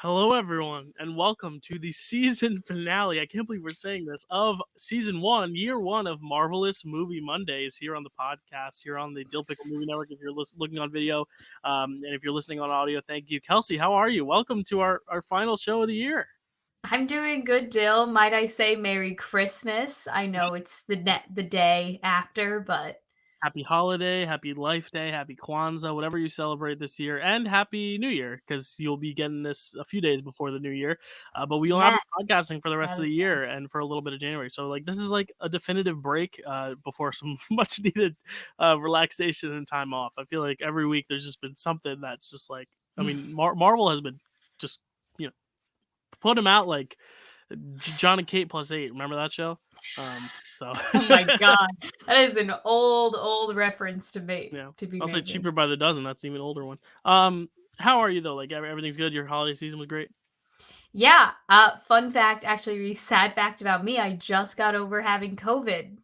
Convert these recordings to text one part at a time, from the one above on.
Hello, everyone, and welcome to the season finale. I can't believe we're saying this of season one, year one of Marvel-ous Movie Mondays here on the podcast, here on the Dill Pickle Movie Network. If you're looking on video, and if you're listening on audio, thank you, Kelsey. How are you? Welcome to our final show of the year. I'm doing good, Dill. Might I say Merry Christmas? I know it's the day after, but Happy holiday, happy life day, happy Kwanzaa, whatever you celebrate this year, and happy New Year because you'll be getting this a few days before the new year. But we will not be yes, podcasting for the rest that of is the year and for a little bit of January. So like this is like a definitive break before some much needed relaxation and time off. I feel like every week there's just been something that's just like I mean Marvel has been just put them out like John and Kate plus 8. Remember that show? So oh my god, that is an old reference to be Yeah, to be I'll say making. cheaper by the dozen. That's an even older one. How are you though? Like everything's good. Your holiday season was great. Yeah. Fun fact, actually, sad fact about me. I just got over having COVID.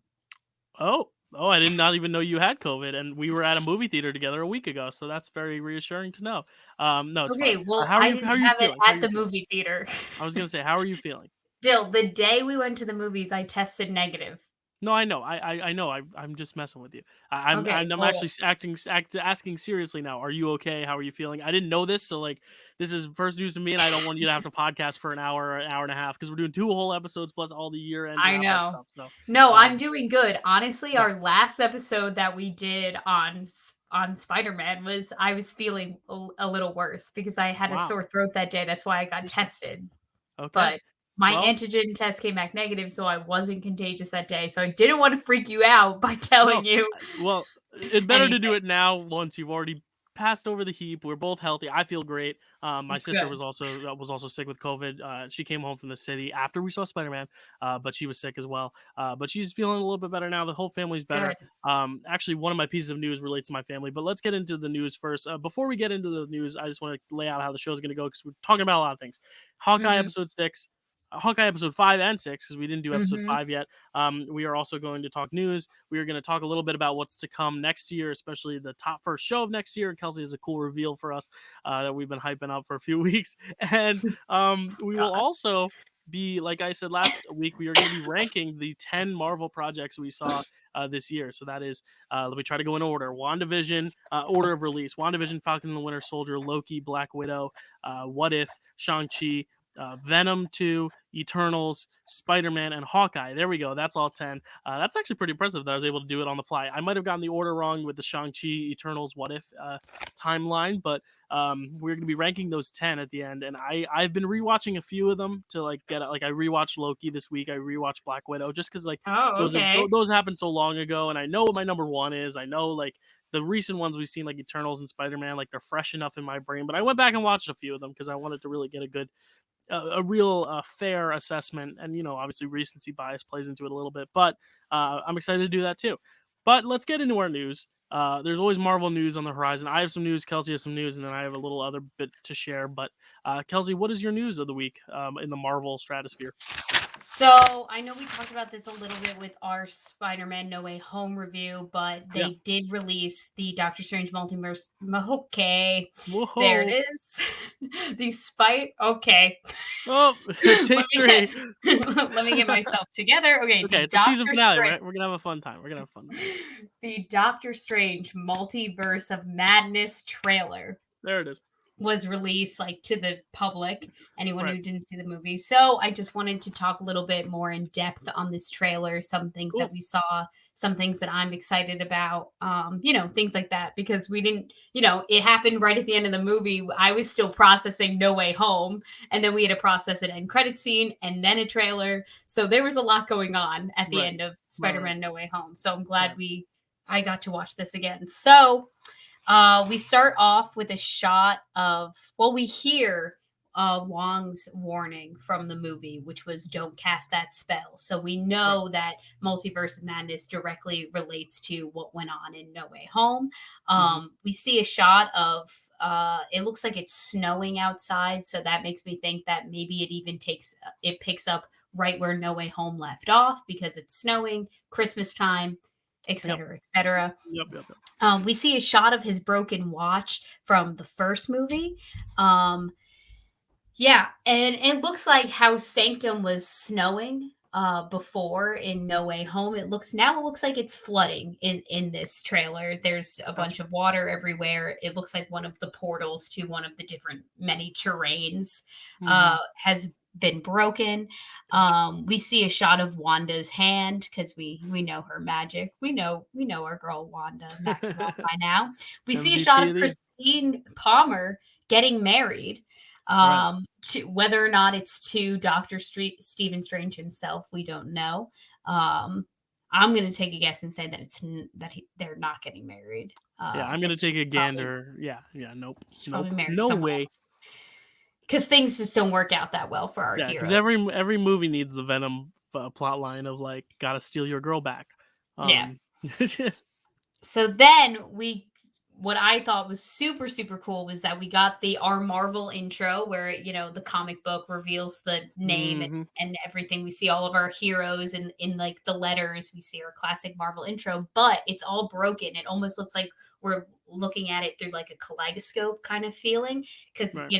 Oh, I did not even know you had COVID, and we were at a movie theater together a week ago. So that's very reassuring to know. No, it's fine. Okay, well, How are I you? How didn't are you have it feeling? How are at you the feeling? movie theater. I was gonna say, how are you feeling? Dill, the day we went to the movies, I tested negative. No, I know. I know. I'm just messing with you. Okay, I'm actually well, asking seriously now. Are you okay? How are you feeling? I didn't know this, so like this is first news to me, and I don't want you to have to podcast for an hour or an hour and a half because we're doing 2 whole episodes plus all the year end I wrap up know. stuff. So, No, I'm um, doing good. Honestly, yeah. our last episode that we did on Spider-Man was I was feeling a little worse because I had a Wow. sore throat that day. That's why I got Interesting. tested. Okay. But my Well, antigen test came back negative, so I wasn't contagious that day. So I didn't want to freak you out by no. telling you Well, it's better to do anything. it now once you've already passed over the heap. We're both healthy. I feel great. My sister Good. was also sick with COVID. She came home from the city after we saw Spider Man, but she was sick as well. But she's feeling a little bit better now. The whole family's better. Good. Actually, one of my pieces of news relates to my family. But let's get into the news first. Before we get into the news, I just want to lay out how the show's going to go because we're talking about a lot of things. Hawkeye Mhm. episode 6. Hawkeye episode 5 and 6 because we didn't do episode Mhm. 5 yet. We are also going to talk news. We are going to talk a little bit about what's to come next year, especially the top first show of next year. Kelsey has a cool reveal for us that we've been hyping up for a few weeks. And we will God. also be, like I said last week, we are going to be ranking the 10 Marvel projects we saw this year. So that is, let me try to go in order. WandaVision, order of release. WandaVision, Falcon and the Winter Soldier, Loki, Black Widow, What If, Shang-Chi, Venom 2, Eternals, Spider-Man, and Hawkeye. There we go. That's all 10. That's actually pretty impressive that I was able to do it on the fly. I might have gotten the order wrong with the Shang-Chi, Eternals, What If timeline, but we're going to be ranking those 10 at the end. And I've been rewatching a few of them to like get like I rewatched Loki this week. I rewatched Black Widow just because like Oh, okay. those happened so long ago, and I know what my number one is. I know like the recent ones we've seen like Eternals and Spider-Man, like they're fresh enough in my brain. But I went back and watched a few of them because I wanted to really get a real fair assessment, and obviously recency bias plays into it a little bit, but I'm excited to do that too. But let's get into our news. There's always Marvel news on the horizon. I have some news, Kelsey has some news, and then I have a little other bit to share. But Kelsey, what is your news of the week in the Marvel stratosphere? So I know we talked about this a little bit with our Spider-Man No Way Home review, but Yeah. they did release the Doctor Strange multiverse. Okay, there it Whoa. is. Okay. Oh, let take me get 3. let me get myself together. Okay, Okay, the it's a season Doctor finale, Strange right? We're gonna have a fun time. We're gonna have a fun time. the Doctor Strange Multiverse of Madness trailer There it is. was released like to the public, anyone Right. who didn't see the movie. So I just wanted to talk a little bit more in depth on this trailer, some things that Cool. we saw, some things that I'm excited about, things like that, because we didn't, it happened right at the end of the movie. I was still processing No Way Home, and then we had to process an end credit scene and then a trailer. So there was a lot going on at the Right. end of Right. Spider-Man No Way Home. So I'm glad Right. I got to watch this again. So we start off with a shot of, we hear Wong's warning from the movie, which was don't cast that spell. So we Right. know that Multiverse of Madness directly relates to what went on in No Way Home. Mm-hmm. We see a shot of, it looks like it's snowing outside. So that makes me think that maybe it picks up right where No Way Home left off because it's snowing, Christmas time, et Yep. cetera, et cetera. Yep. Yep. Yep. We see a shot of his broken watch from the first movie. Um, Yeah, and it looks like how Sanctum was snowing before in No Way Home. It looks like it's flooding in this trailer. There's a Gotcha. bunch of water everywhere. It looks like one of the portals to one of the different many terrains Hmm. has been broken. Gotcha. We see a shot of Wanda's hand because we know her magic. We know our girl Wanda Maximoff by now. We see a shot MVP of of the year. Christine Palmer getting married, Right. to whether or not it's to Dr. Stephen Strange himself, we don't know. Um, I'm gonna take a guess and say that they're not getting married. Yeah, I'm That gonna take a gander. Yeah, yeah, nope, she's probably nope, married to no someone way. else because things just don't work out that well for our Yeah, because heroes. every movie needs the Venom plot line of like, gotta steal your girl back. Yeah. Um, So then what I thought was super super cool was that we got the our Marvel intro where the comic book reveals the name hmm and everything. We see all of our heroes in like the letters. We see our classic Marvel intro, but it's all broken. It almost looks like we're looking at it through like a kaleidoscope kind of feeling because right,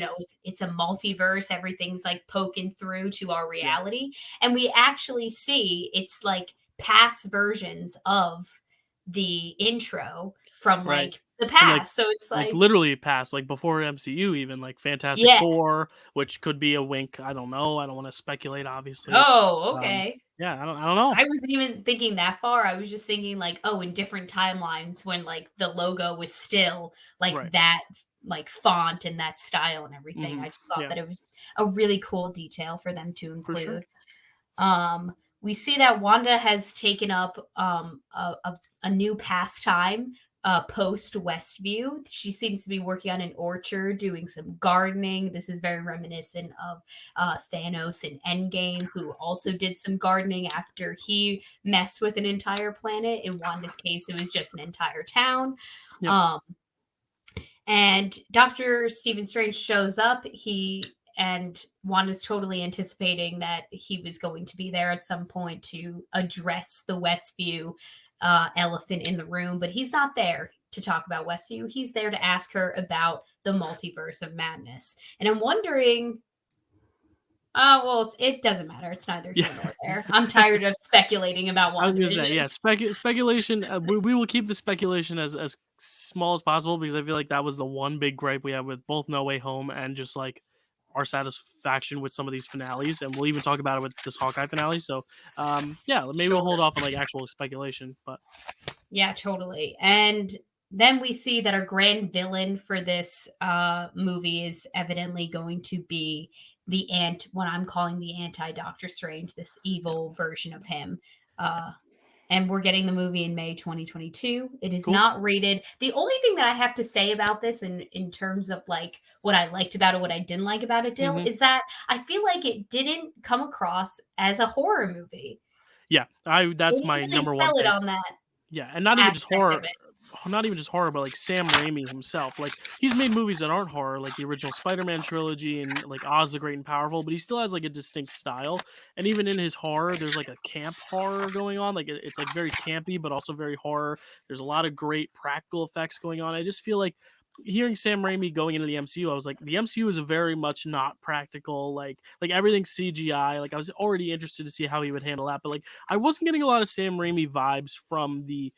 it's a multiverse. Everything's like poking through to our yeah, reality, and we actually see it's like past versions of the intro from right. like the From like past. So it's like, literally past like before MCU even like Fantastic yeah. Four, which could be a wink. I don't know. I don't want to speculate, obviously. Oh, Um, okay. yeah, I don't know. I wasn't even thinking that far. I was just thinking like, oh, in different timelines when like the logo was still like Right. that like font and that style and everything. Hmm. I just thought Yeah, that it was a really cool detail for them to for sure. include. We see that Wanda has taken up a new pastime post Westview. She seems to be working on an orchard, doing some gardening. This is very reminiscent of Thanos in Endgame, who also did some gardening after he messed with an entire planet. In Wanda's case, it was just an entire town. Yep. Um, and Dr. Stephen Strange shows up. And Wanda's totally anticipating that he was going to be there at some point to address the Westview elephant in the room, but he's not there to talk about Westview. He's there to ask her about the multiverse of madness. And I'm wondering, well, it doesn't matter. It's neither Yeah. here nor there. I'm tired of speculating about I was gonna say, WandaVision. yeah, speculation. We will keep the speculation as small as possible because I feel like that was the one big gripe we have with both No Way Home and just like our satisfaction with some of these finales, and we'll even talk about it with this Hawkeye finale. So, yeah, maybe we'll hold Sure. off on like actual speculation, but Yeah, totally. And then we see that our grand villain for this movie is evidently going to be what I'm calling the anti Doctor Strange, this yeah, evil version of him. And we're getting the movie in May 2022. It is cool. not rated. The only thing that I have to say about this in terms of like what I liked about it, what I didn't like about it, Dill, Hmm. is that I feel like it didn't come across as a horror movie. Yeah, I They that's didn't my really number one sell it thing. on that Yeah, and not even just aspect of horror, it. not even just horror, but like Sam Raimi himself. Like he's made movies that aren't horror, like the original Spider-Man trilogy and like Oz the Great and Powerful, but he still has like a distinct style. And even in his horror, there's like a camp horror going on. Like it's like very campy, but also very horror. There's a lot of great practical effects going on. I just feel like hearing Sam Raimi going into the MCU, I was like, the MCU is a very much not practical. Like everything's CGI. Like I was already interested to see how he would handle that, but like I wasn't getting a lot of Sam Raimi vibes from the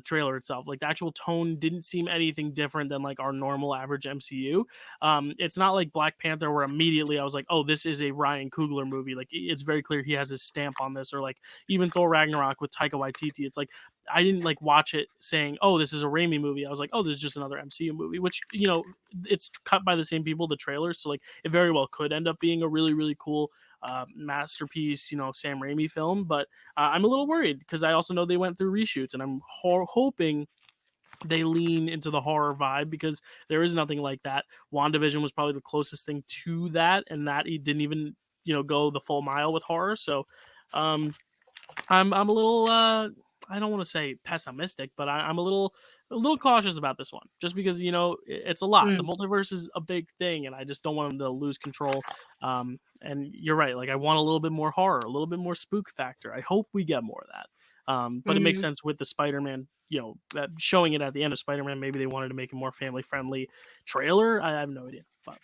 trailer itself. Like the actual tone didn't seem anything different than like our normal average MCU. It's not like Black Panther where immediately I was like, oh, this is a Ryan Coogler movie. Like it's very clear he has his stamp on this, or like even Thor Ragnarok with Taika Waititi. It's like I didn't like watch it saying, oh, this is a Raimi movie. I was like, oh, this is just another MCU movie, which it's cut by the same people, the trailers, so like it very well could end up being a really really cool masterpiece, Sam Raimi film. But I'm a little worried because I also know they went through reshoots, and I'm hoping they lean into the horror vibe because there is nothing like that. WandaVision was probably the closest thing to that, and that he didn't even go the full mile with horror. So um, I'm a little I don't want to say pessimistic, but I'm a little cautious about this one, just because it's a lot. The Mm, multiverse is a big thing, and I just don't want them to lose control. And you're right, like I want a little bit more horror, a little bit more spook factor. I hope we get more of that. But it makes mhm. sense with the Spider-Man, showing it at the end of Spider-Man. Maybe they wanted to make a more family friendly trailer. I have no idea, but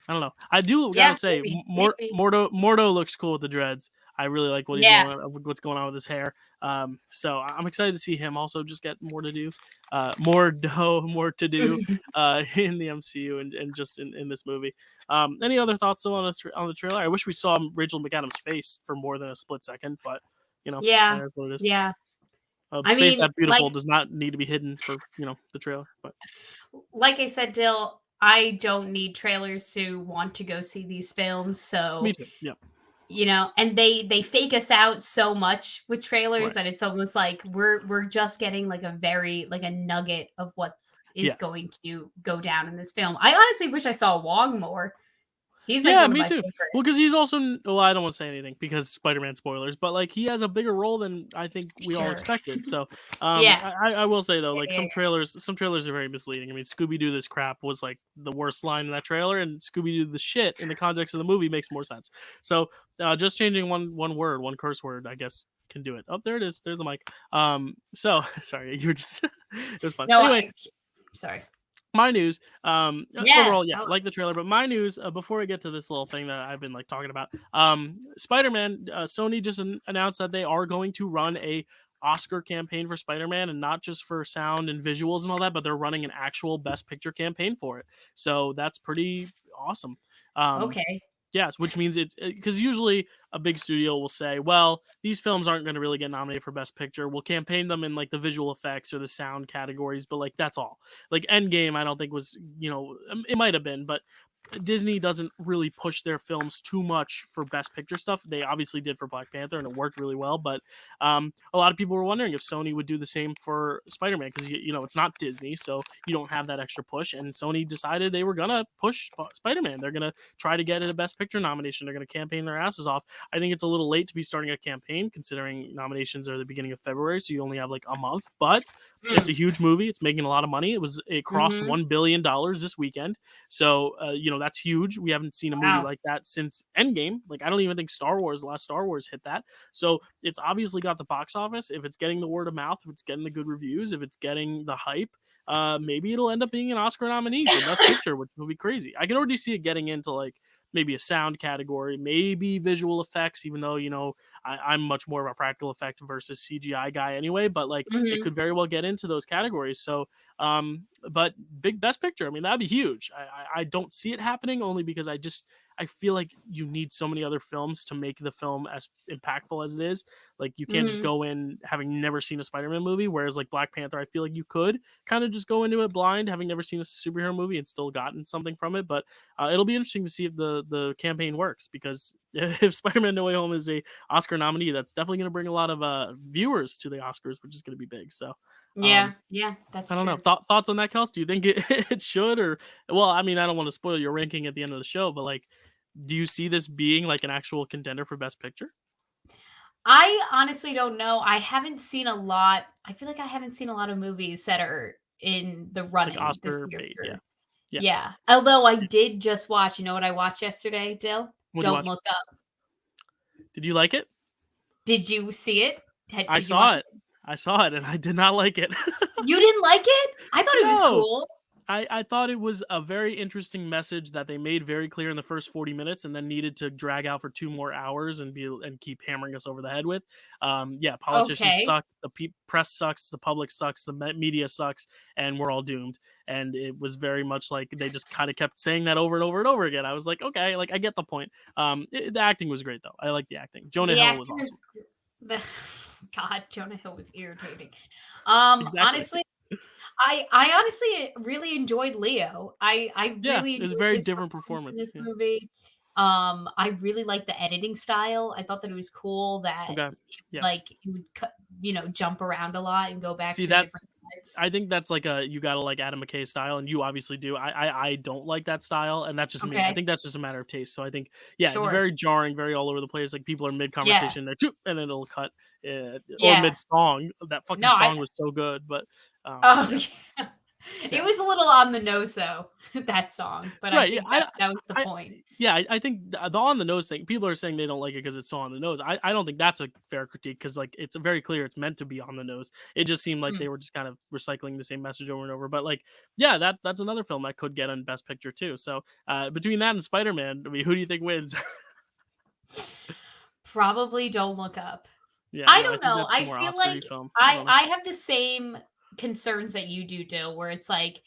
I don't know. I do gotta Yeah, say, maybe, maybe. Mordo looks cool with the dreads. I really like Yeah. what's going on with his hair. So I'm excited to see him also just get more to do, more dough, more to do, in the MCU and just in this movie. Any other thoughts though on the trailer? I wish we saw Rachel McAdams' face for more than a split second, but Yeah. that is what it is. Yeah. A I face mean, that beautiful does not need to be hidden for the trailer. But like I said, Dill, I don't need trailers to want to go see these films. me So, too. Yeah. and they fake us out so much with trailers Right. that it's almost like we're just getting like a nugget of what is Yeah. going to go down in this film. I honestly wish I saw Wong more. He's like Yeah, one of me my too. Well, favorites. because he's also well, I don't want to say anything because Spider-Man spoilers, but like he has a bigger role than I think we all Sure. expected. So, Yeah. I will say though, like Yeah. some trailers are very misleading. I mean, Scooby Doo this crap was like the worst line in that trailer, and Scooby Doo the shit in the context of the movie makes more sense. So, just changing one word, one curse word, I guess can do it. Oh, there it is. There's the mic. So sorry, you were just it was fun. No, Anyway, sorry. my news Yeah. overall, yeah, Tell like the us. trailer, but my news before I get to this little thing that I've been like talking about, Spider-Man, Sony just announced that they are going to run a Oscar campaign for Spider-Man, and not just for sound and visuals and all that, but they're running an actual best picture campaign for it, so that's pretty awesome. um Okay. Yes, which means it's because usually a big studio will say, "Well, these films aren't going to really get nominated for Best Picture. We'll campaign them in like the visual effects or the sound categories, but like that's all." Like Endgame, I don't think was, it might have been, but Disney doesn't really push their films too much for Best Picture stuff. They obviously did for Black Panther, and it worked really well. But a lot of people were wondering if Sony would do the same for Spider-Man because it's not Disney, so you don't have that extra push. And Sony decided they were gonna push Spider-Man. They're gonna try to get it a Best Picture nomination. They're gonna campaign their asses off. I think it's a little late to be starting a campaign considering nominations are the beginning of February, so you only have like a month. But it's Mm. a huge movie. It's making a lot of money. It crossed Mhm. $1 billion this weekend. So, that's huge. We haven't seen a movie Wow. like that since Endgame. Like, I don't even think the last Star Wars hit that. So, it's obviously got the box office. If it's getting the word of mouth, if it's getting the good reviews, if it's getting the hype, maybe it'll end up being an Oscar nominee for Best Picture, which will be crazy. I can already see it getting into like maybe a sound category, maybe visual effects, even though, I'm much more of a practical effect versus CGI guy anyway, but like it Mhm. could very well get into those categories. So, but big Best Picture, I mean, that'd be huge. I don't see it happening only because I feel like you need so many other films to make the film as impactful as it is. Like you can't just Mhm. go in having never seen a Spider-Man movie, whereas like Black Panther, I feel like you could kind of just go into it blind, having never seen a superhero movie and still gotten something from it. But it'll be interesting to see if the campaign works because if Spider-Man No Way Home is a Oscar nominee, that's definitely going to bring a lot of viewers to the Oscars, which is going to be big. So um, Yeah. Yeah. That's I don't know. true. Thoughts on that, Kels? Do you think it, it should or well? I mean, I don't want to spoil your ranking at the end of the show, but like, do you see this being like an actual contender for Best Picture, I honestly don't know. I haven't seen a lot. I feel like I haven't seen a lot of movies that are in the like running this Oscar year bait? Yeah, for. yeah, Yeah. Although I yeah. did just watch, you know what I watched yesterday, Dill? What do you Don't watch? Look Up. Did you like it? Did you see it? I Did you saw watch it. it? I saw it, and I did not like it. You didn't like it? I thought it was No, cool. I thought it was a very interesting message that they made very clear in the first 40 minutes and then needed to drag out for 2 more hours and keep hammering us over the head with. Yeah, politicians Okay. suck, the press sucks, the public sucks, the media sucks, and we're all doomed. And it was very much like they just kind of kept saying that over and over and over again. I was like, okay, like I get the point. The acting was great though. I like the acting. Jonah The Hill was acting was awesome. the God, Jonah Hill was irritating. Exactly. Honestly, I honestly really enjoyed Leo. I Yeah, really it was a enjoyed very his different performance in performance. this Yeah. movie. I really liked the editing style. I thought that it was cool that Okay. Yeah. like he would jump around a lot and go back See to that different sets. I think that's like a you gotta like Adam McKay style, and you obviously do. I don't like that style, and that's just me. I Okay, think that's just a matter of taste. So I think yeah, it's sure. very jarring, very all over the place. Like people are mid Yeah, conversation, they're "Choop," and then it'll cut, or yeah. mid song. That No, fucking I song was so good, but oh yeah, yeah. It was a little on the nose though, that song, but I Right. Yeah. think that was the I point. yeah. I think the on the nose thing. People are saying they don't like it because it's so on the nose. I don't think that's a fair critique because like it's very clear it's meant to be on the nose. It just seemed like Mm. they were just kind of recycling the same message over and over. But like, yeah, that's another film that could get on Best Picture too. So between that and Spider Man, I mean, who do you think wins? Probably Don't Look Up. Yeah. I No, I don't think know. that's the I more feel Oscar-y like film. I I don't know. I have the same concerns that you do, Dill, where it's like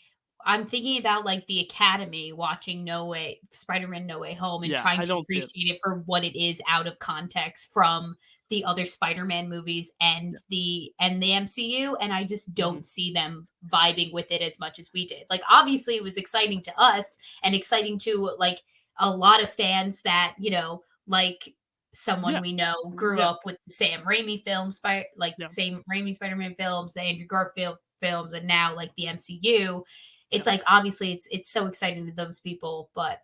I'm thinking about like the Academy watching Spider-Man No Way Home and Yeah, trying I to don't see it. appreciate it for what it is out of context from the other Spider-Man movies and Yeah. the MCU, and I just Mhm. don't see them vibing with it as much as we did. Like obviously it was exciting to us and exciting to like a lot of fans that, like someone Yeah. we know grew Yeah. up with the Sam Raimi films, like Yeah. Sam Raimi Spider-Man films, the Andrew Garfield films, and now like the MCU. Yeah. It's like obviously it's so exciting to those people, but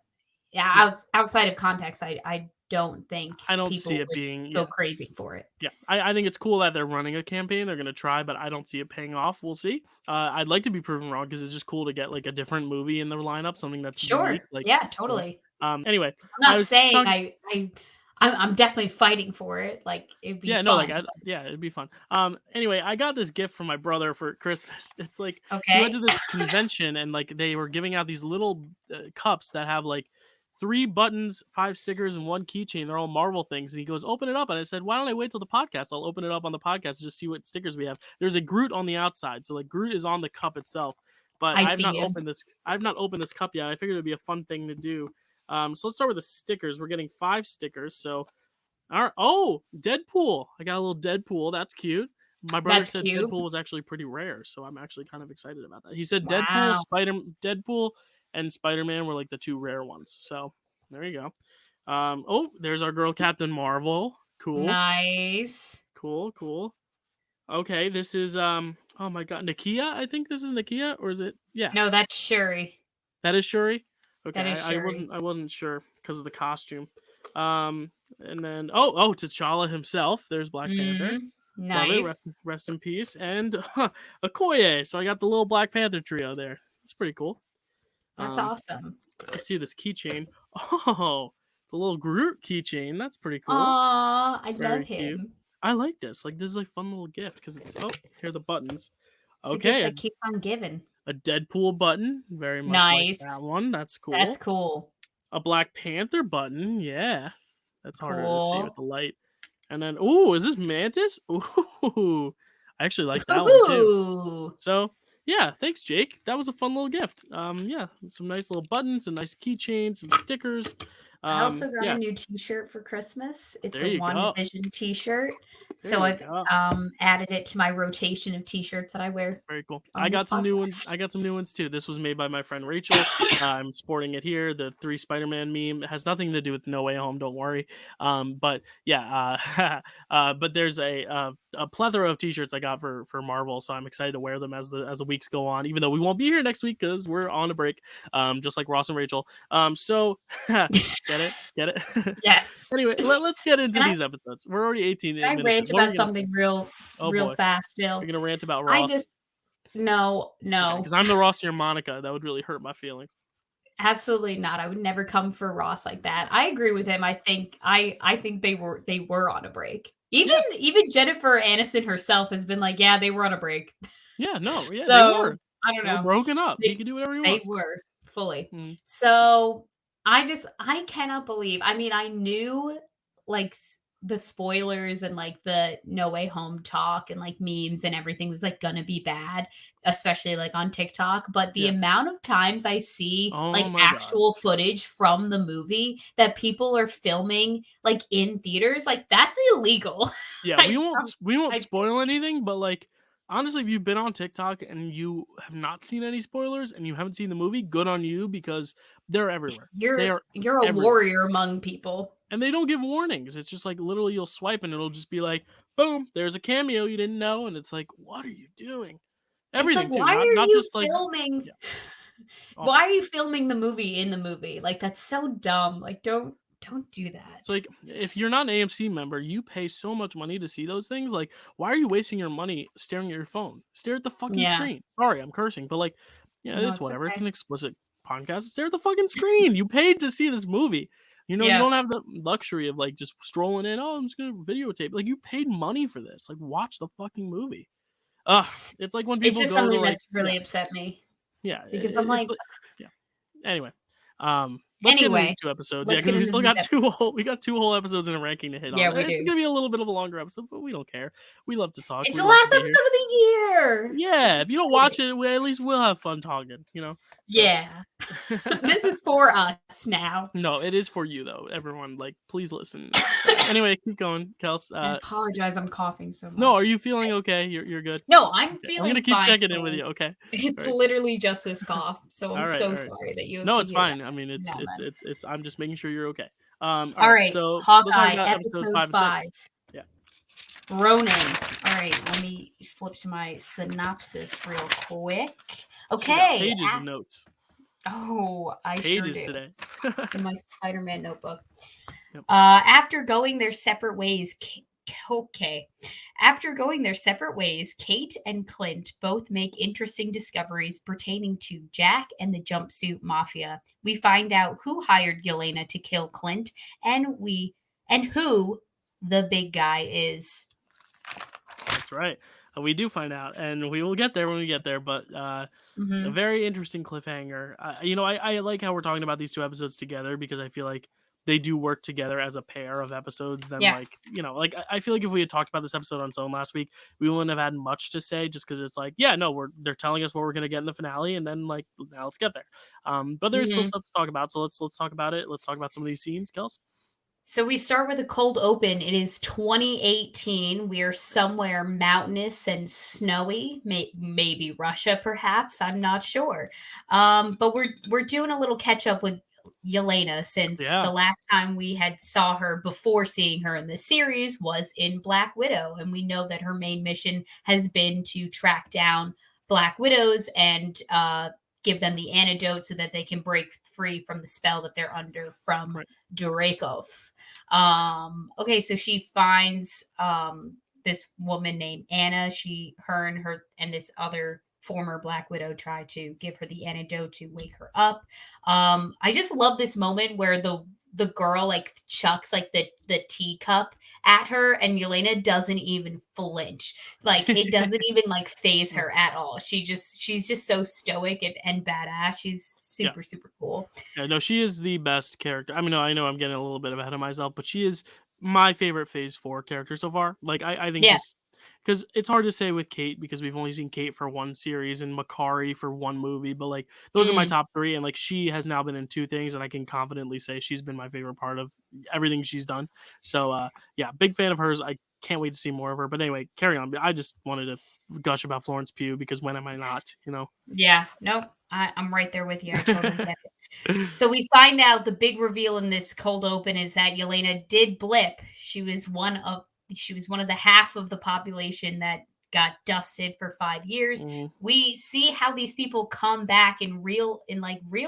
yeah, Yeah. outside of context, I don't think I don't see people it would being go yeah. crazy for it. Yeah, I think it's cool that they're running a campaign. They're gonna try, but I don't see it paying off. We'll see. I'd like to be proven wrong because it's just cool to get like a different movie in the lineup, something that's Sure. unique. Like, Yeah, you know. totally. Anyway, I'm I not was saying talking. I'm definitely fighting for it. Like it'd be Yeah, no, like, fun. yeah, it'd be fun. Anyway, I got this gift from my brother for Christmas. It's like he went Okay. to this convention and like they were giving out these little cups that have like 3 buttons, 5 stickers, and 1 keychain. They're all Marvel things. And he goes, "Open it up." And I said, "Why don't I wait till the podcast? I'll open it up on the podcast and just see what stickers we have." There's a Groot on the outside, so like Groot is on the cup itself. But I see you. I've not opened this cup yet. I figured it'd be a fun thing to do. So let's start with the stickers. We're getting 5 stickers. So oh, Deadpool. I got a little Deadpool. That's cute. My brother That's said cute. Deadpool was actually pretty rare, so I'm actually kind of excited about that. He said Wow. Deadpool and Spider-Man were like the 2 rare ones. So there you go. Oh, there's our girl Captain Marvel. Cool. Nice. Cool. Okay, this is oh my god, Nakia. I think this is Nakia, or is it? Yeah, No, that's Shuri. that is Shuri. Okay, That is I Shuri. wasn't sure because of the costume. And then oh T'Challa himself. There's Black Panther. Mhm. Love it. Nice. Rest in peace. And Okoye. So I got the little Black Panther trio there. It's pretty cool. That's Um, awesome. let's see this keychain. Oh, it's a little Groot keychain. That's pretty cool. Aw, I love Very cute. him. I like this. Like this is a fun little gift because it's here are the buttons. It's a gift Okay, that keeps on giving. a Deadpool button. Very much like that Nice. one. That's That's cool. cool. A Black Panther button. Yeah, that's harder to see with Cool. the light. And then, ooh, is this Mantis? Ooh, I actually like that one too. Ooh. So yeah, thanks, Jake. That was a fun little gift. Yeah, some nice little buttons, a nice keychain, some stickers. I also got a Yeah, new T-shirt for Christmas. It's there a you go. WandaVision T-shirt. There So you I've go. added it to my rotation of T-shirts that I wear Very cool. I on this got some new ones. podcast. I got some new ones too. This was made by my friend Rachel. I'm sporting it here. The 3 Spider-Man meme. It has nothing to do with No Way Home. Don't worry. But yeah. But there's a plethora of T-shirts I got for Marvel, so I'm excited to wear them as the weeks go on. Even though we won't be here next week because we're on a break. Just like Ross and Rachel. So get it, get it. Yes. Anyway, let's get into Can I these episodes. We're already 18 can I minutes in. rant What are about we gonna say? something real Oh real boy, fast you're still? gonna rant about I Ross. just no, Okay, no. because I'm the Ross to your Monica. That would really hurt my feelings. Absolutely not. I would never come for Ross like that. I agree with him. I think they were on a break. Yeah, Even Jennifer Aniston herself has been like, yeah, they were on a break. yeah, no, yeah, they So were. I don't They were know. broken up. He They can do whatever he they wants. were fully. Mm, So I cannot believe. I mean, I knew like the spoilers and like the No Way Home talk and like memes and everything was like gonna be bad, especially like on TikTok. But the yeah. amount of times I see Oh like my god. actual footage from the movie that people are filming like in theaters, like that's illegal. Yeah, I, we won't I spoil anything, but like honestly, if you've been on TikTok and you have not seen any spoilers and you haven't seen the movie, good on you because they're everywhere. They are you're a everywhere. warrior among people. And they don't give warnings. It's just like literally you'll swipe and it'll just be like, boom, there's a cameo you didn't know, and it's like, what are you doing? It's like, Everything too, why are not you just like filming? yeah, Why awful. are you filming the movie in the movie? Like that's so dumb. Like don't do that. It's like if you're not an AMC member, you pay so much money to see those things. Like, why are you wasting your money staring at your phone? Stare at the fucking Yeah. screen. Sorry, I'm cursing, but like Yeah, No, it's it's whatever. It's an okay. explicit podcast. Stare at the fucking screen. You paid to see this movie. You know, you Yeah. don't have the luxury of like just strolling in. Oh, I'm just gonna videotape. Like you paid money for this. Like watch the fucking movie. Ugh, it's like when It's people just go to something like that's really upset me yeah, because I'm it's like, like yeah. Anyway, let's get into these anyway, 2 episodes. Yeah, let's because get we into still these got episodes. we got 2 whole episodes and a ranking to hit Yeah, on. we It's do. gonna be a little bit of a longer episode, but we don't care. We love to talk. It's We the love to last be here. episode of the year. It's Yeah, if you don't watch exciting. it, at least we'll have fun talking. You know, so. Yeah. This is for us now. No, it is for you though. Everyone, like, please listen. It's anyway, keep going, Kels. I apologize, I'm coughing so No, are much. you feeling okay? You're good. No, I'm Okay, I'm gonna feeling keep fine checking in with today. you. Okay. All It's right. literally just this cough, so I'm All right. so All right. sorry that you have No, to it's hear that fine. I mean, now and then. it's. I'm just making sure you're okay. All All right. right, So let's talk Hawkeye, about episodes episode 5 and 5. 6. Yeah. Ronan. All right, let me flip to my synopsis real quick. She got Okay. pages of notes. I sure Pages do. today. In my Spider-Man notebook. Yep. After going their separate ways, After going their separate ways, Kate and Clint both make interesting discoveries pertaining to Jack and the jumpsuit mafia. We find out who hired Yelena to kill Clint, and who the big guy is. That's right. We do find out, and we will get there when we get there. But a Mhm. very interesting cliffhanger. I like how we're talking about these 2 episodes together because I feel like they do work together as a pair of episodes. Than Yeah. like like I feel like if we had talked about this episode on its own last week, we wouldn't have had much to say just because it's like yeah, no, they're telling us what we're gonna get in the finale, and then like now let's get there. But there's still Mhm. stuff to talk about, so let's talk about it. Let's talk about some of these scenes, Kels. So we start with a cold open. It is 2018. We are somewhere mountainous and snowy, maybe Russia, perhaps. I'm not sure. But we're doing a little catch up with Yelena since Yeah. the last time we had saw her before seeing her in the series was in Black Widow, and we know that her main mission has been to track down Black Widows and give them the antidote so that they can break free from the spell that they're under from Right. Durakov. Okay, so she finds this woman named Anna. Her and this other former Black Widow try to give her the antidote to wake her up. I just love this moment where the girl like chucks like the teacup at her and Yelena doesn't even flinch. Like it doesn't even like phase her at all. She's just so stoic and badass. She's Yeah. super cool. Yeah, no, she is the best character. I mean, no, I know I'm getting a little bit ahead of myself, but she is my favorite Phase 4 character so far. Like, I think Yeah. just because it's hard to say with Kate because we've only seen Kate for one series and Makari for one movie, but like those are my Mm. top 3, and like she has now been in 2 things, and I can confidently say she's been my favorite part of everything she's done. So, yeah, big fan of hers. I can't wait to see more of her. But anyway, carry on. I just wanted to gush about Florence Pugh because when am I not? Yeah. Nope. I'm right there with you. I totally get it. So we find out the big reveal in this cold open is that Yelena did blip. She was one of the half of the population that got dusted for 5 years. Mhm. We see how these people come back in real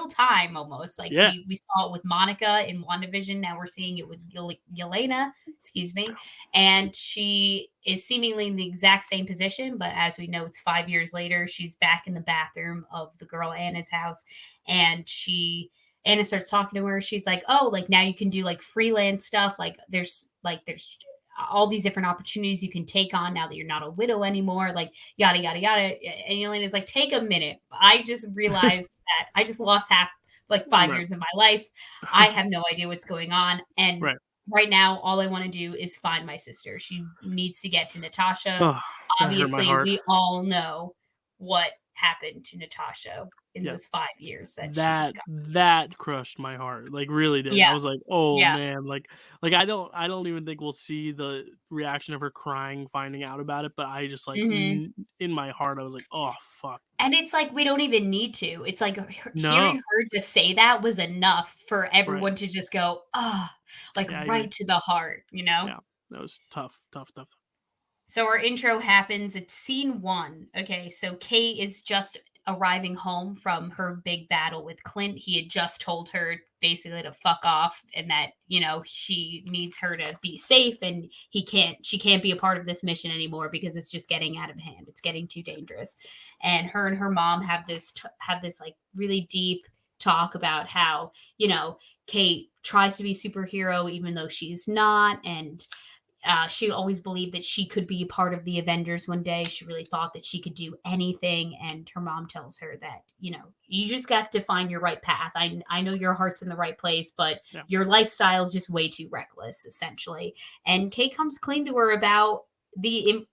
time almost. Like Yeah. we saw it with Monica in WandaVision. Now we're seeing it with Yelena, excuse me. And she is seemingly in the exact same position, but as we know, it's 5 years later. She's back in the bathroom of the girl Anna's house, and Anna starts talking to her. She's like, "Oh, like now you can do like freelance stuff. There's all these different opportunities you can take on now that you're not a widow anymore. Like yada yada yada." And Elena's like, "Take a minute. I just realized that I just lost half like 5 years of my life. I have no idea what's going on, and Right. right now, all I want to do is find my sister. She needs to get to Natasha. Oh, that hurt my Obviously, heart. we all know what happened to Natasha in Yeah. those 5 years that she was That gone. that crushed my heart, like, really did. I Yeah, was like, "Oh, yeah. man," like, I don't even think we'll see the reaction of her crying, finding out about it, but I just, like, Mhm. in my heart, I was like, "Oh, fuck." And it's like we don't even need to. It's like hearing No. her just say that was enough for Right. everyone to just go, "Ah," like Yeah, I agree. right to the heart, you know? Yeah. That was tough, tough, tough. So our intro happens. It's scene 1. Okay, so Kate is just arriving home from her big battle with Clint, he had just told her basically to fuck off and that, she needs her to be safe and she can't be a part of this mission anymore because it's just getting out of hand. It's getting too dangerous. And her mom have this like really deep talk about how, Kate tries to be superhero even though she's not. And she always believed that she could be part of the Avengers one day. She really thought that she could do anything. And her mom tells her that, you just got to find your right path. I know your heart's in the right place, but your lifestyle is just way too reckless, essentially. And Kate comes clean to her about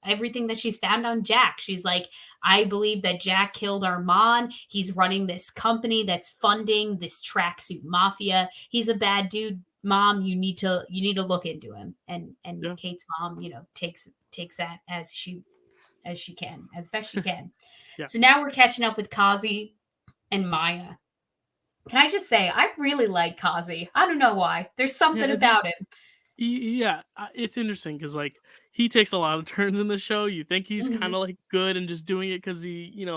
everything that she's found on Jack. She's like, I believe that Jack killed Armand. He's running this company that's funding this tracksuit mafia. He's a bad dude. Mom, you need to look into him. And Kate's mom, takes that as she can, as best she can. So now we're catching up with Kazi and Maya. Can I just say, I really like Kazi. I don't know why. There's something about him. Yeah, it's interesting because like he takes a lot of turns in the show. You think he's kind of like good and just doing it because he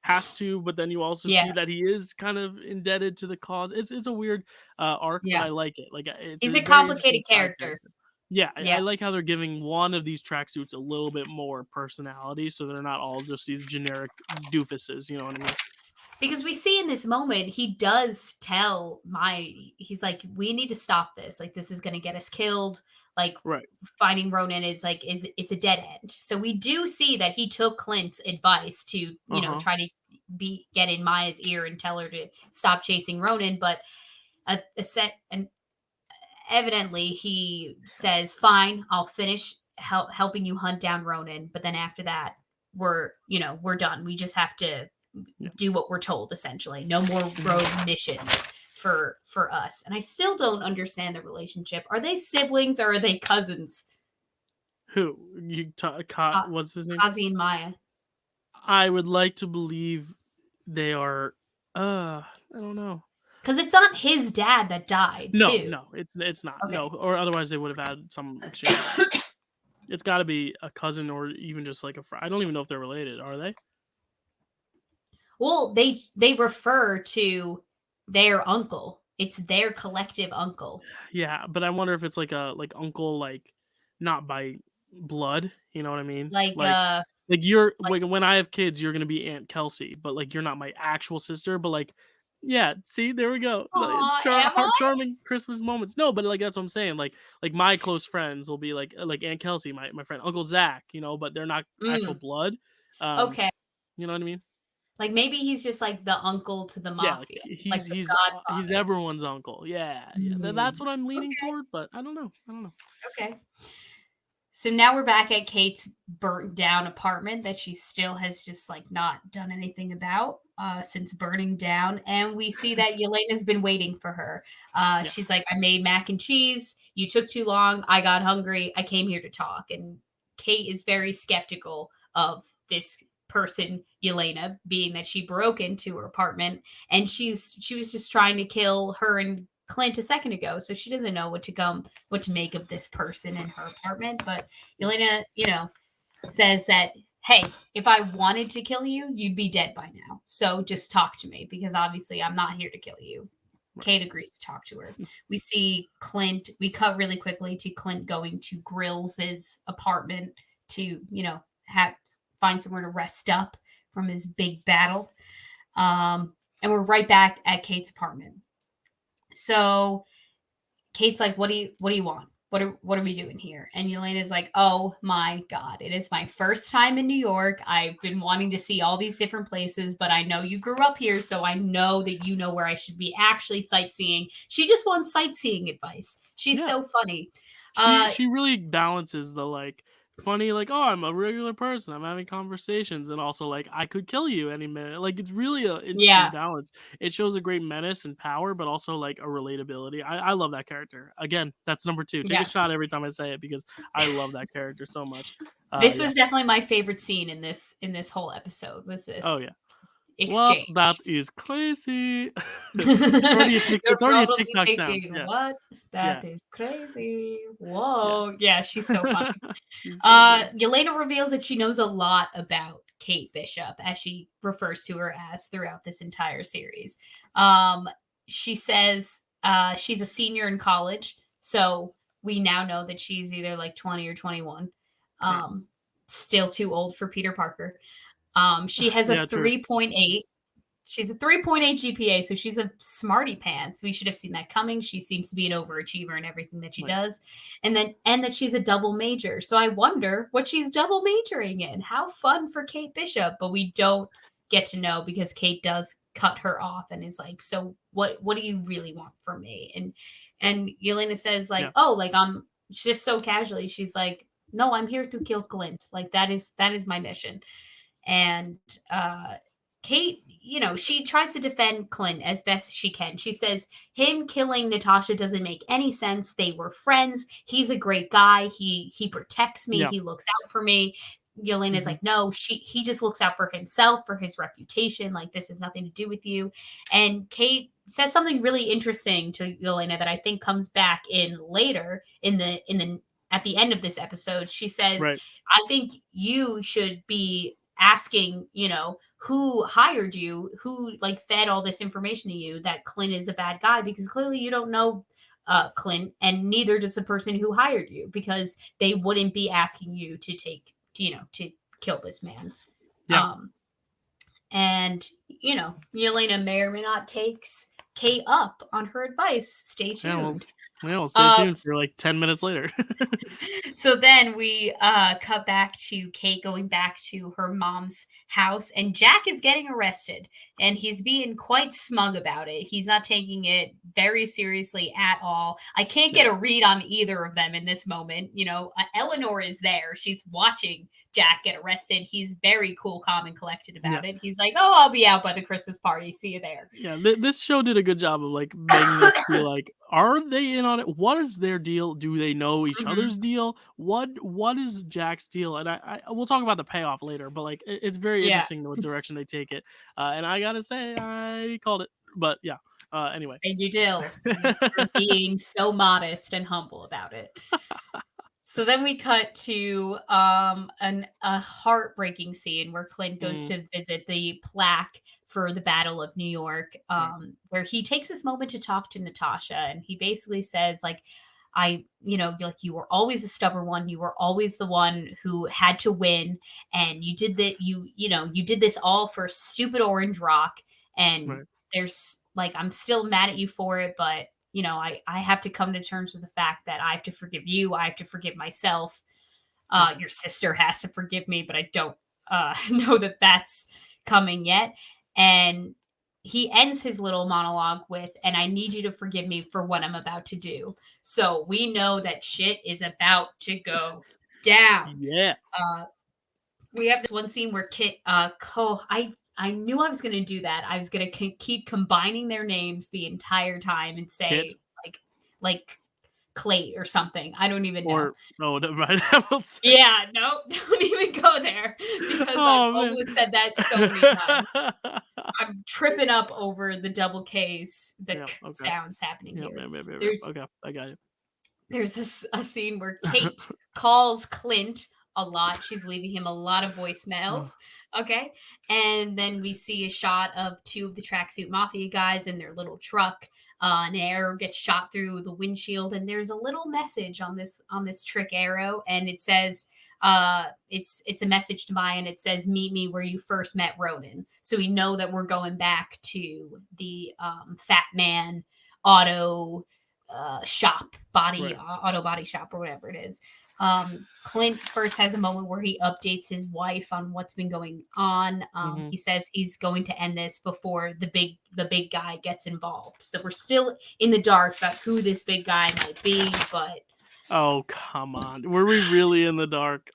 has to, but then you also see that he is kind of indebted to the cause. It's a weird arc, but I like it. Like he's a complicated character. Yeah, I like how they're giving one of these tracksuits a little bit more personality, so they're not all just these generic doofuses. You know what I mean? Because we see in this moment, he does tell he's like, we need to stop this. Like, this is going to get us killed. Like, fighting Ronan is it's a dead end. So we do see that he took Clint's advice to, try to get in Maya's ear and tell her to stop chasing Ronan. But evidently he says, fine, I'll finish helping you hunt down Ronan. But then after that, we're done. We just have to do what we're told, essentially. No more road missions for us. And I still don't understand the relationship. Are they siblings or are they cousins? Who? What's his name? Kazi and Maya. I would like to believe they are I don't know. Because it's not his dad that died, too. No, it's not. Okay. No, or otherwise they would have had some exchange. It's got to be a cousin or even just like a friend. I don't even know if they're related. Are they? Well, they refer to their uncle. It's their collective uncle. Yeah, but I wonder if it's like uncle, like not by blood. You know what I mean? Like you're when I have kids, you're gonna be Aunt Kelsey, but like you're not my actual sister. But like, yeah, see, there we go. Charming Christmas moments. No, but like that's what I'm saying. Like my close friends will be like Aunt Kelsey, my friend Uncle Zach. But they're not actual blood. Okay. You know what I mean? Like maybe he's just like the uncle to the mafia. Yeah, he's everyone's uncle. Yeah. That's what I'm leaning toward, but I don't know. Okay. So now we're back at Kate's burnt down apartment that she still has just like not done anything about since burning down. And we see that Yelena's been waiting for her. She's like, I made mac and cheese. You took too long. I got hungry. I came here to talk. And Kate is very skeptical of this person, Yelena, being that she broke into her apartment and she was just trying to kill her and Clint a second ago, so she doesn't know what to make of this person in her apartment. But Yelena, says that, hey, if I wanted to kill you, you'd be dead by now. So just talk to me because obviously I'm not here to kill you. Right. Kate agrees to talk to her. We see Clint. We cut really quickly to Clint going to Grills's apartment to find somewhere to rest up from his big battle. And we're right back at Kate's apartment. So Kate's like, what do you want? What are we doing here? And Yelena's like, oh my God, it is my first time in New York. I've been wanting to see all these different places, but I know you grew up here, so I know that you know where I should be actually sightseeing. She just wants sightseeing advice. She's so funny. She really balances the like funny, like, oh, I'm a regular person, I'm having conversations, and also like I could kill you any minute. Like it's really a interesting balance. It shows a great menace and power, but also like a relatability. I love that character. Again, that's number 2. Take a shot every time I say it because I love that character so much. This was definitely my favorite scene in this whole episode. Was this? Oh yeah. Exchange. What? That is crazy. It's already a TikTok sound. Yeah. What? That is crazy. Whoa. Yeah, she's so funny. Yelena reveals that she knows a lot about Kate Bishop, as she refers to her as throughout this entire series. She says she's a senior in college, so we now know that she's either like 20 or 21. Right. Still too old for Peter Parker. She has a Yeah, true. 3.8. She's a 3.8 GPA, so she's a smarty pants. We should have seen that coming. She seems to be an overachiever in everything that she Nice. does. And that she's a double major. So I wonder what she's double majoring in. How fun for Kate Bishop, but we don't get to know because Kate does cut her off and is like, "So what do you really want from me?" And Yelena says like, Yeah. "Oh, like I'm just so casually." She's like, "No, I'm here to kill Clint. Like that is my mission." And Kate, she tries to defend Clint as best she can. She says him killing Natasha doesn't make any sense. They were friends. He's a great guy. He protects me. Yeah. He looks out for me. Yelena's Mhm. like, no, he just looks out for himself, for his reputation. Like this has nothing to do with you. And Kate says something really interesting to Yelena that I think comes back in later in the at the end of this episode. She says, Right. I think you should be asking, who hired you, who like fed all this information to you that Clint is a bad guy, because clearly you don't know Clint, and neither does the person who hired you, because they wouldn't be asking you to to kill this man. Yeah. And Yelena may or may not takes Kate up on her advice. Stay tuned. We'll stay tuned for like 10 minutes later. So then we cut back to Kate going back to her mom's house, and Jack is getting arrested, and he's being quite smug about it. He's not taking it very seriously at all. I can't get a read on either of them in this moment. Eleanor is there. She's watching Jack get arrested. He's very cool, calm, and collected about it. He's like, "Oh, I'll be out by the Christmas party. See you there." Yeah, this show did a good job of like making us feel like, are they in on it? What is their deal? Do they know each other's deal? What is Jack's deal? And I we'll talk about the payoff later, but like it's very interesting what direction they take it. And I gotta say, I called it. But yeah. Anyway. And you do. You're being so modest and humble about it. So then we cut to a heartbreaking scene where Clint goes to visit the plaque for the Battle of New York, where he takes this moment to talk to Natasha, and he basically says like, you were always a stubborn one. You were always the one who had to win, and you did that. You did this all for stupid Orange Rock, and there's like, I'm still mad at you for it, but I have to come to terms with the fact that I have to forgive you. I have to forgive myself. Your sister has to forgive me, but I don't know that that's coming yet. And he ends his little monologue with, "And I need you to forgive me for what I'm about to do." So we know that shit is about to go down. Yeah. We have this one scene where I knew I was going to do that. I was going to keep combining their names the entire time and say like Clay or something. I don't even know. Or no, never mind. Yeah, no, don't even go there, because I've almost said that so many times. I'm tripping up over the double K's, sounds happening here. Okay, I got it. There's a scene where Kate calls Clint a lot. She's leaving him a lot of voicemails. Okay. And then we see a shot of two of the tracksuit mafia guys in their little truck. An arrow gets shot through the windshield, and there's a little message on this trick arrow, and it says, it's a message to Maya, and it says, "Meet me where you first met Ronan." So we know that we're going back to the Fat Man auto shop, auto body shop, or whatever it is. Clint first has a moment where he updates his wife on what's been going on. He says he's going to end this before the big guy gets involved. So we're still in the dark about who this big guy might be, but oh, come on. Were we really in the dark?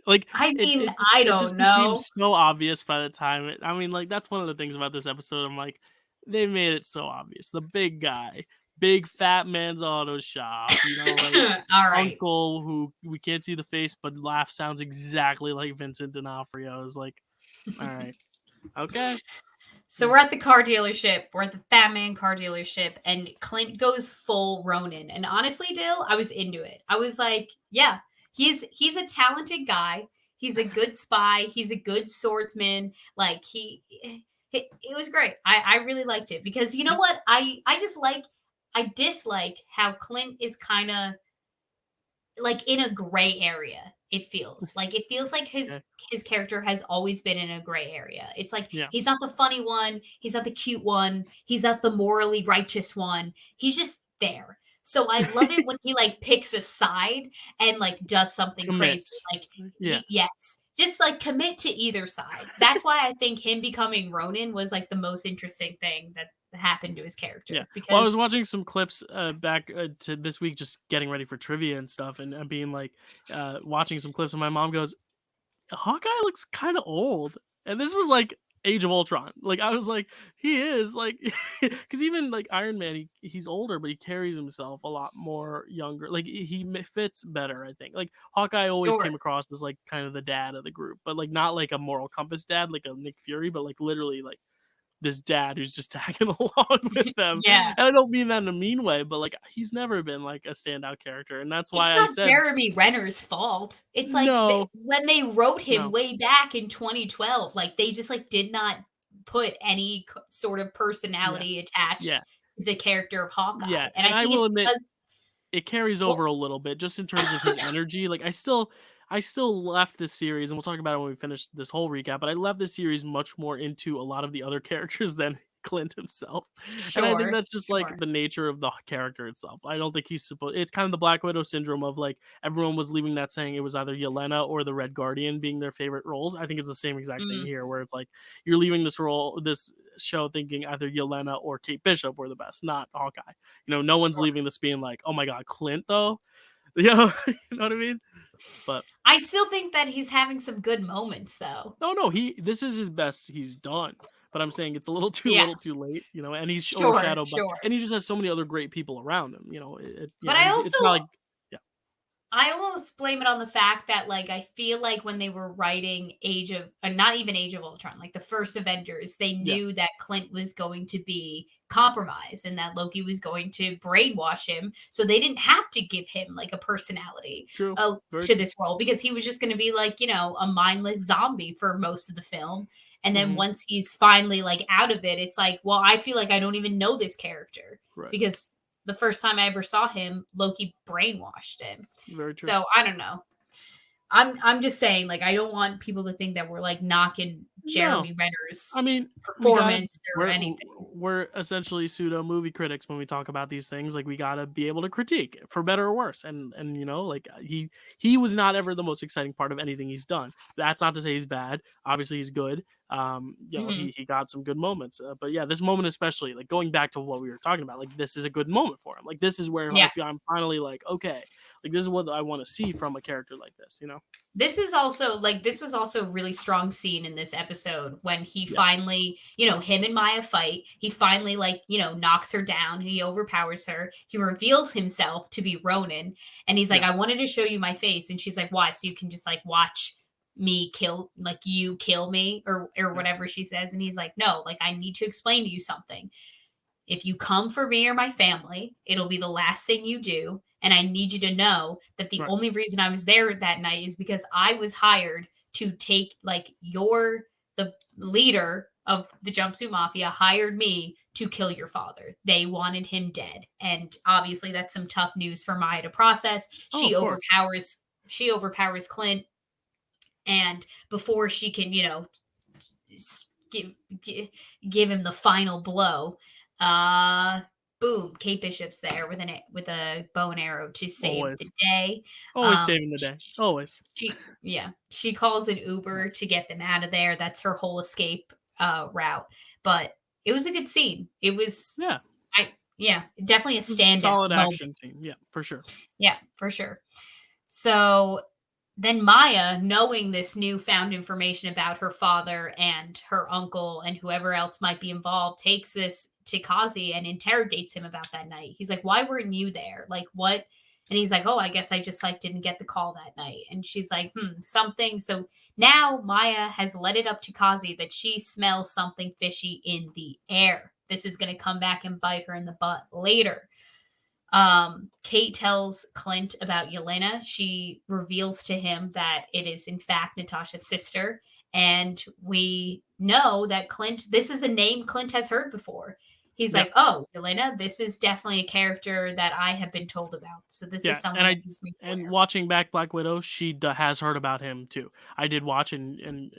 Like, I mean, it just know. became so obvious by the time like, that's one of the things about this episode. I'm like, they made it so obvious. The big guy, big fat man's auto shop, like all right. uncle who we can't see the face, but laugh sounds exactly like Vincent D'Onofrio. Is like, all right, okay. So we're at the car dealership. We're at the Fat Man car dealership, and Clint goes full Ronin. And honestly, Dill, I was into it. I was like, yeah, he's a talented guy. He's a good spy. He's a good swordsman. Like it was great. I really liked it because you know what? I dislike how Clint is kind of like in a gray area. It feels like Okay. his character has always been in a gray area. It's like Yeah. he's not the funny one, he's not the cute one, he's not the morally righteous one. He's just there. So I love it when he like picks a side and like does something crazy. Commits. Like Yeah. yes, just like commit to either side. That's why I think him becoming Ronin was like the most interesting thing that happened to his Yeah. character Well, I was because watching some clips back to this week, just getting ready for trivia and stuff, and being like, watching some clips, and my mom goes, Hawkeye looks kind of old. And this was like Age of Ultron. Like I was like, he is like, because even like Iron Man, he's older, but he carries himself a lot more younger. Like fits better, I think. Like Hawkeye always sure. came across as like kind of the dad of the group, but like not like a moral compass dad, like a Nick Fury, but like literally like this dad who's just tagging along with them. Yeah. And I don't mean that in a mean way, but like he's never been like a standout character, and that's It's why I not said Jeremy Renner's fault. It's like no, when they wrote him no, way back in 2012, like they just like did not put any sort of yeah, personality attached yeah. to the character of Hawkeye. Yeah, And and I I think will it's admit because it carries well, over a little bit just in terms of his energy. Like I still left this series, and we'll talk about it when we finish this whole recap, but I left this series much more into a lot of the other characters than Clint himself. And I think sure, that's just like sure. the nature of the character itself. I don't think he's supposed it's kind of the Black Widow syndrome of like everyone was leaving that saying it was either Yelena or the Red Guardian being their favorite roles. I think it's the same exact thing Mm, here where it's like you're leaving this show thinking either Yelena or Kate Bishop were the best, not Hawkeye. No one's sure. leaving this being like, "Oh my god, Clint though." You know, you know what I mean? But I still think that he's having some good moments though. no, this is his best he's done. But I'm saying it's a Yeah, little too late, and he's sure, overshadowed by, sure. and he just has so many other great people around him. But I It's not also like, yeah, I almost blame it on the fact that, like, I feel like when they were writing not even Age of Ultron, like the first Avengers, they yeah, knew that Clint was going to be compromised and that Loki was going to brainwash him. So they didn't have to give him like a personality true, very to true. this role because he was just going to be like, a mindless zombie for most of the film. And then Hmm. once he's finally like out of it, it's like, well, I feel like I don't even know this character Right, because the first time I ever saw him, Loki brainwashed him. very true. So I don't know. I'm just saying, like, I don't want people to think that we're like knocking No, Jeremy Renner's I mean, we gotta performance or we're anything. we're essentially pseudo movie critics when we talk about these things. Like we gotta be able to critique for better or worse. And like he was not ever the most exciting part of anything he's done. That's not to say he's bad. Obviously he's good. Mhm. He got some good moments. But yeah, this moment especially, like going back to what we were talking about, like this is a good moment for him. Like this is where I Yeah. feel I'm finally like, okay, like this is what I want to see from a character like this. This was also a really strong scene in this episode when he Yeah, finally, him and Maya fight. He finally like, knocks her down. He overpowers her. He reveals himself to be Ronin and he's like, yeah, "I wanted to show you my face." And she's like, "Why? So you can just like watch me kill like you kill me or yeah, whatever she says." And he's like, "No, like I need to explain to you something. If you come for me or my family, it'll be the last thing you do. And I need you to know that the right, only reason I was there that night is because I was hired to take, like, the leader of the Jumpsuit Mafia hired me to kill your father. They wanted him dead. And obviously, that's some tough news for Maya to process. oh, of course, She overpowers Clint. And before she can, give, give give him the final blow. Uh, Boom, Kate Bishop's there with a bow and arrow to save the always, day. always saving the day, always. She calls an Uber to get them out of there. That's her whole escape route. But it was a good scene. It was Yeah, I yeah, definitely a it was a standout solid moment. action scene. Yeah, for sure. Yeah, for sure. So then Maya, knowing this newfound information about her father and her uncle and whoever else might be involved, takes this to Kazi and interrogates him about that night. He's like, "Why weren't you there? Like, what?" And he's like, "Oh, I guess I just like didn't get the call that night." And she's like, something. So now Maya has led it up to Kazi that she smells something fishy in the air. This is going to come back and bite her in the butt later. Kate tells Clint about Yelena. She reveals to him that it is in fact Natasha's sister. And we know that Clint, this is a name Clint has heard before. He's Yeah. like, oh, Yelena, this is definitely a character that I have been told about. So this is Yeah, and someone that he's made and aware. watching back Black Widow, she has heard about him too. I did watch, and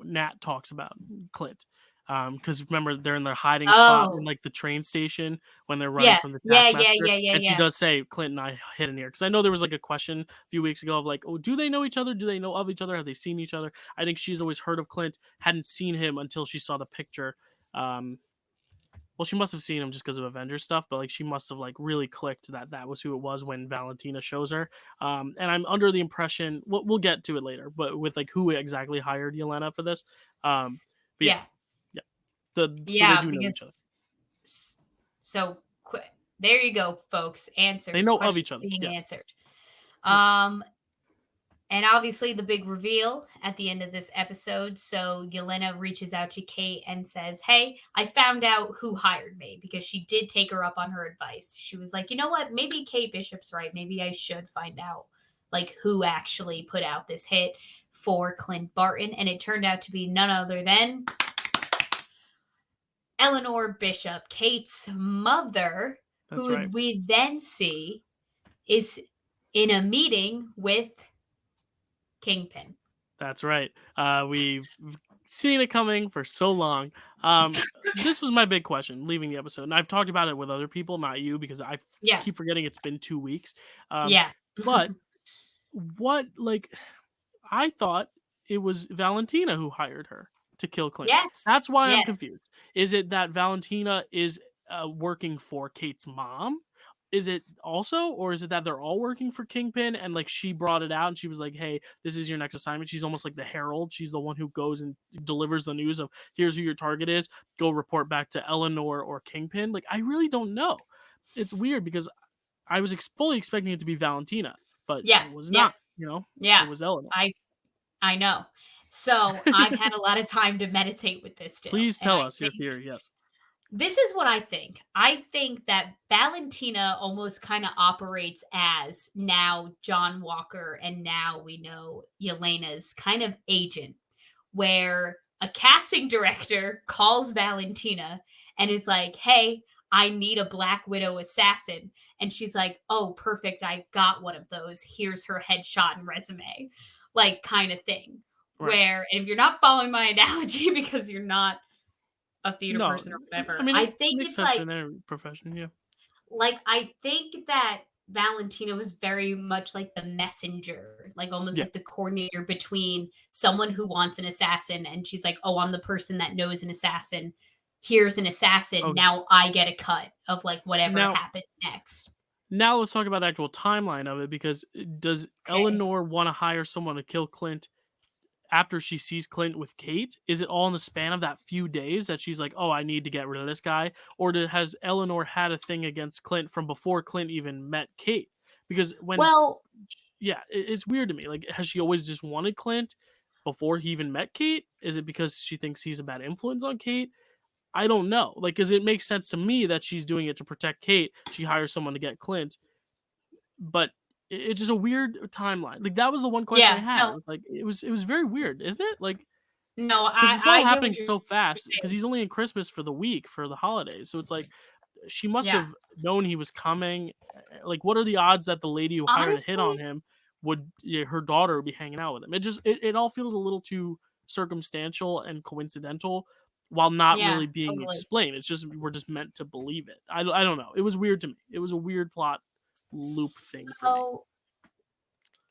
Nat talks about Clint, because remember they're in their hiding spot in Oh, like the train station when they're running yeah, from the yeah, yeah, Taskmaster, yeah, yeah, and she yeah. does say Clint and I hid in here because I know there was like a question a few weeks ago of like, oh, do they know each other? Do they know of each other? Have they seen each other? I think she's always heard of Clint, hadn't seen him until she saw the picture. Um, well, she must have seen him just because of Avengers stuff, but like she must have like really clicked that that was who it was when Valentina shows her. And I'm under the impression we'll get to it later, but with like who exactly hired Yelena for this. But yeah, Yeah. yeah. So they Yeah, do know because each other. s- so quick. There you go, folks. They Answers, know of each questions other. being Yes, answered. yes, Um, and obviously the big reveal at the end of this episode. So Yelena reaches out to Kate and says, "Hey, I found out who hired me," because she did take her up on her advice. She was like, "You know what? Maybe Kate Bishop's right. Maybe I should find out like who actually put out this hit for Clint Barton." And it turned out to be none other than Eleanor Bishop, Kate's mother, that's who right. we then see is in a meeting with Kingpin. That's right. We've seen it coming for so long. This was my big question leaving the episode, and I've talked about it with other people, not you, because Yeah. keep forgetting it's been 2 weeks. Um, Yeah. but what like I thought it was Valentina who hired her to kill Clint. Yes. That's why I'm Yes. confused. Is it that Valentina is working for Kate's mom? Is it also, or is it that they're all working for Kingpin and like she brought it out and she was like, "Hey, this is your next assignment." She's almost like the herald. She's the one who goes and delivers the news of here's who your target is. Go report back to Eleanor or Kingpin. Like I really don't know. It's weird because I was fully expecting it to be Valentina, but Yeah. it was Yeah. not. It Yeah. was Eleanor. I I know. So I've had a lot of time to meditate with this too. Please And tell I us your think theory. Yes. this is what I think. I think that Valentina almost kind of operates as now John Walker and now we know Yelena's kind of agent, where a casting director calls Valentina and is like, "Hey, I need a Black Widow assassin." And she's like, "Oh, perfect. I've got one of those. Here's her headshot and resume." Like, kind of thing. Right. Where, and if you're not following my analogy because you're not a theater No, person or I whatever, mean I it think makes it's sense in every profession. Yeah. I think that Valentina was very much like the messenger, like almost Yeah. like the coordinator between someone who wants an assassin and she's like, "Oh, I'm the person that knows an assassin. Here's an assassin. Okay. Now I get a cut of like whatever Now, happens next." let's talk about the actual timeline of it because does Okay. Eleanor want to hire someone to kill Clint after she sees Clint with Kate? Is it all in the span of that few days that she's like, "Oh, I need to get rid of this guy," or has Eleanor had a thing against Clint from before Clint even met Kate? Because when Well, yeah, it's weird to me. Like, has she always just wanted Clint before he even met Kate? Is it because she thinks he's a bad influence on Kate? I don't know. Like, because it makes sense to me that she's doing it to protect Kate. She hires someone to get Clint, but it's just a weird timeline. Like, that was the one question I yeah, had. It no, was like, it was very weird, isn't it? Like, no, because I it's all I get what happening you're so fast. Because saying. he's only in Christmas for the week for the holidays, so it's like she must Yeah. have known he was coming. Like, what are the odds that the lady who hired a hit on Honestly, him would her daughter would be hanging out with him? It all feels a little too circumstantial and coincidental while not yeah, really being totally. explained. It's just we're just meant to believe it. I don't know. It was weird to me. It was a weird plot loop thing for me. So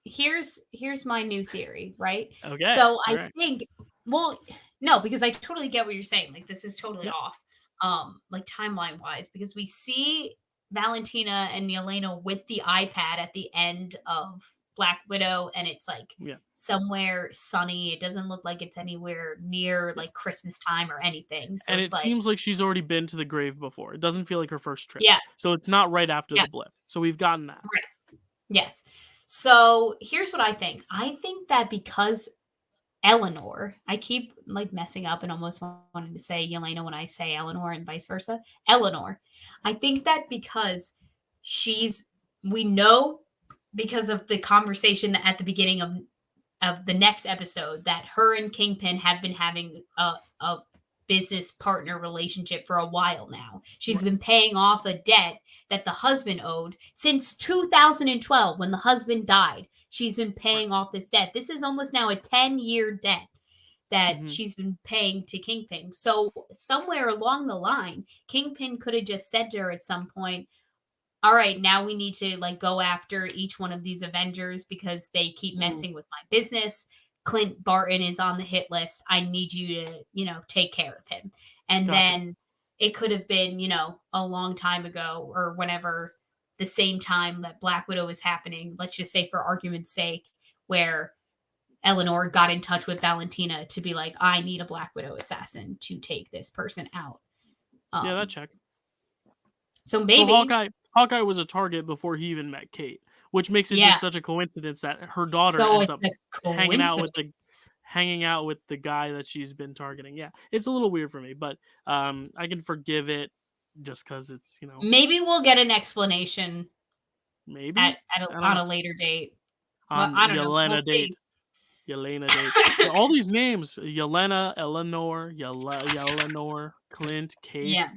here's my new theory, right? Okay. So All I right. think, well, no, because I totally get what you're saying. Like this is totally Yeah. off, like timeline wise, because we see Valentina and Yelena with the iPad at the end of Black Widow, and it's like Yeah. somewhere sunny. It doesn't look like it's anywhere near Yeah. like Christmas time or anything. So And it's it like, seems like she's already been to the grave before. It doesn't feel like her first trip. yeah, So it's not right after yeah, the blip. So we've gotten that. right, yes. So here's what I think. I think that because Eleanor. I keep like messing up and almost wanting to say Yelena when I say Eleanor and vice versa. Eleanor. I think that because we know because of the conversation that at the beginning of the next episode that her and Kingpin have been having a business partner relationship for a while now. She's been paying off a debt that the husband owed since 2012 when the husband died. She's been paying off this debt. This is almost now a 10-year debt that she's been paying to Kingpin. So somewhere along the line, Kingpin could have just said to her at some point, all right, now we need to like go after each one of these Avengers because they keep messing with my business. Clint Barton is on the hit list. I need you to, take care of him. And then it could have been, a long time ago or whenever the same time that Black Widow was happening, let's just say for argument's sake, where Eleanor got in touch with Valentina to be like, I need a Black Widow assassin to take this person out. Yeah, that checks. So maybe Hawkeye was a target before he even met Kate, which makes it just such a coincidence that her daughter ends up hanging out with the guy that she's been targeting. Yeah, it's a little weird for me, but I can forgive it just because it's Maybe we'll get an explanation. Maybe on a later date. On I don't Yelena know. We'll date. Yelena date. All these names: Yelena, Eleanor, Yelenor, Clint, Kate. Yeah.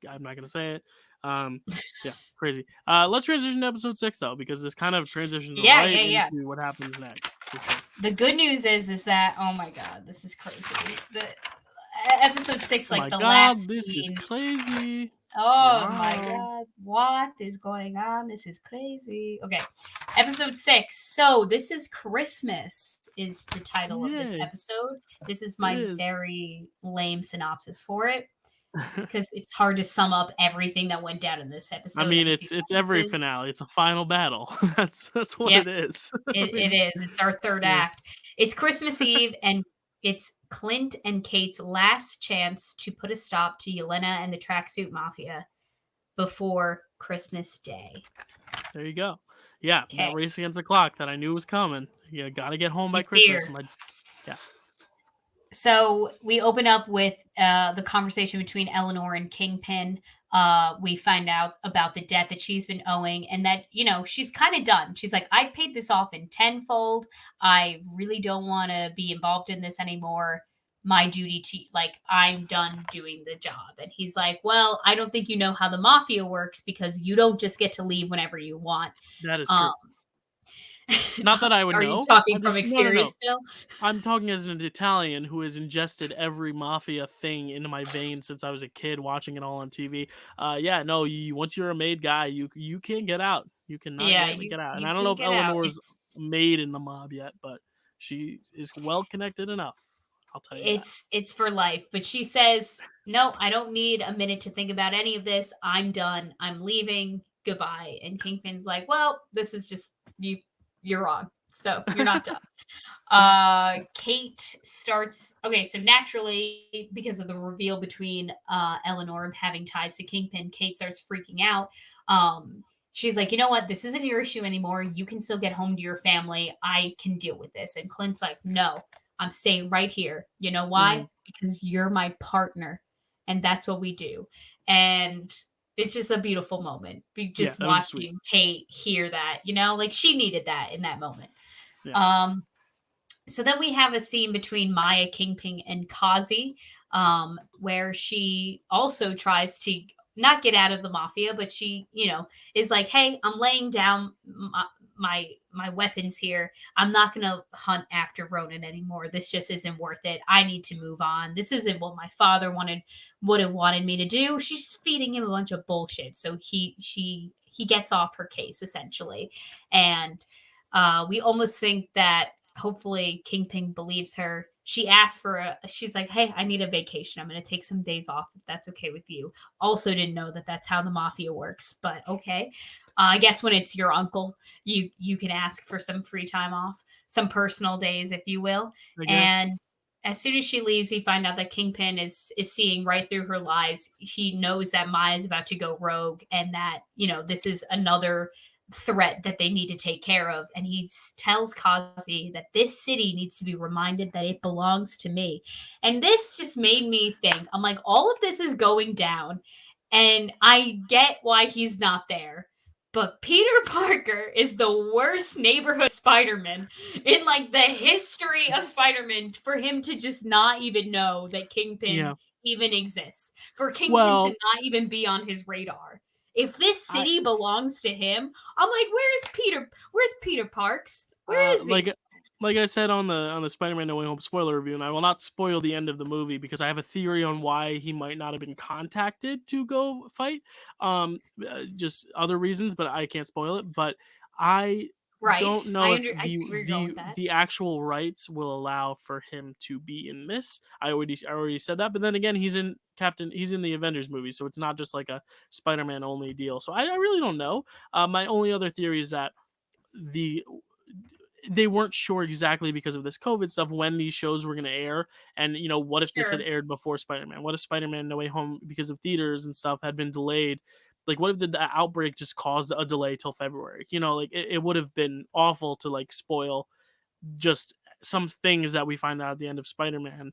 I'm not gonna say it. Yeah, crazy. Let's transition to episode 6 though, because this kind of transitions into what happens next. The good news is that oh my god, this is crazy. The episode 6, like last this scene. Is crazy. Oh my god, what is going on? This is crazy. Okay, episode 6. So this is Christmas is the title of this episode. This is my very lame synopsis for it. Because it's hard to sum up everything that went down in this episode. I mean, it's every finale. It's a final battle. That's what it is. It is. It's our third act. It's Christmas Eve, and it's Clint and Kate's last chance to put a stop to Yelena and the Tracksuit Mafia before Christmas Day. There you go. Yeah, that race against the clock that I knew was coming. You got to get home by Christmas. So we open up with the conversation between Eleanor and Kingpin. We find out about the debt that she's been owing and that, she's kind of done. She's like, I paid this off in tenfold. I really don't want to be involved in this anymore. My duty to, I'm done doing the job. And he's like, well, I don't think you know how the mafia works because you don't just get to leave whenever you want. That is true. Not that I would know. Are you talking from experience still? I'm talking as an Italian who has ingested every mafia thing into my veins since I was a kid watching it all on TV. Once you're a made guy, you can't get out. You cannot get out. And I don't know if Eleanor's made in the mob yet, but she is well connected enough. I'll tell you it's for life. But she says, no, I don't need a minute to think about any of this. I'm done. I'm leaving. Goodbye. And Kingpin's like, well, this is just you're wrong. So you're not done. Kate starts. Okay, so naturally, because of the reveal between Eleanor having ties to Kingpin, Kate starts freaking out. She's like, you know what? This isn't your issue anymore. You can still get home to your family. I can deal with this. And Clint's like, no, I'm staying right here. You know why? Because you're my partner. And that's what we do. And it's just a beautiful moment. Just watching Kate hear that, she needed that in that moment. Yeah. So then we have a scene between Maya, Kingpin, and Kazi, where she also tries to not get out of the mafia, but she, is like, hey, I'm laying down my weapons here. I'm not going to hunt after Ronan anymore. This just isn't worth it. I need to move on. This isn't what my father would have wanted me to do. She's just feeding him a bunch of bullshit. So he gets off her case essentially. And we almost think that hopefully Kingpin believes her. She asks she's like, hey, I need a vacation. I'm going to take some days off if that's okay with you. Also didn't know that that's how the mafia works, but okay. I guess when it's your uncle, you can ask for some free time off, some personal days, if you will. And as soon as she leaves, we find out that Kingpin is seeing right through her lies. He knows that Maya's about to go rogue and that, this is another threat that they need to take care of. And he tells Kazi that this city needs to be reminded that it belongs to me. And this just made me think, I'm like, all of this is going down and I get why he's not there. But Peter Parker is the worst neighborhood Spider-Man in like the history of Spider-Man for him to just not even know that Kingpin Yeah. even exists. For Kingpin to Well, not even be on his radar. If this I city belongs to him, I'm like, where's Peter? Where's Peter Parks? Where is he? like I said on the Spider-Man No Way Home spoiler review, and I will not spoil the end of the movie because I have a theory on why he might not have been contacted to go fight. Just other reasons, but I can't spoil it. But I Right. don't know if I see where you're going with that. the actual rights will allow for him to be in this. I already said that, but then again, he's in the Avengers movie, so it's not just like a Spider-Man only deal. So I really don't know. My only other theory is that the they weren't sure exactly because of this COVID stuff when these shows were going to air. And, what if this had Sure. aired before Spider-Man? What if Spider-Man No Way Home, because of theaters and stuff, had been delayed? Like, what if the outbreak just caused a delay till February? Like it would have been awful to like spoil just some things that we find out at the end of Spider-Man,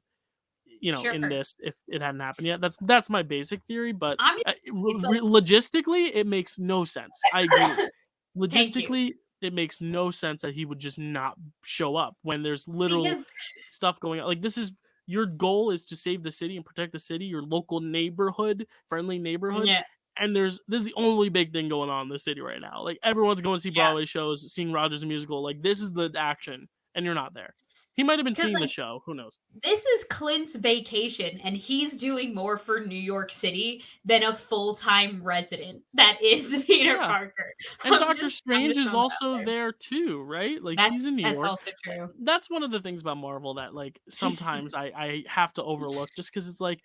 in Sure. this if it hadn't happened yet. That's my basic theory, but I'm it's like logistically, it makes no sense. I agree. thank you. Logistically, it makes no sense that he would just not show up when there's literal Because stuff going on. Like, this is your goal is to save the city and protect the city, your local neighborhood, friendly neighborhood. yeah, And this is the only big thing going on in the city right now. Like, everyone's going to see yeah. Broadway shows, seeing Rogers musical. Like, this is the action, and you're not there. He might have been Because seeing the like show. Who knows? this is Clint's vacation, and he's doing more for New York City than a full-time resident that is Peter Yeah. Parker. And Doctor I'm Strange just is throwing that out also there. there too, right? Like, he's in New That's York. also true. That's one of the things about Marvel that like sometimes I have to overlook just because it's like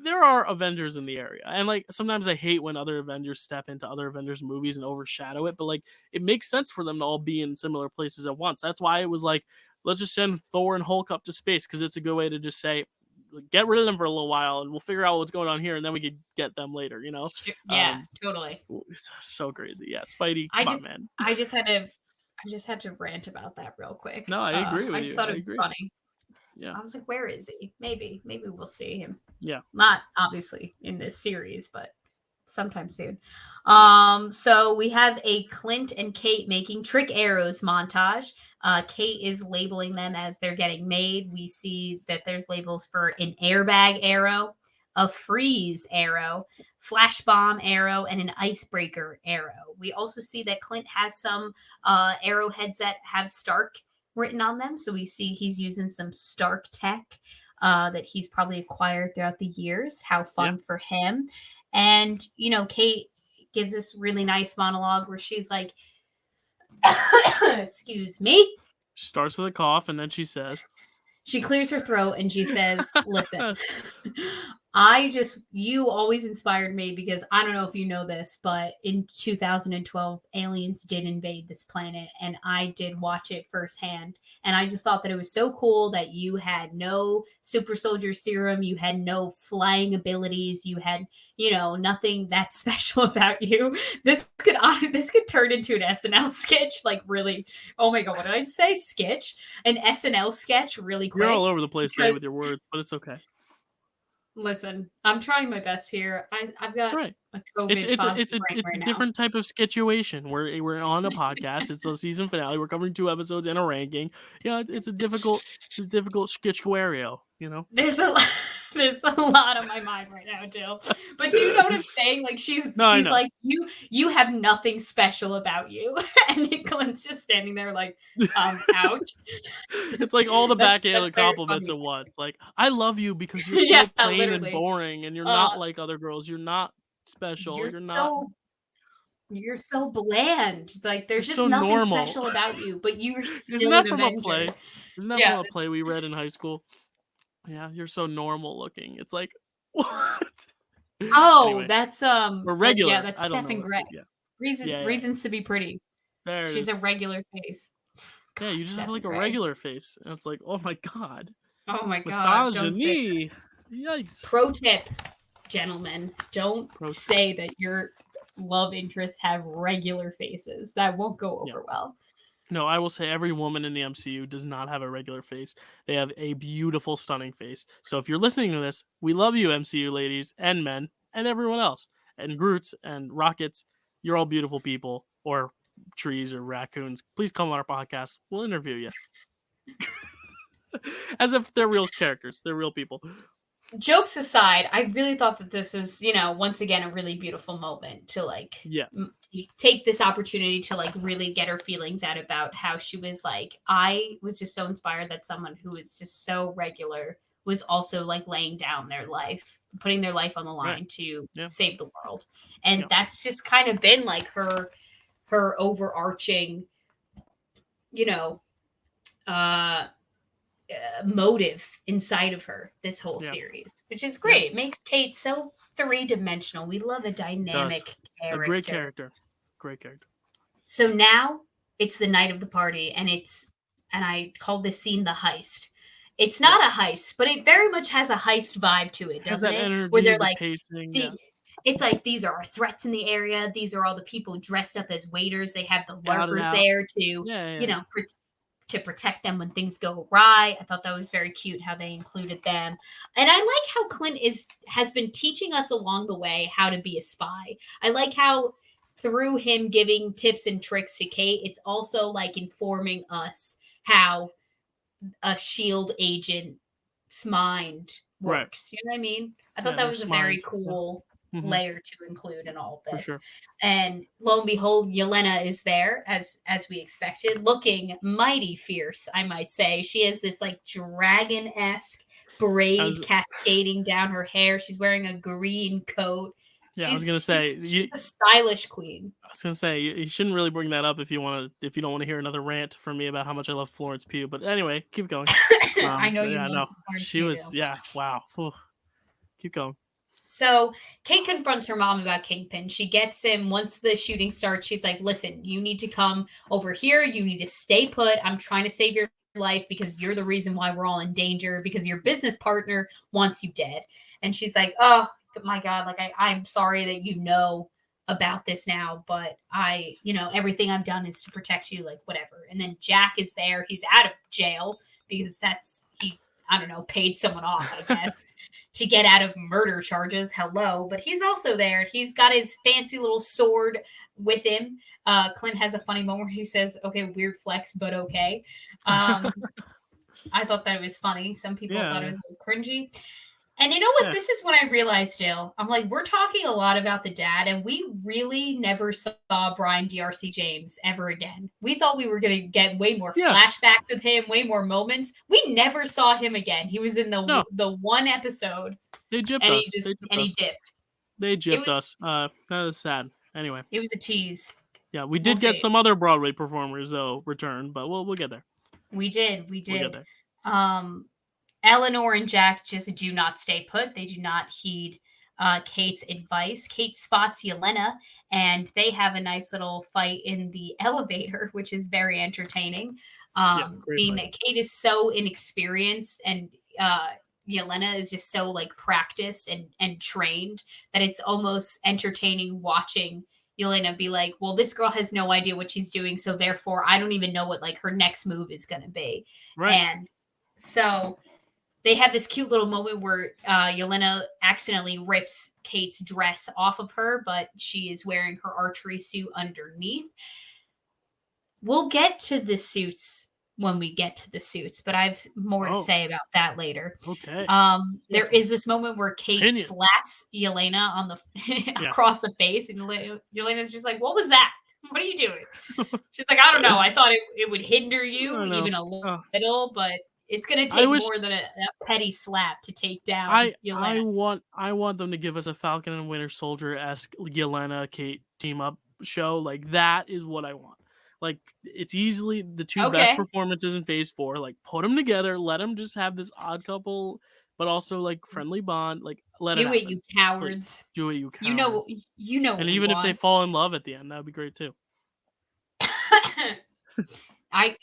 there are Avengers in the area. And like sometimes I hate when other Avengers step into other Avengers movies and overshadow it, but like it makes sense for them to all be in similar places at once. That's why it was like, let's just send Thor and Hulk up to space because it's a good way to just say, get rid of them for a little while and we'll figure out what's going on here and then we could get them later. Yeah, totally. It's so crazy. Yeah, Spidey, I come on, just man. I just had to I just had to rant about that real quick. No, I agree I with just you. thought I it was agree. funny. Yeah. I was like, where is he? Maybe we'll see him. Yeah. Not obviously in this series, but sometime soon. Yeah. So we have a Clint and Kate making trick arrows montage. Kate is labeling them as they're getting made. We see that there's labels for an airbag arrow, a freeze arrow, flash bomb arrow, and an icebreaker arrow. We also see that Clint has some arrowheads that have Stark written on them. So we see he's using some Stark tech that he's probably acquired throughout the years. How Yeah. fun for him. And, Kate gives this really nice monologue where she's like, excuse me. She starts with a cough and then she says, She clears her throat and she says, listen, you always inspired me because I don't know if you know this, but in 2012, aliens did invade this planet and I did watch it firsthand. And I just thought that it was so cool that you had no super soldier serum, you had no flying abilities, you had, nothing that special about you. This could turn into an SNL sketch, like really. Oh my God, what did I say? Sketch? An SNL sketch really quick. You're all over the place today because with your words, but it's okay. Listen, I'm trying my best here. I've It's got all right. a It's COVID it's a foggy it's a brain it's a right now. different type of situation. We're on a podcast. It's the season finale. We're covering 2 episodes and a ranking. Yeah, it's a difficult scenario. There's a lot on my mind right now, Jill. But you know what I'm saying? Like No, I she's know. like, you have nothing special about you. And Clint's just standing there like, ouch. It's like all the That's backhanded very compliments funny. at once. Like, I love you because you're Yeah, so plain and literally. boring and you're Uh, not like other girls. You're not special. you're You're not so you're so bland. Like you're there's just so nothing normal. special about you, but you're Isn't still that an from a Avenger. play? Isn't that from Yeah, a play we read in high school? Yeah, you're so normal looking. It's like, what? oh, Anyway, that's or yeah, regular. that's I don't know Stephen what. Gray. Yeah, yeah. Reasons to be pretty. There it She's a is. regular face. Yeah, God, you just have Stephen like a Gray. regular face, and it's like, oh my god, Oh my God, don't say that. misogyny. Yikes. Pro tip, gentlemen, don't Pro- say that your love interests have regular faces. That won't go yeah. over well. No, I will say every woman in the MCU does not have a regular face. They have a beautiful, stunning face. So if you're listening to this, we love you, MCU ladies and men and everyone else, and Groots and Rockets. You're all beautiful people. or trees or raccoons, please come on our podcast. We'll interview you. As if they're real characters. They're real people. Jokes aside, I really thought that this was, once again, a really beautiful moment to like take this opportunity to like really get her feelings out about how she was like, I was just so inspired that someone who is just so regular was also like laying down their life, putting their life on the line to save the world. And that's just kind of been like her overarching, motive inside of her this whole series, which is great. It makes Kate so three-dimensional. We love a dynamic character. A great character. So now it's the night of the party, and I call this scene the heist. It's not a heist, but it very much has a heist vibe to it, doesn't it? Energy, where they're like pacing, it's like, these are our threats in the area. These are all the people dressed up as waiters. They have the LARPers there to to protect them when things go awry. I thought that was very cute how they included them. And I like how Clint has been teaching us along the way how to be a spy. I like how through him giving tips and tricks to Kate, it's also like informing us how a S.H.I.E.L.D. agent's mind works. You know what I mean? I thought that was a very cool layer to include in all of this. Sure. And lo and behold, Yelena is there as we expected, looking mighty fierce, I might say. She has this like dragon-esque braid cascading down her hair. She's wearing a green coat. Yeah, I was gonna say she's a stylish queen. I was gonna say you shouldn't really bring that up if you don't want to hear another rant from me about how much I love Florence Pugh. But anyway, keep going. I know you love Florence she Pugh. was wow. Ooh. Keep going. So Kate confronts her mom about Kingpin. She gets him once the shooting starts. She's like, listen, you need to come over here. You need to stay put. I'm trying to save your life because you're the reason why we're all in danger, because your business partner wants you dead. And she's like, oh my God, like I'm sorry that you know about this now, but everything I've done is to protect you, like whatever. And then Jack is there. He's out of jail because paid someone off, I guess, to get out of murder charges. Hello. But he's also there. He's got his fancy little sword with him. Clint has a funny moment where he says, okay, weird flex, but okay. I thought that it was funny. Some people thought it was a little cringy. And you know what? This is when I realized, Dill, I'm like, we're talking a lot about the dad, and we really never saw Brian D.R.C. James ever again. We thought we were going to get way more flashbacks with him, way more moments. We never saw him again. He was in the one episode. They gypped us. He dipped. They gypped us. That was sad. Anyway. It was a tease. Yeah, we did get some other Broadway performers, though, return, but we'll get there. We did. We'll get there. Eleanor and Jack just do not stay put. They do not heed Kate's advice. Kate spots Yelena, and they have a nice little fight in the elevator, which is very entertaining. Being that Kate is so inexperienced and Yelena is just so like practiced and trained that it's almost entertaining watching Yelena be like, well, this girl has no idea what she's doing, so therefore I don't even know what like her next move is going to be. Right. And so they have this cute little moment where Yelena accidentally rips Kate's dress off of her, but she is wearing her archery suit underneath. We'll get to the suits when we get to the suits, but I have more to say about that later. Okay. There is this moment where Kate slaps Yelena on the across the face, and Yelena's just like, "What was that? What are you doing?" She's like, "I don't know. I thought it would hinder you even a little, but." It's going to take more than a petty slap to take down Yelena. I want them to give us a Falcon and Winter Soldier-esque Yelena Kate team-up show. Like, that is what I want. Like, it's easily the two best performances in Phase 4. Like, put them together. Let them just have this odd couple, but also, like, friendly bond. Like, do it, you cowards. Like, do it, you cowards. You know. And even if they fall in love at the end, that would be great, too. I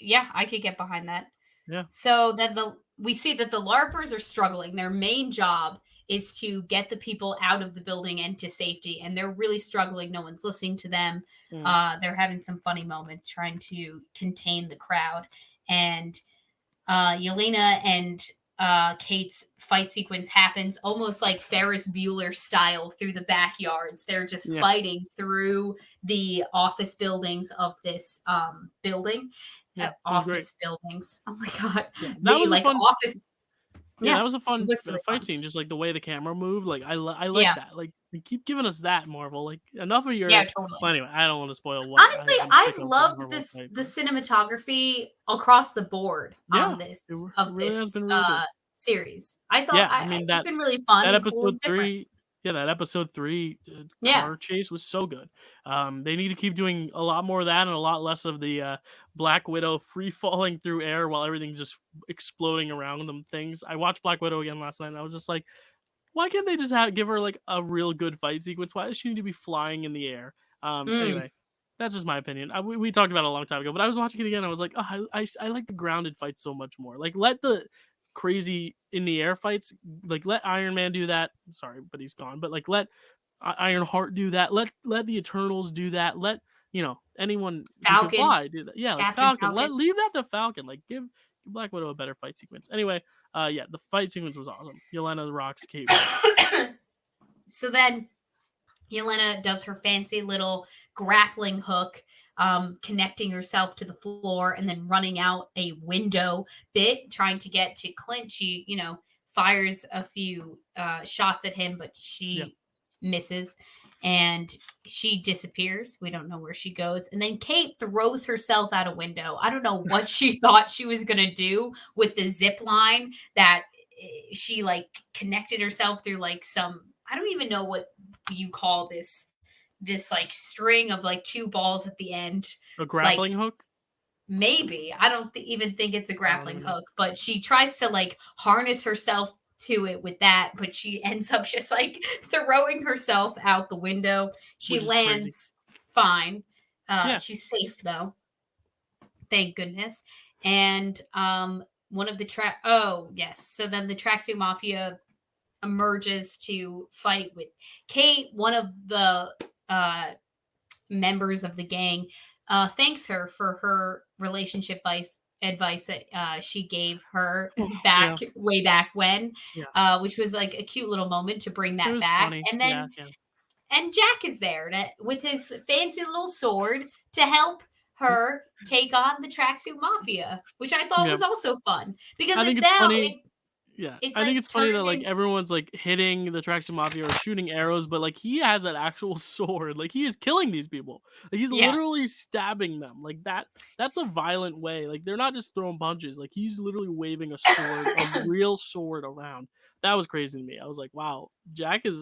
could get behind that. Yeah. So then we see that the LARPers are struggling. Their main job is to get the people out of the building and to safety, and they're really struggling. No one's listening to them. They're having some funny moments trying to contain the crowd. And Yelena and Kate's fight sequence happens almost like Ferris Bueller style through the backyards. They're just Yeah, fighting through the office buildings of this building. yeah, it was great. Office buildings. Oh my god. Yeah, that The was a like fun. office. Yeah, Yeah, that was a it fun was really fight fun. scene. Just like the way the camera moved. Like I like Yeah. that. Like you keep giving us that Marvel. Like enough of Yeah, your. Well, totally. anyway, I don't want to spoil what Honestly, I'm sick I've of the loved Marvel this fight. the cinematography across the board Yeah, on this it really has been really good. series. I thought Yeah, I I mean it's been really fun that and cool episode and different. 3 yeah, that episode 3, Yeah. car chase was so good. They need to keep doing a lot more of that and a lot less of the, Black Widow free falling through air while everything's just exploding around them things. I watched Black Widow again last night, and I was just like, "Why can't they just give her, like, a real good fight sequence? Why does she need to be flying in the air?" Mm. Anyway, that's just my opinion. We talked about it a long time ago, but I was watching it again, I was like, "Oh, I like the grounded fights so much more." Like, let the crazy in the air fights like, let Iron Man do that. Sorry, but he's gone, but, like, let Ironheart do that. Let the Eternals do that. Let, anyone who can Falcon, fly do that. Yeah, like Captain Falcon. Falcon. Leave that to Falcon. Like, give Black Widow a better fight sequence. Anyway, yeah, the fight sequence was awesome. Yelena rocks Kate. So then Yelena does her fancy little grappling hook, connecting herself to the floor and then running out a window bit, trying to get to Clint. She, fires a few shots at him, but Yeah. she misses and she disappears. We don't know where she goes. And then Kate throws herself out a window. I don't know what she thought she was going to do with the zip line that she like connected herself through like some, I don't even know what you call this like string of like two balls at the end. A Like grappling hook? maybe I don't even think it's a I don't grappling even know. hook, but she tries to like harness herself to it with that, but she ends up just like throwing herself out the window. She Which is crazy. lands fine. Yeah. She's safe though, thank goodness. And one of the oh yes, so then the tracksuit mafia emerges to fight with Kate. One of the members of the gang thanks her for her relationship advice that she gave her Yeah. way back when, Yeah. which was like a cute little moment to bring It that was back. funny. And Yeah, then yeah. Jack is there with his fancy little sword to help her take on the tracksuit mafia, which I thought Yeah. was also fun because I think it's now funny. Yeah, it's I think like it's funny that turned like in. everyone's like hitting the Traxxas Mafia or shooting arrows, but like he has an actual sword. Like he is killing these people. Like he's Yeah. literally stabbing them. Like that's a violent way. Like they're not just throwing punches. Like he's literally waving a sword, a real sword around. That was crazy to me. I was like, wow, Jack is,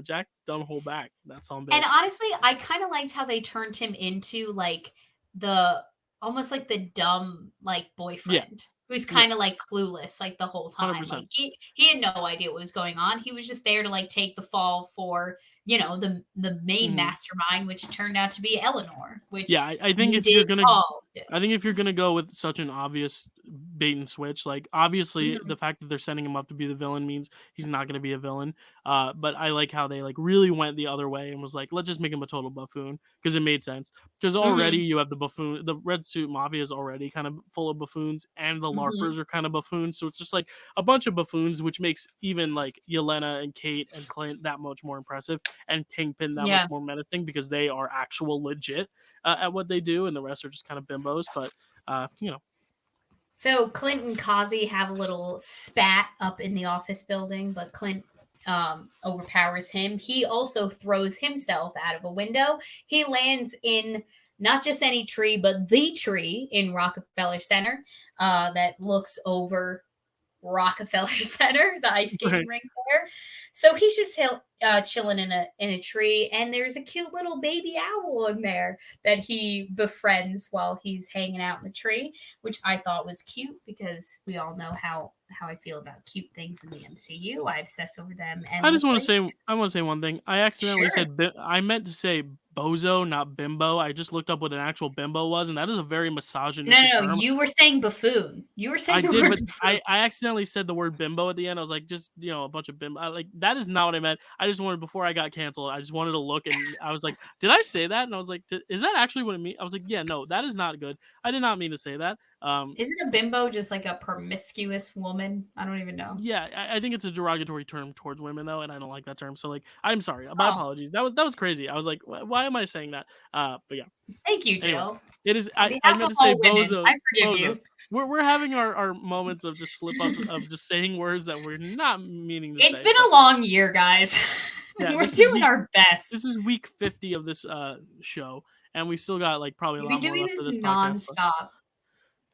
Jack don't hold back. That's on And bitch. honestly, I kind of liked how they turned him into like the almost like the dumb like Yeah, boyfriend who's yeah, kind of like clueless like the whole hundred time. Like percent. he had no idea what was going on. He was just there to like take the fall for, the main Mm-hmm. mastermind, which turned out to be Eleanor, Yeah, which I think if you're needed gonna Paul. I think if you're gonna go with such an obvious bait and switch, like obviously Mhm, the fact that they're setting him up to be the villain means he's not gonna be a villain. But I like how they like really went the other way and was like, let's just make him a total buffoon because it made sense. Because already mhm, you have the buffoon, the red suit mafia is already kind of full of buffoons, and the mhm. larpers are kind of buffoons. So it's just like a bunch of buffoons, which makes even like Yelena and Kate and Clint that much more impressive, and Kingpin that much Yeah. more menacing because they are actual legit at what they do, and the rest are just kind of bimbos. But So Clint and Kazi have a little spat up in the office building, but Clint overpowers him. He also throws himself out of a window. He lands in not just any tree, but the tree in Rockefeller Center that looks over Rockefeller Center, the ice skating right. rink there. So he's just chilling in a tree, and there's a cute little baby owl in there that he befriends while he's hanging out in the tree, which I thought was cute because we all know how I feel about cute things in the MCU. I obsess over them I just want to endlessly. say, I want to say one thing. I accidentally Sure. said, I meant to say bozo, not bimbo. I just looked up what an actual bimbo was, and that is a very No, misogynistic no, no. term. You were saying buffoon. You were I saying the did, word but buffoon. I accidentally said the word bimbo at the end. I was like, just a bunch of bimbo. Like that is not what I meant. I just wanted before I got canceled. I just wanted to look, and I was like, did I say that? And I was like, is that actually what it means? I was like, yeah, no, that is not good. I did not mean to say that. Isn't a bimbo just like a promiscuous woman? I don't even know. Yeah, I think it's a derogatory term towards women though, and I don't like that term. So like, I'm sorry. My Oh, apologies. That was crazy. I was like, why am I saying that? But yeah. thank you, Anyway, Jill. it is. On I behalf meant of to say all women, I bozos. forgive you. Bozos. We're having our moments of just slip up of just saying words that we're not meaning to It's say. been But a long year, guys. yeah, We're doing our best. this is week 50 of this show, and we've still got like probably a We've been lot more doing left this of this podcast. But nonstop.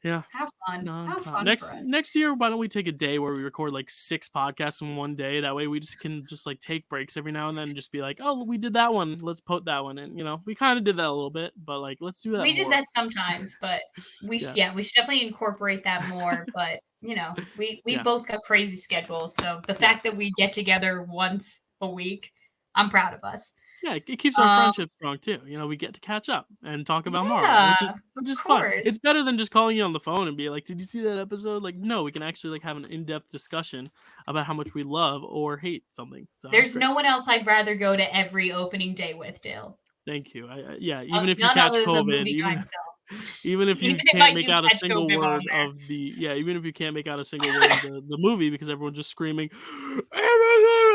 yeah, Have fun. Have nonstop. fun for us. Next year, why don't we take a day where we record like 6 podcasts in one day? That way, we just can just like take breaks every now and then, and just be like, oh, we did that one. Let's put that one in. We kind of did that a little bit, but like, let's do that We did more. that sometimes, but we Yeah. we should definitely incorporate that more. But we Yeah. both got crazy schedules, so the Yeah. fact that we get together once a week, I'm proud of us. Yeah, it keeps our friendship strong too. We get to catch up and talk about Marvel, which Yeah, is of fun. course. It's better than just calling you on the phone and be like, "Did you see that episode?" Like, no, we can actually like have an in-depth discussion about how much we love or hate something. So it's There's great. no one else I'd rather go to every opening day with, Dale. Thank you. Yeah, even if you None catch other than the COVID, movie guy himself. even if you Even if I can't make do out a catch single COVID on word there. of the even if you can't make out a single word of the movie because everyone's just screaming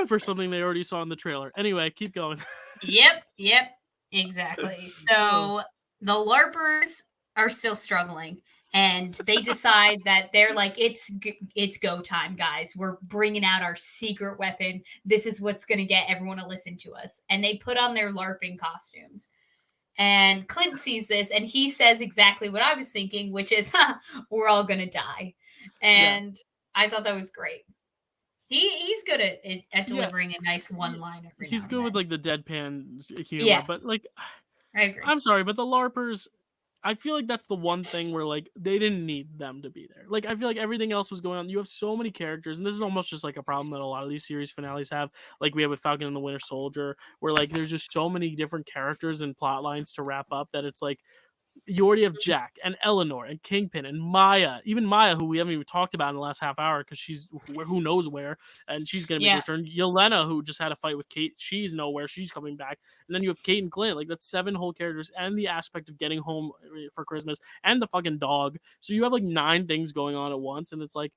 for something they already saw in the trailer. Anyway, keep going. Yep, exactly. So the LARPers are still struggling, and they decide that they're like, it's go time, guys. We're bringing out our secret weapon. This is what's going to get everyone to listen to us. And they put on their LARPing costumes. And Clint sees this, and he says exactly what I was thinking, which is, we're all going to die. And I thought that was great. He's good at Yeah. delivering a nice one line every He's now good and with then. like the deadpan humor, Yeah, but like I agree. I'm sorry, but the LARPers, I feel like that's the one thing where like they didn't need them to be there. Like I feel like everything else was going on. You have so many characters, and this is almost just like a problem that a lot of these series finales have. Like we have with Falcon and the Winter Soldier, where like there's just so many different characters and plot lines to wrap up that it's like you already have Jack and Eleanor and Kingpin and Maya, even Maya, who we haven't even talked about in the last half hour because she's who knows where, and she's gonna make a Yeah. return. Yelena, who just had a fight with Kate, she's nowhere, she's coming back, and then you have Kate and Clint. Like that's 7 whole characters, and the aspect of getting home for Christmas, and the fucking dog. So you have like 9 things going on at once, and it's like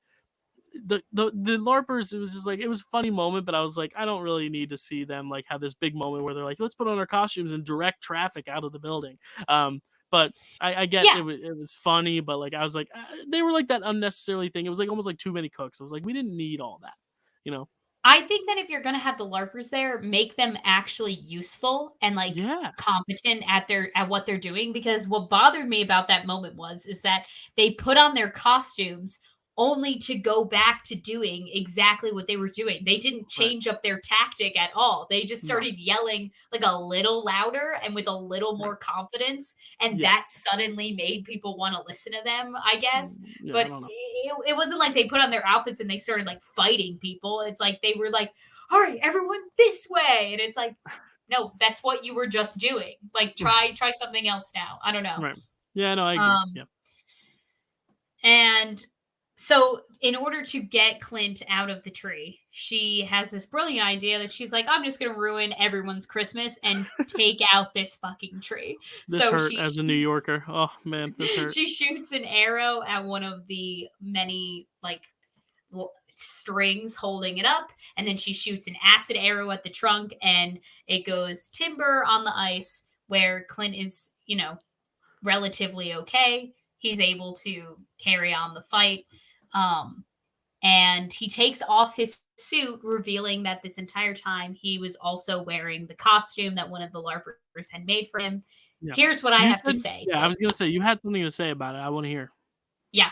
the LARPers, it was just like it was a funny moment, but I was like, I don't really need to see them like have this big moment where they're like, let's put on our costumes and direct traffic out of the building. But I get Yeah. it was funny, but like I was like they were like that unnecessarily thing. It was like almost like too many cooks. I was like, we didn't need all that. I think that if you're gonna have the LARPers there, make them actually useful and like Yeah, competent at what they're doing. Because what bothered me about that moment is that they put on their costumes only to go back to doing exactly what they were doing. They didn't right. change up their tactic at all. They just No. started yelling like a little louder and with a little more confidence. And Yeah. that suddenly made people want to listen to them, I guess. Yeah, I But don't know. it wasn't like they put on their outfits and they started like fighting people. It's like they were like, all right, everyone this way. And it's like, no, that's what you were just doing. Like try something else now. I don't know. Right. Yeah, no, I agree. Yeah. And so in order to get Clint out of the tree, she has this brilliant idea that she's like, I'm just going to ruin everyone's Christmas and take out this fucking tree. This So hurt as a New Yorker. Oh man, this hurt. She shoots an arrow at one of the many like strings holding it up, and then she shoots an acid arrow at the trunk, and it goes timber on the ice where Clint is, relatively okay. He's able to carry on the fight. And he takes off his suit, revealing that this entire time he was also wearing the costume that one of the LARPers had made for him. Yeah. Here's what I have to say. Yeah, I was gonna say you had something to say about it. I want to hear. Yeah,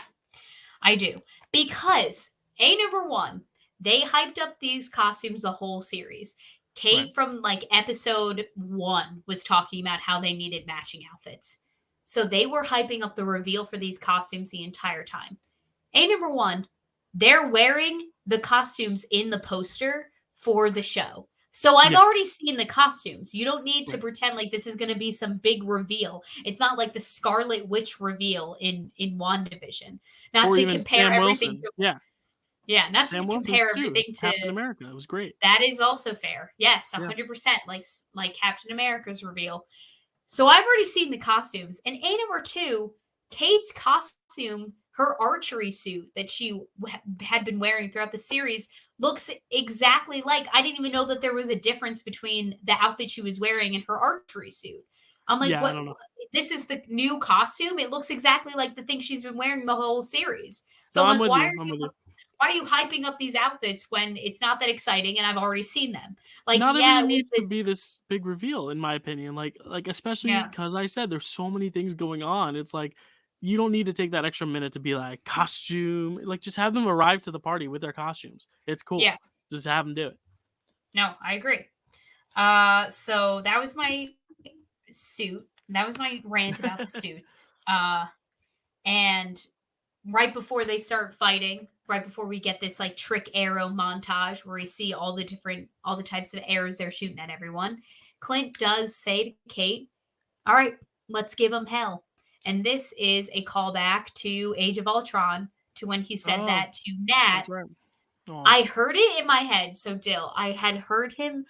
I do. Because number one, they hyped up these costumes the whole series. Kate from like episode 1 was talking about how they needed matching outfits. So they were hyping up the reveal for these costumes the entire time. Number one, they're wearing the costumes in the poster for the show. So I've already seen the costumes. You don't need to pretend like this is going to be some big reveal. It's not like the Scarlet Witch reveal in WandaVision. Not or to even compare Sam everything. Wilson. Yeah, not Sam to Wilson's compare too. everything to Captain America. It was great. That is also fair. Yes, 100%. Like Captain America's reveal. So I've already seen the costumes. And number 2, Kate's costume, her archery suit that she had been wearing throughout the series, looks exactly like. I didn't even know that there was a difference between the outfit she was wearing and her archery suit. I'm like, Yeah, I what? don't know. This is the new costume. It looks exactly like the thing she's been wearing the whole series. So No, I'm I'm like, with why you. are I'm you with you. why are you hyping up these outfits when it's not that exciting and I've already seen them? Like, Not yeah, everything it was needs to this. be this big reveal, in my opinion. Like especially Yeah, because I said there's so many things going on. It's like you don't need to take that extra minute to be like costume. Like just have them arrive to the party with their costumes. It's cool. yeah. Just have them do it. No, I agree. So that was my suit. That was my rant about the suits. And right before they start fighting, right before we get this like trick arrow montage where we see all the types of arrows they're shooting at everyone, Clint does say to Kate, "All right, let's give them hell." And this is a callback to Age of Ultron, to when he said Oh, that to Nat. that's right. Oh, I heard it in my head. So Dill, I had heard him.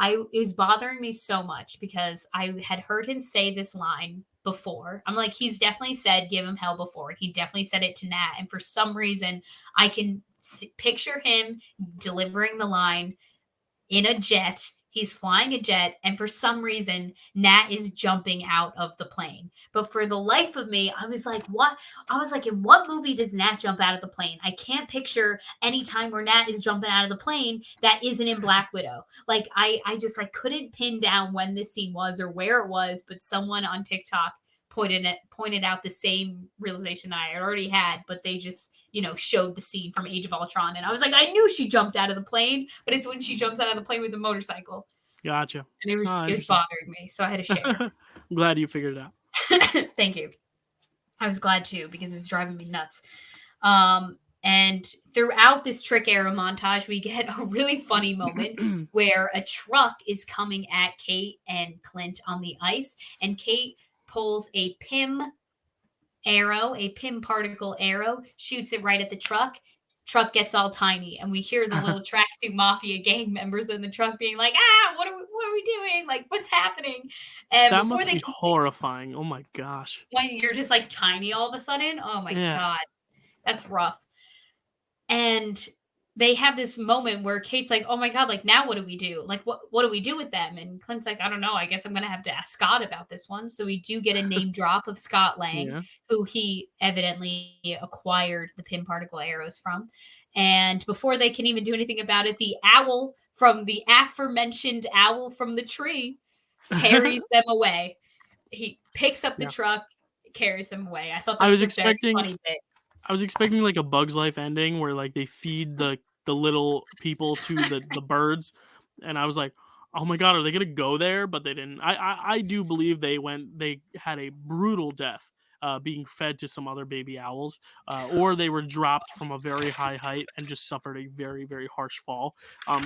It was bothering me so much because I had heard him say this line before. I'm like, he's definitely said "give him hell" before, and he definitely said it to Nat. And for some reason, I can picture him delivering the line in a jet. He's flying a jet, and for some reason, Nat is jumping out of the plane. But for the life of me, I was like, what? I was like, in what movie does Nat jump out of the plane? I can't picture any time where Nat is jumping out of the plane that isn't in Black Widow. Like, I just like couldn't pin down when this scene was or where it was, but someone on TikTok pointed out the same realization that I had already had, but they just showed the scene from Age of Ultron, and I was like, I knew she jumped out of the plane, but it's when she jumps out of the plane with the motorcycle, gotcha. and it was Oh, it was interesting. bothering me, so I had to share. I'm glad you figured it out. Thank you. I was glad too because it was driving me nuts. And throughout this trick arrow montage, we get a really funny moment where a truck is coming at Kate and Clint on the ice, and Kate pulls a pim particle arrow, shoots it right at the truck. Truck gets all tiny, and we hear the little tracksuit mafia gang members in the truck being like, what are we doing? Like, what's happening?" And That before must they be can, horrifying. Oh my gosh. when you're just like tiny all of a sudden, oh my Yeah. God, that's rough. And they have this moment where Kate's like, "Oh my God, like now what do we do? Like what do we do with them?" And Clint's like, "I don't know. I guess I'm gonna have to ask Scott about this one." So we do get a name drop of Scott Lang, Yeah. who he evidently acquired the pin particle arrows from. And before they can even do anything about it, the aforementioned owl from the tree carries them away. He picks up the Yeah. truck, carries them away. I thought I that was was a very expecting funny bit. I was expecting like a Bug's Life ending where like they feed the little people to the birds, and I was like, oh my god, are they gonna go there? But they didn't. I do believe they had a brutal death. Being fed to some other baby owls, or they were dropped from a very high height and just suffered a very harsh fall.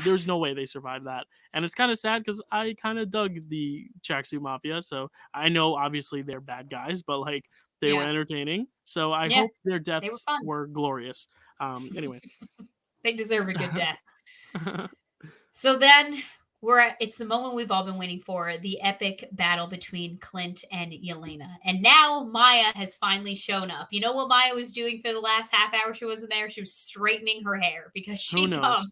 There's no way they survived that, and it's kind of sad because I kind of dug the Chakshu Mafia, so I know obviously they're bad guys, but like they were Yeah. entertaining, so I Yeah. hope their They were deaths fun. were glorious. Anyway. They deserve a good death. So then it's the moment we've all been waiting for, the epic battle between Clint and Yelena. And now Maya has finally shown up. You know what Maya was doing for the last half hour she wasn't there? She was straightening her hair because Who she knows? comes.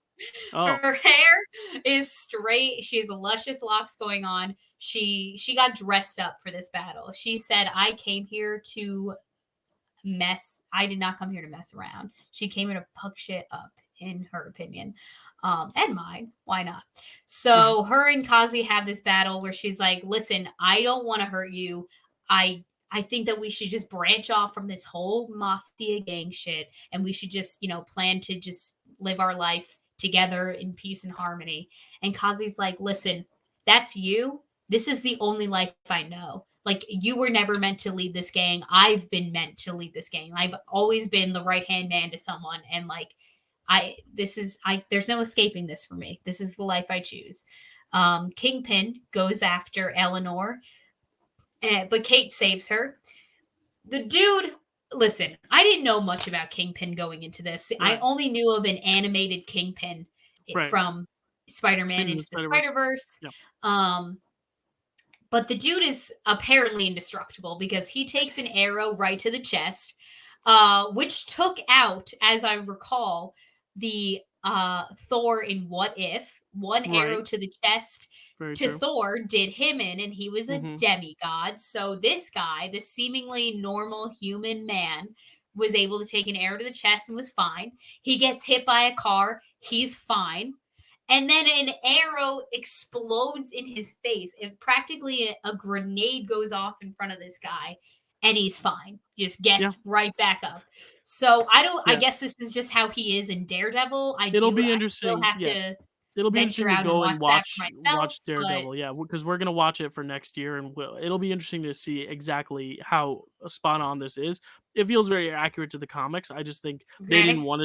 Oh, Her hair is straight. She has luscious locks going on. She got dressed up for this battle. She said, "I came here to mess. I did not come here to mess around." She came here to puck shit up, in her opinion, and mine. Why not? So her and Kazi have this battle where she's like, "Listen, I don't want to hurt you. I think that we should just branch off from this whole mafia gang shit, and we should just plan to just live our life together in peace and harmony." And Kazi's like, "Listen, that's you. This is the only life I know. Like, you were never meant to lead this gang. I've been meant to lead this gang. I've always been the right hand man to someone, and like, there's no escaping this for me. This is the life I choose." Kingpin goes after Eleanor, but Kate saves her. The dude, listen, I didn't know much about Kingpin going into this. I right, only knew of an animated Kingpin right. from Spider-Man Into the Into the Spider Verse. Spider-Verse. Yep. Um, But the dude is apparently indestructible because he takes an arrow right to the chest, which took out, as I recall, the Thor in What If. One Right. arrow to the chest Very to true. Thor did him in, and he was a Hmm. demigod. So this guy, this seemingly normal human man, was able to take an arrow to the chest and was fine. He gets hit by a car, he's fine. And then an arrow explodes in his face. If practically a grenade goes off in front of this guy, and he's fine. Just Yeah. gets right back up. So I Yeah. guess this is just how he is in Daredevil. I It'll be still interesting. have Yeah. to It'll be venture interesting to out and go watch and that for myself, watch but Daredevil, yeah, because we're gonna watch it for next year, and it'll be interesting to see exactly how spot on this is. It feels very accurate to the comics. I just think okay. they didn't want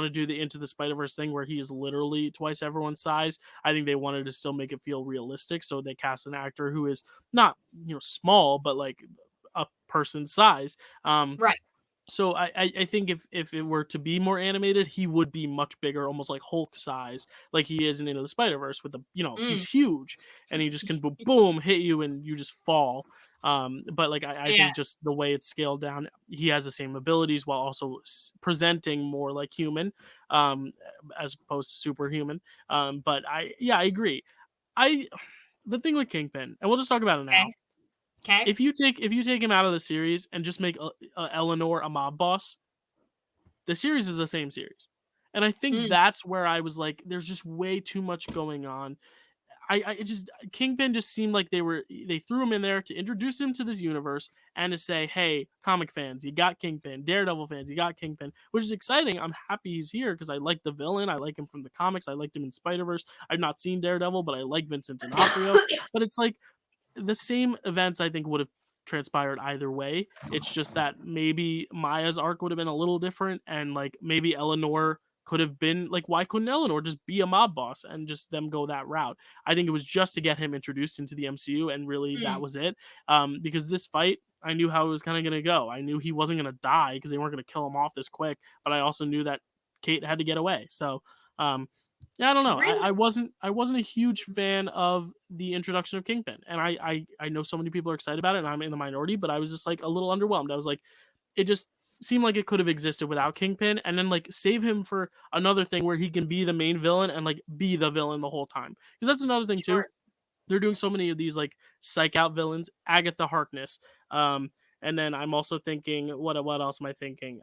to do the Into the Spider Verse thing where he is literally twice everyone's size. I think they wanted to still make it feel realistic, so they cast an actor who is not small, but like a person's size. Right. So I think if it were to be more animated, he would be much bigger, almost like Hulk size, like he is in Into the Spider Verse. With the he's Mm. huge, and he just can boom hit you and you just fall. But like I Yeah. think just the way it's scaled down, he has the same abilities while also presenting more like human, um, as opposed to superhuman. But I agree. I The thing with Kingpin, and we'll just talk about it now. Okay. Okay. If you take him out of the series and just make Eleanor a mob boss, the series is the same series. And I think Mm. that's where I was like, there's just way too much going on. I just Kingpin just seemed like they threw him in there to introduce him to this universe and to say, hey, comic fans, you got Kingpin. Daredevil fans, you got Kingpin, which is exciting. I'm happy he's here because I like the villain. I like him from the comics. I liked him in Spider Verse. I've not seen Daredevil, but I like Vincent D'Onofrio. But it's like the same events I think would have transpired either way. It's just that maybe Maya's arc would have been a little different, and like maybe Eleanor could have been like, why couldn't Eleanor just be a mob boss and just them go that route? I think it was just to get him introduced into the MCU, and really that Mm. was it. Because this fight, I knew how it was kind of gonna go. I knew he wasn't gonna die because they weren't gonna kill him off this quick, but I also knew that Kate had to get away. So um, yeah, I don't know. Really? I wasn't a huge fan of the introduction of Kingpin, and I know so many people are excited about it, and I'm in the minority, but I was just like a little underwhelmed. I was like, it just seemed like it could have existed without Kingpin, and then like save him for another thing where he can be the main villain and like be the villain the whole time. Because that's another thing too. Sure. They're doing so many of these like psych out villains, Agatha Harkness. And then I'm also thinking, what else am I thinking?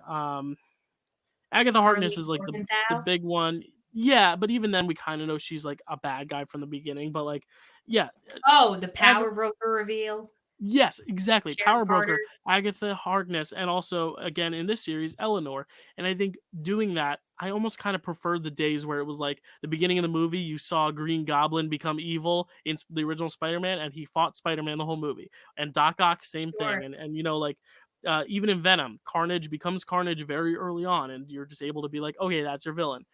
Agatha Harkness Harley is like the Morgenthau. big one. Yeah, but even then we kind of know she's like a bad guy from the beginning, but like yeah, Oh, the Ag- power broker reveal. yes, exactly. Sharon Power Carter. Broker, Agatha Harkness, and also again in this series, Eleanor. And I think doing that, I almost kind of preferred the days where it was like the beginning of the movie, you saw Green Goblin become evil in the original Spider-Man, and he fought Spider-Man the whole movie. And Doc Ock, same thing. Sure. And like even in Venom, Carnage becomes Carnage very early on, and you're just able to be like, okay, that's your villain.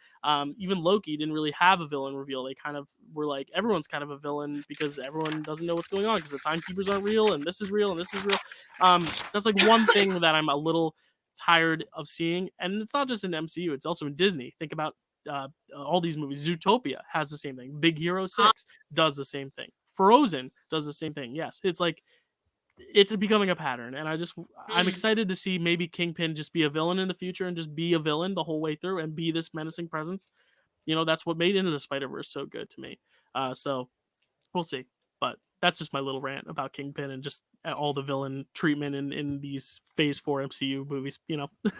Even Loki didn't really have a villain reveal. They kind of were like, everyone's kind of a villain because everyone doesn't know what's going on because the timekeepers aren't real, and this is real, and this is real. That's like one thing that I'm a little tired of seeing, and it's not just in MCU; it's also in Disney. Think about all these movies. Zootopia has the same thing. Big Hero Ah, 6 does the same thing. Frozen does the same thing. Yes, it's like it's becoming a pattern, and I'm mm. excited to see maybe Kingpin just be a villain in the future and just be a villain the whole way through and be this menacing presence. That's what made Into the Spider Verse so good to me. So we'll see, but that's just my little rant about Kingpin and just all the villain treatment in these Phase 4 MCU movies.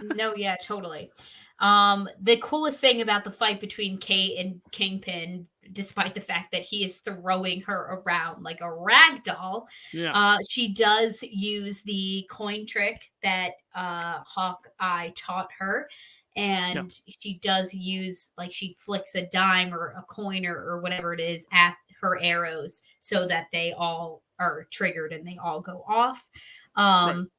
No, yeah, totally. The coolest thing about the fight between Kate and Kingpin, despite the fact that he is throwing her around like a rag doll, Yeah, she does use the coin trick that Hawkeye taught her. yeah, And she does use, like, she flicks a dime or a coin or whatever it is at her arrows so that they all are triggered and they all go off. right. Um,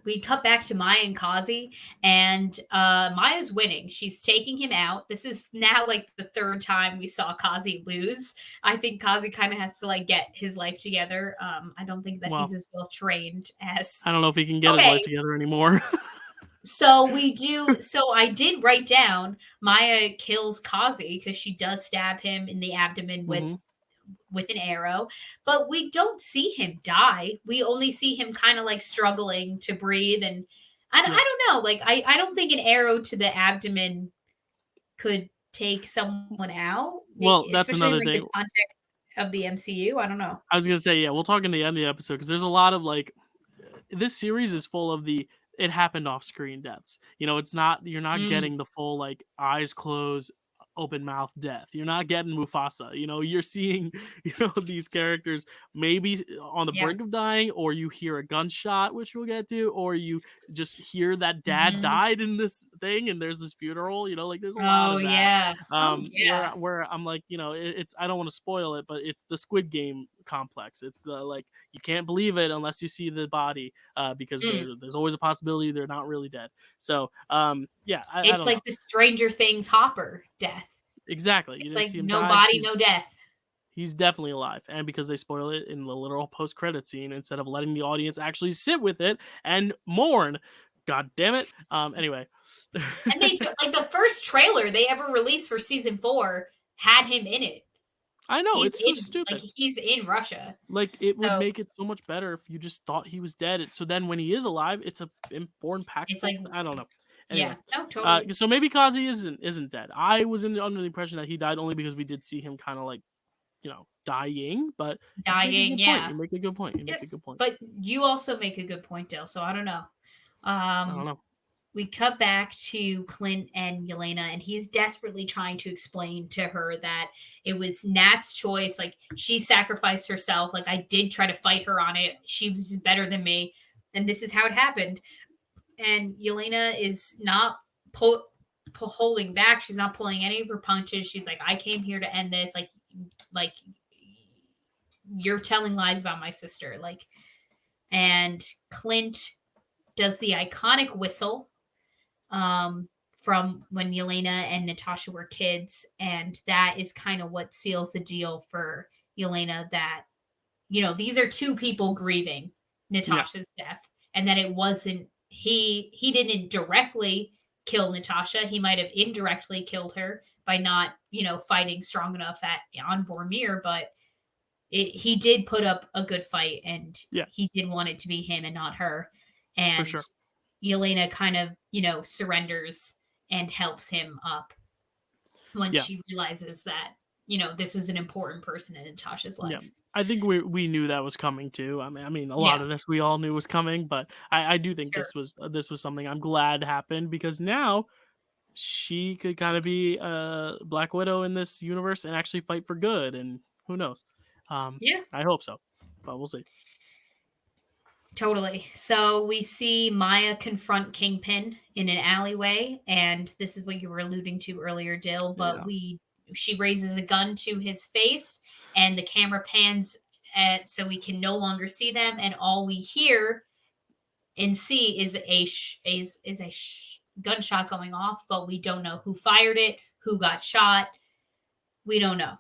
we cut back to Maya and Kazi, and Maya's winning. She's taking him out. This is now like the third time we saw Kazi lose. I think Kazi kind of has to like get his life together. I don't think that he's Well, as well trained as. I don't know if he can get his Okay, life together anymore. so I did write down Maya kills Kazi because she does stab him in the abdomen with Hmm. with an arrow, but we don't see him die. We only see him kind of like struggling to breathe. And I Yeah. don't know, like, I don't think an arrow to the abdomen could take someone out, Well, that's especially in another like the thing. context of the MCU. I don't know. I was gonna say, yeah, we'll talk in the end of the episode because there's a lot of like this series is full of the it happened off screen deaths. You know, it's not you're not Mm, getting the full like eyes closed, open mouth death. You're not getting Mufasa. You know, you're seeing these characters maybe on the yeah. brink of dying, or you hear a gunshot, which we'll get to, or you just hear that dad Mhm. died in this thing, and there's this funeral. You know, like there's a lot Oh of that. yeah. Oh Where yeah. I'm like, it's I don't want to spoil it, but it's the Squid Game complex. It's the like you can't believe it unless you see the body, because Mm. there's always a possibility they're not really dead. So yeah, I It's don't know like the Stranger Things Hopper death. exactly. You It's didn't like see him no die. body, no death. He's definitely alive, and because they spoil it in the literal post credit scene instead of letting the audience actually sit with it and mourn. God damn it. Anyway. And they took like the first trailer they ever released for season 4 had him in it. I know He's it's so in like stupid. he's in Russia. Like, it would So make it so much better if you just thought he was dead, so then when he is alive, it's a more it's impactful like I don't know. Anyway, yeah, no, totally. so maybe Kazi isn't dead. I was under the impression that he died only because we did see him kinda, like, dying, but you make a Dying, good point, yeah. you make a good point, you make a Yes, good point. but you also make a good point, Dale, so I don't know. I don't Um, know. we cut back to Clint and Yelena, and he's desperately trying to explain to her that it was Nat's choice. Like, she sacrificed herself. Like, I did try to fight her on it. She was better than me. And this is how it happened. And Yelena is not holding back. She's not pulling any of her punches. She's like, I came here to end this. Like you're telling lies about my sister. Like, and Clint does the iconic whistle from when Yelena and Natasha were kids. And that is kind of what seals the deal for Yelena that, these are two people grieving Yeah, Natasha's death. And that it wasn't, he didn't directly kill Natasha. He might have indirectly killed her by not, fighting strong enough on Vormir, but he did put up a good fight and yeah, he did want it to be him and not her. for And sure. Yelena kind of, surrenders and helps him up when Yeah, she realizes that, this was an important person in Natasha's yeah. life. I think we knew that was coming too. I mean, a lot Yeah, of this we all knew was coming, but I do think sure. this was something I'm glad happened because now she could kind of be Black Widow in this universe and actually fight for good. And who knows? Yeah, I hope so, but we'll see. totally. So we see Maya confront Kingpin in an alleyway, and this is what you were alluding to earlier, Dill. But Yeah, she raises a gun to his face, and the camera pans so we can no longer see them, and all we hear and see is a gunshot going off, but we don't know who fired it, who got shot. We don't know.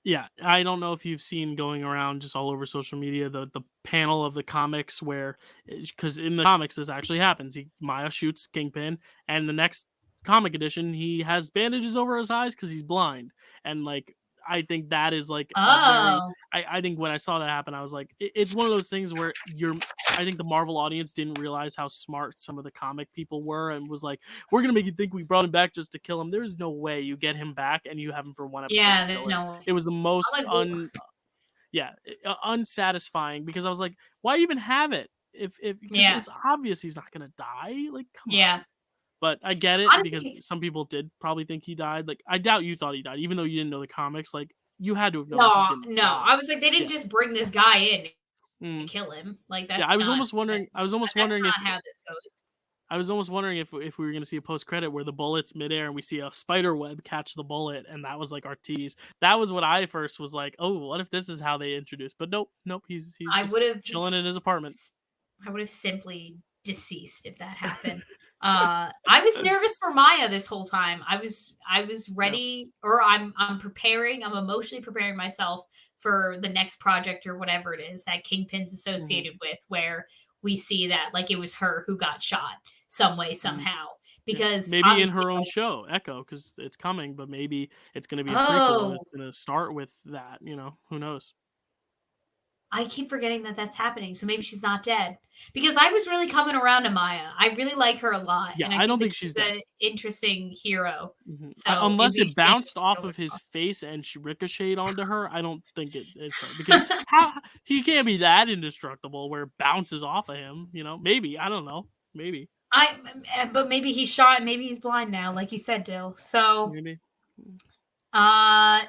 yeah. I don't know if you've seen going around just all over social media the panel of the comics where because in the comics this actually happens. Maya shoots Kingpin, and the next comic edition he has bandages over his eyes because he's blind, and like I think that is like a very Oh, I think when I saw that happen I was like it's one of those things where I think the Marvel audience didn't realize how smart some of the comic people were and was like, we're gonna make you think we brought him back just to kill him. There's no way you get him back and you have him for one episode yeah. to There's kill him. no way. It was the most I'm like, well, yeah, unsatisfying because I was like, why even have it? If because yeah, it's obvious he's not gonna die. Like, come on. yeah. But I get it because Honestly, some people did probably think he died. Like, I doubt you thought he died, even though you didn't know the comics. Like, you had to have known he no, didn't no. die. I was like, they Yeah. didn't just bring this guy in to Mm. kill him. Like Yeah, that's not I was almost that's wondering not if how this goes. I was almost wondering if we were gonna see a post credit where the bullet's midair and we see a spider web catch the bullet, and that was like our tease. That was what I first was like, oh, what if this is how they introduce? But nope, nope, he's I would just have chilling in his apartment. I would have simply deceased if that happened. I was nervous for Maya this whole time. I was Yeah. ready, or I'm preparing. I'm emotionally preparing myself for the next project or whatever it is that Kingpin's Hmm. associated with, where we see that like it was her who got shot some way Hmm. somehow. Yeah. because Maybe in obviously, her own like, show, Echo, because it's coming, but maybe it's going to be a prequel and oh, it's going to start with that. Who knows? I keep forgetting that that's happening. So maybe she's not dead because I was really coming around to Maya. I really like her a lot, Yeah, and I I don't think that think she's she's dead. an interesting hero. So it'd Unless be it bounced off interesting of his to face and she ricocheted onto her, I don't think it's her because how he can't be that indestructible where it bounces off of him. Maybe I don't know. Maybe but maybe he's shot and maybe he's blind now, like you said, Dill. So maybe.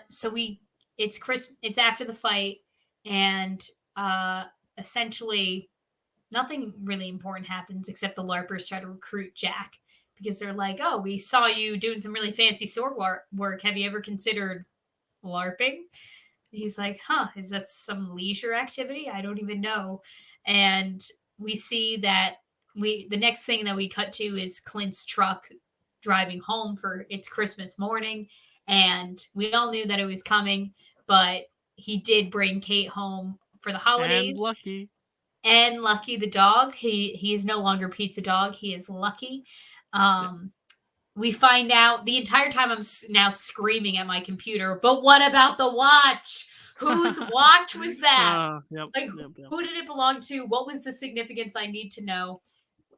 so it's after the fight, and essentially nothing really important happens except the LARPers try to recruit Jack because they're like, "Oh, we saw you doing some really fancy sword work. Have you ever considered LARPing?" He's like, "Huh, is that some leisure activity? I don't even know." And we see that the next thing that we cut to is Clint's truck driving home for it's Christmas morning, and we all knew that it was coming, but he did bring Kate home for the And holidays. Lucky. And Lucky the dog, he is no longer Pizza Dog, he is Lucky. Yeah. Um, we find out the entire time I'm now screaming at my computer, but what about the watch? Whose watch was that? Yep, Like, yep, yep. who did it belong to? What was the significance? I need to know.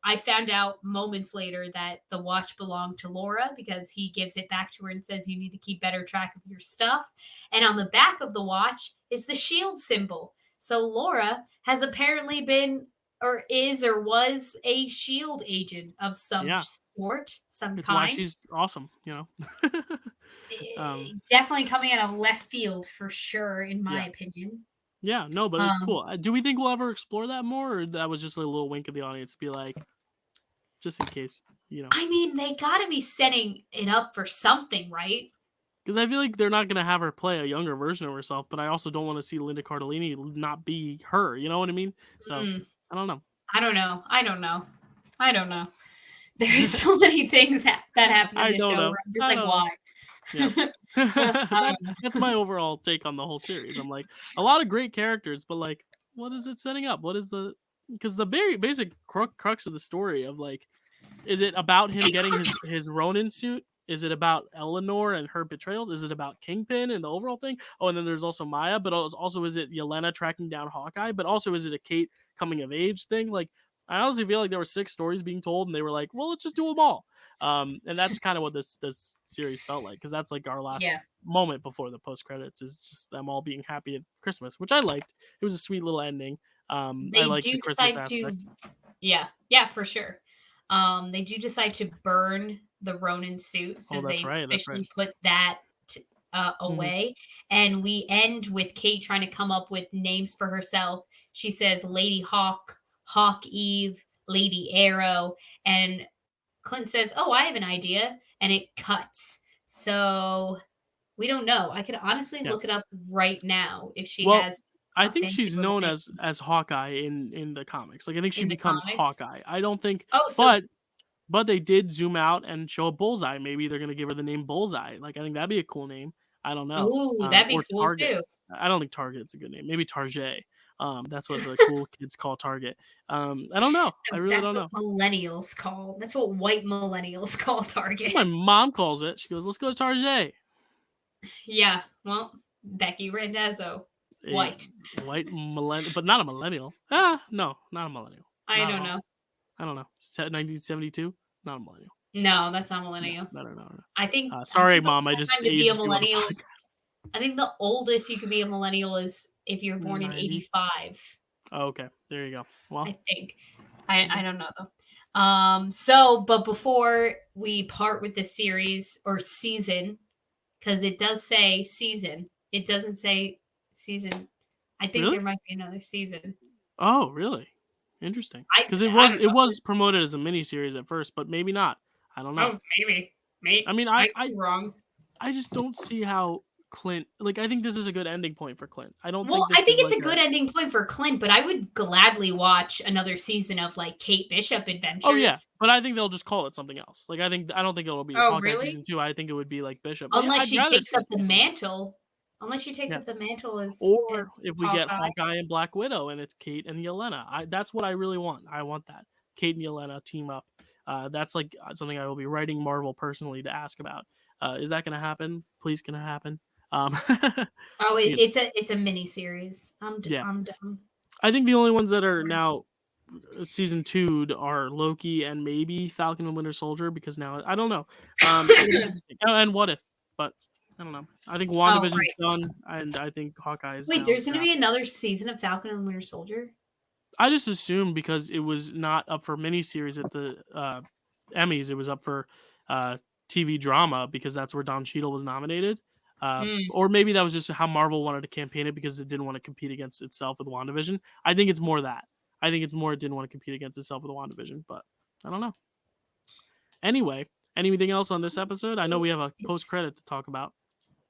I found out moments later that the watch belonged to Laura because he gives it back to her and says, "You need to keep better track of your stuff." And on the back of the watch is the shield symbol. So Laura has apparently been, or is, or was a shield agent of some Yeah, sort, some it's why kind. she's awesome. Definitely coming out of left field for sure, in my Yeah, opinion. yeah. No, but it's Um, cool. Do we think we'll ever explore that more, or that was just a little wink of the audience to be like, just in case, I mean, they got to be setting it up for something, right? Because I feel like they're not gonna have her play a younger version of herself, but I also don't want to see Linda Cardellini not be her. You know what I mean? So Mm, I don't know. I don't know. I don't know. I don't know. There's so many things that happen in I the don't show know. where I'm just I like, don't know. why? Yeah. I that don't know. that's my overall take on the whole series. I'm like a lot of great characters, but like, what is it setting up? What is because the very basic crux of the story of like, is it about him getting his Ronin suit? Is it about Eleanor and her betrayals? Is it about Kingpin and the overall thing? Oh, and then there's also Maya, but also is it Yelena tracking down Hawkeye? But also is it a Kate coming of age thing? Like, I honestly feel like there were 6 stories being told, and they were like, well, let's just do them all. And that's kind of what this series felt like, because that's like our last Yeah, moment before the post credits is just them all being happy at Christmas, which I liked. It was a sweet little ending. I they liked the do Christmas decide to. aspect. Yeah, yeah, for sure. They do decide to burn the Ronin suit, so Oh, that's they right. That's right. officially put that Mhm. away. And we end with Kate trying to come up with names for herself. She says Lady Hawk, Hawk Eve, Lady Arrow, and Clint says, "Oh, I have an idea," and it cuts. So we don't know. I could honestly Yeah. look it up right now if she Well, has I a think fancy she's little known name as Hawkeye in the comics. Like I think she in the becomes comics. Hawkeye. I don't think, Oh, so but they did zoom out and show a Bullseye. Maybe they're gonna give her the name Bullseye. Like I think that'd be a cool name. I don't know. ooh, that'd be Or cool Target. too. I don't think Target's a good name. Maybe Target. That's what the cool kids call Target. I don't know. I No, really that's don't what know. millennials call. That's what white millennials call That's what my Target. mom calls it. She goes, "Let's go to Target." Yeah, well, Becky Randazzo, A white. white millennial, but not a millennial. Ah, no, not a millennial. I Not at don't all. know. I don't know. It's 1972. Not a millennial. No, that's not No, millennial. no, no, no, no. I Sorry, think the mom. I last just time to be a aged you on the millennial, podcast. I think the oldest you could be a millennial is if you're In the born in 90s. 85. Oh, okay. There you go. Well, I think. I okay. don't know though. So but before we part with this series or season, because it does say season, it doesn't say season. I think Really? there might be another season. Oh, really? Interesting. Because it I was don't it know. was promoted as a miniseries at first, but maybe not. I don't know. Oh, maybe. I mean, I could be wrong. I just don't see how Clint. Like, I think this is a good ending point for Clint. I don't Well, think I this think is it's like a a. good ending point for Clint, but I would gladly watch another season of like Kate Bishop Oh yeah, adventures. but I think they'll just call it something else. Like I don't think it'll be Oh, Hawkeye really? season 2. I think it would be like Bishop. But yeah, Unless I'd she rather takes see up it the be something else. mantle. Unless she takes Yeah. up the mantle as Or if we get Hawkeye. Hawkeye and Black Widow and it's Kate and Yelena. That's what I really want. I want that. Kate and Yelena team up. That's like something I will be writing Marvel personally to ask about. Is that going to happen? Please, can it happen? Um, Oh, you know, it's a mini series. yeah, I'm dumb. I think the only ones that are now season 2 are Loki and maybe Falcon and Winter Soldier, because now I don't know. It'll be interesting. Oh, and What If, but I don't know. I think Oh, WandaVision's right. done, and I think Hawkeye is Wait, now there's gonna be wrapped. another season of Falcon and Winter Soldier? I just assumed because it was not up for miniseries at the Emmys, it was up for uh, TV drama because that's where Don Cheadle was nominated. Mm, Or maybe that was just how Marvel wanted to campaign it because it didn't want to compete against itself with WandaVision. I think it's more that. I think it's more it didn't want to compete against itself with WandaVision, but I don't know. Anyway, anything else on this episode? I know we have a post it's credit to talk about.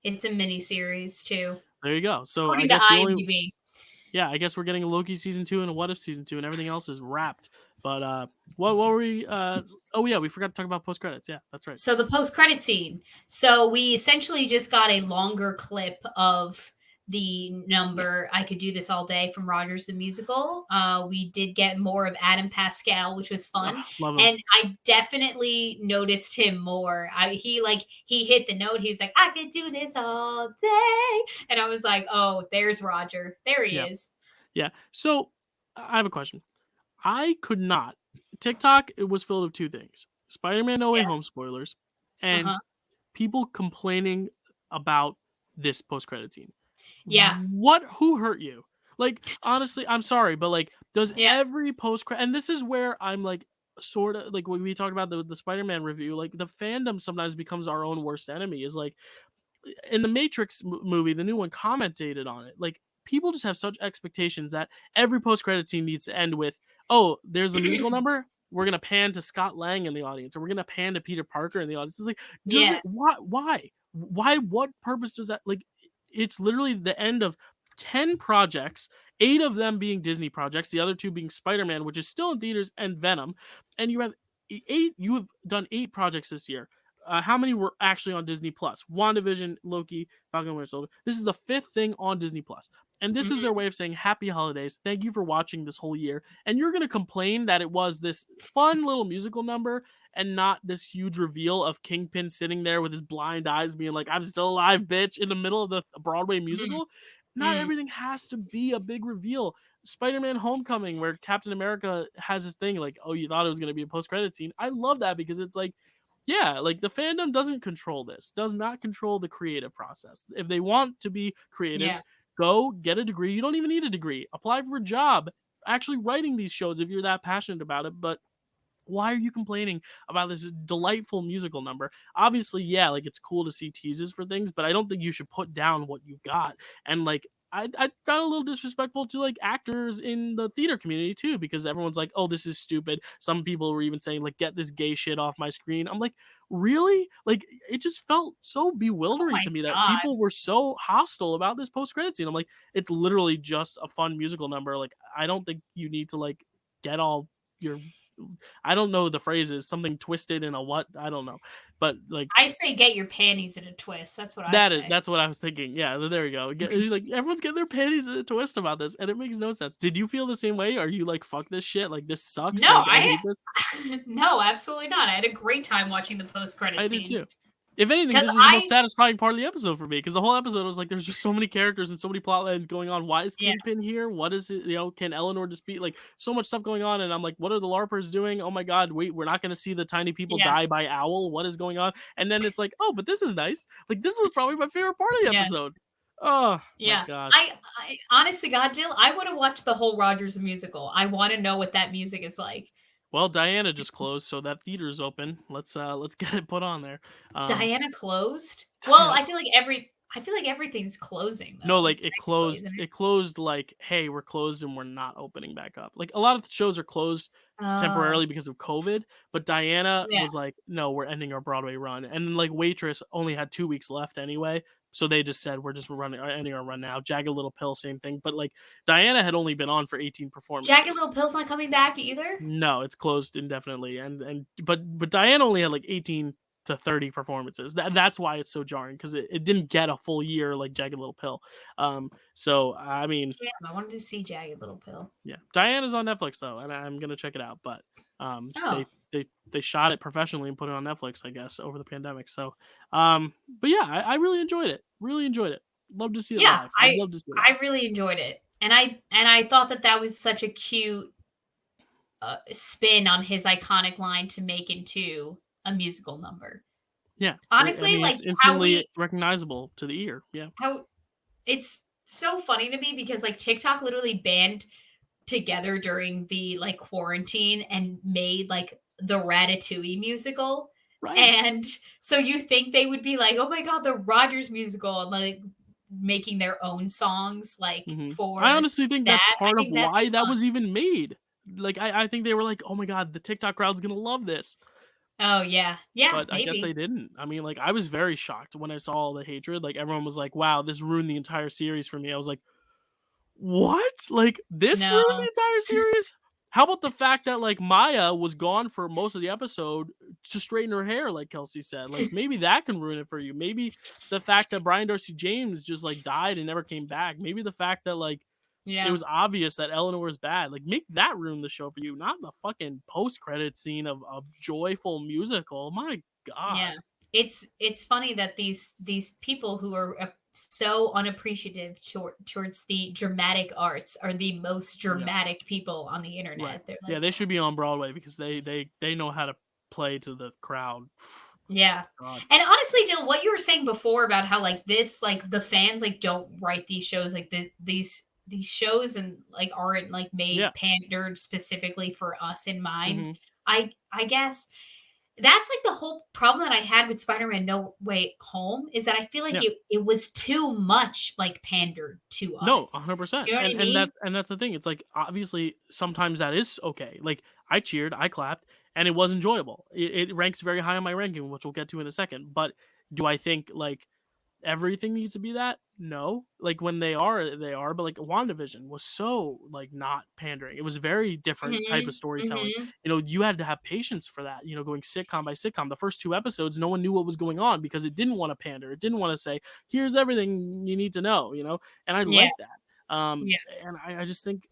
it's a mini series too, There you go. So I according to guess the only IMDb. yeah, I guess we're getting a Loki season 2 and a What If season 2, and everything else is wrapped. But what were we? Oh yeah, we forgot to talk about post credits. Yeah, that's right. So the post-credit scene. So we essentially just got a longer clip of the number "I Could Do This All Day" from Rogers the Musical. We did get more of Adam Pascal, which was fun, Love him. and I definitely noticed him more. He hit the note. He's like, "I could do this all day," and I was like, "Oh, there's Roger. There he Yeah, is." yeah. So I have a question. I could not. TikTok, it was filled with two things: Spider-Man No Way Yeah. Home spoilers, Uh and huh. people complaining about this post-credit scene. Yeah. What? Who hurt you? Like, honestly, I'm sorry, but like, does Yeah. every post-credit? And this is where I'm like, sort of like when we talked about the Spider-Man review, like the fandom sometimes becomes our own worst enemy. Is like in the Matrix movie, the new one, commentated on it. Like people just have such expectations that every post credit scene needs to end with, "Oh, there's the musical number. We're gonna pan to Scott Lang in the audience, or we're gonna pan to Peter Parker in the audience." It's like, does Yeah. it? Why? Why? Why? What purpose does that? Like, it's literally the end of 10 projects. 8 of them being Disney projects, the other 2 being Spider-Man, which is still in theaters, and Venom, and you have eight. You have done 8 projects this year. How many were actually on Disney Plus? WandaVision, Loki, Falcon and Winter Soldier. This is the 5th thing on Disney Plus. And this is their Mhm. way of saying happy holidays. Thank you for watching this whole year. And you're going to complain that it was this fun little musical number and not this huge reveal of Kingpin sitting there with his blind eyes being like, "I'm still alive, bitch," in the middle of the Broadway Mhm. musical. Not Mm. everything has to be a big reveal. Spider-Man Homecoming, where Captain America has his thing like, "Oh, you thought it was going to be a post-credit scene." I love that because it's like, yeah, like the fandom doesn't control this, does not control the creative process. If they want to be Yeah. creatives, go get a degree. You don't even need a degree. Apply for a job actually writing these shows if you're that passionate about it. But why are you complaining about this delightful musical number? Obviously, yeah, like it's cool to see teases for things, but I don't think you should put down what you got. And like, I got a little disrespectful to like actors in the theater community too, because everyone's like, "Oh, this is stupid." Some people were even saying like, "Get this gay shit off my screen." I'm like, really? Like, it just felt so Oh bewildering my to me that god. people were so hostile about this post credit scene. I'm like, it's literally just a fun musical number. Like, I don't think you need to like get all your, I don't know the phrases, something twisted in a what, I don't know. But like I say get your panties in a twist. That's what I that is say. that's what I was thinking. Yeah, there you go. Like everyone's getting their panties in a twist about this, and it makes no sense. Did you feel the same way? Are you like, fuck this shit? Like this sucks. No, Like I I hate this. no, absolutely not. I had a great time watching the post-credit I did scene too. If anything, because this was the most satisfying part of the episode for me because the whole episode was like, there's just so many characters and so many plot lines going on. Why is yeah, Kingpin here? What is it? Can Eleanor just be like so much stuff going on? And I'm like, what are the LARPers doing? Oh my god, wait, we're not going to see the tiny people yeah, die by owl. What is going on? And then it's like, oh, but this is nice. Like this was probably my favorite part of the yeah, episode. Oh my yeah. gosh. I honestly, God, Jill, I would have watched the whole Rogers musical. I want to know what that music is like. Well, Diana just closed, so that theater's open. Let's get it put on there. Um, Diana closed? Well, Diana I feel like everything's closing No, though, like technically, isn't it? it closed like, "Hey, we're closed and we're not opening back up." Like, a lot of the shows are closed Oh, temporarily because of COVID, but Diana yeah. was like, "No, we're ending our Broadway run." And, like, Waitress only had 2 weeks left anyway, so they just said, "We're just running ending our run now." Jagged Little Pill, same thing, but, like, Diana had only been on for 18 Jagged performances. Little Pill's not coming back either? No, it's closed indefinitely, and but Diana only had, like, 18 to 30 performances. That's why it's so jarring because it didn't get a full year like Jagged Little Pill. So, I mean, Damn, I wanted to see Jagged Little Pill. yeah. Diana's on Netflix, though, and I'm gonna check it out, but, Oh. they shot it professionally and put it on Netflix, I guess, over the pandemic. So, but yeah, I really enjoyed it. Really enjoyed it. Love to see it Yeah, live. I'd love to see it live. I really enjoyed it, and I thought that that was such a cute spin on his iconic line to make into a musical number. Yeah, I Honestly, mean, like it's how instantly we recognizable to the ear. Yeah, how it's so funny to me because like TikTok literally banned together during the like quarantine and made like the Ratatouille musical. right. And so you think they would be like, "Oh my god, the Rogers musical," and like making their own songs like I for honestly think that's that. I part of think that'd be why that fun. was even made. Like, I think they were like, "Oh my god, the TikTok crowd's gonna love this," Oh yeah. Yeah, but I guess they maybe. didn't. I mean, like, I was very shocked when I saw all the hatred. Like, everyone was like, "Wow, this ruined the entire series for me." I was like, "What? Like, this No. ruined the entire series?" How about the fact that, like, Maya was gone for most of the episode to straighten her hair, like Kelsey said? Like, maybe that can ruin it for you. Maybe the fact that Brian Darcy James just, like, died and never came back. Maybe the fact that, like, it Yeah. was obvious that Eleanor was bad. Like, make that ruin the show for you, not the fucking post-credit scene of a joyful musical. My Yeah. god. It's funny that these people who are so unappreciative towards the dramatic arts are the most Yeah, dramatic people on the right. internet. They're Yeah, like, they should be on Broadway because they know how to play to the crowd. yeah. God. And honestly, Jill, what you were saying before about how like this, like the fans like don't write these shows, like these shows and like aren't like Yeah. made pandered specifically for us in mind. Mhm. I guess that's like the whole problem that I had with Spider-Man No Way Home is that I feel like Yeah. it was too much like pandered to No, us. 100%. You know what I And mean? that's the thing. It's like, obviously, sometimes that is okay. Like, I cheered, I clapped, and it was enjoyable. It ranks very high on my ranking, which we'll get to in a second. But do I think, like, everything needs to be that? No. Like, when they are, they are. But, like, WandaVision was so, like, not pandering. It was a very different type of Mhm. storytelling. Mhm. You had to have patience for that, going sitcom by sitcom. The first 2 episodes, no one knew what was going on because it didn't wanna pander. It didn't wanna say, "Here's everything you need to know," you know? And I Yeah. like that. Yeah. And I just think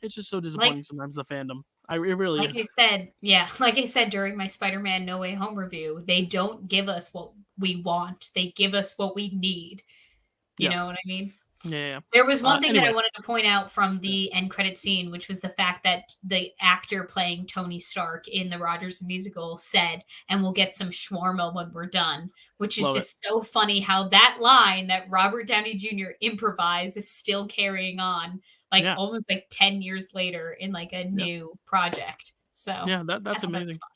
it's just so Like disappointing sometimes, the fandom. It really like I is. said, yeah, like I said during my Spider-Man No Way Home review, they don't give us what we want. They give us what we need. You Yeah. know what I mean? Yeah, yeah, yeah. There was one thing that I Anyway. wanted to point out from Yeah. the end credit scene, which was the fact that the actor playing Tony Stark in the Rogers musical said, "And we'll get some shawarma when we're done," which is Love it. just so funny how that line that Robert Downey Jr. improvised is still carrying on, like Yeah. almost like 10 years later in like a Yeah. new project. So Yeah, I that's thought that was amazing. fun.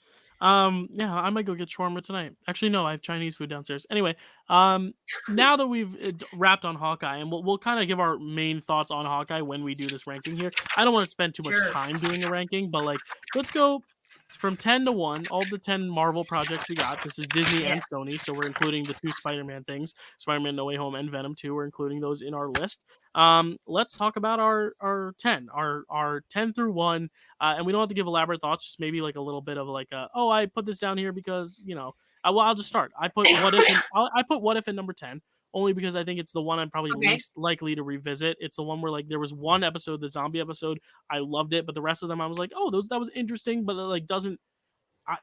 Yeah, I might go get shawarma tonight. Actually, no, I have Chinese food downstairs. Anyway, um, now that we've wrapped on Hawkeye, and we'll kind of give our main thoughts on Hawkeye when we do this ranking here. I don't want to spend too much Sure. time doing a ranking, but like, let's go from 10 to 1, all the 10 Marvel projects we got. This is Disney and Yes. Sony, so we're including the 2 Spider-Man things, Spider-Man No Way Home and Venom 2. We're including those in our list. Let's talk about our 10, our 10 through 1, and we don't have to give elaborate thoughts, just maybe like a little bit of like oh, I put this down here because, well, I'll just start. I put What If in number 10, only because I think it's the one I'm probably Okay. least likely to revisit. It's the one where like there was one episode, the zombie episode, I loved it, but the rest of them I was like, oh, that was interesting, but it like doesn't,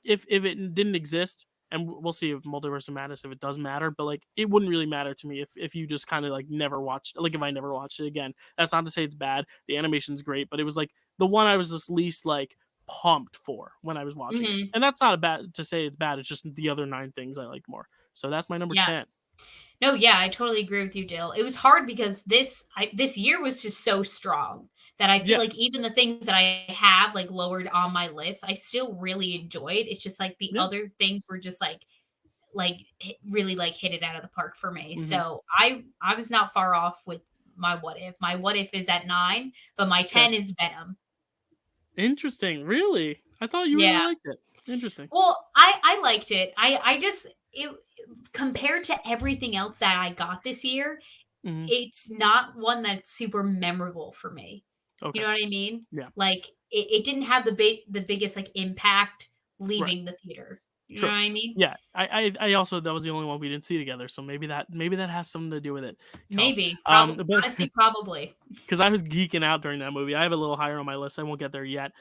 if it didn't exist, and we'll see if Multiverse of Madness, if it does matter, but like it wouldn't really matter to me if you just kind of like never watched, like if I never watched it again. That's not to say it's bad. The animation's great, but it was like the one I was just least like pumped for when I was watching it. Mhm. And that's not a bad to say it's bad. It's just the other 9 things I like more. So that's my number Yeah. 10. No, yeah, I totally agree with you, Jill. It was hard because this year was just so strong that I feel Yeah. like even the things that I have like lowered on my list, I still really enjoyed. It's just like the Yeah. other things were just really like hit it out of the park for me. Hmm. So I was not far off with my what if. My what if is at 9, but my Okay. 10 is Venom. Interesting. Really? I thought you really Yeah. liked it. Interesting. Well, I liked it. I just it compared to everything else that I got this year, Hmm. it's not one that's super memorable for me. You Okay. know what I mean? Yeah. Like, it didn't have the biggest, like, impact Right. leaving the theater. You know True. what I mean? Yeah, I also that was the only one we didn't see together, so maybe that has something to do with it, Kels. Maybe. Probably. But Honestly, probably. because I was geeking out during that movie. I have a little higher on my list. I won't get there yet.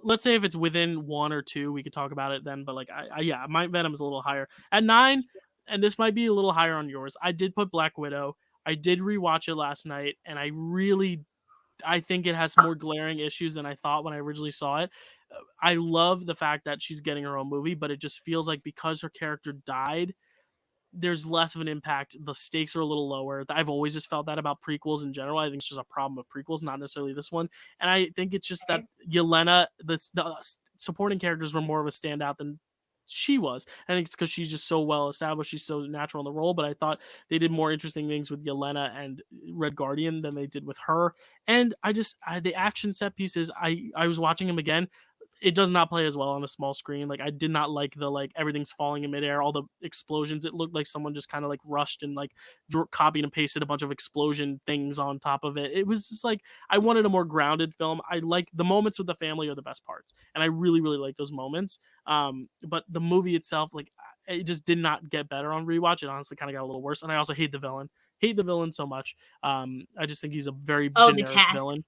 Let's say if it's within 1 or 2, we could talk about it then, but, like, yeah, my Venom's a little higher. At 9, and this might be a little higher on yours, I did put Black Widow. I did rewatch it last night, and I think it has more glaring issues than I thought when I originally saw it. I love the fact that she's getting her own movie, but it just feels like because her character died, there's less of an impact. The stakes are a little lower. I've always just felt that about prequels in general. I think it's just a problem with prequels, not necessarily this one. And I think it's just that Okay. Yelena, the supporting characters were more of a standout than she was. I think it's because she's just so well established. She's so natural in the role. But I thought they did more interesting things with Yelena and Red Guardian than they did with her. And the action set pieces. I was watching them again. It does not play as well on a small screen. Like, I did not like the, like, everything's falling in midair, all the explosions. It looked like someone just kind of like rushed and like copied and pasted a bunch of explosion things on top of it. It was just like I wanted a more grounded film. I like the moments with the family are the best parts, and I really really like those moments. But the movie itself, like, it just did not get better on rewatch. It honestly kind of got a little worse, and I also hate the villain. Hate the villain so much. I just think he's a very Oh, the generic villain.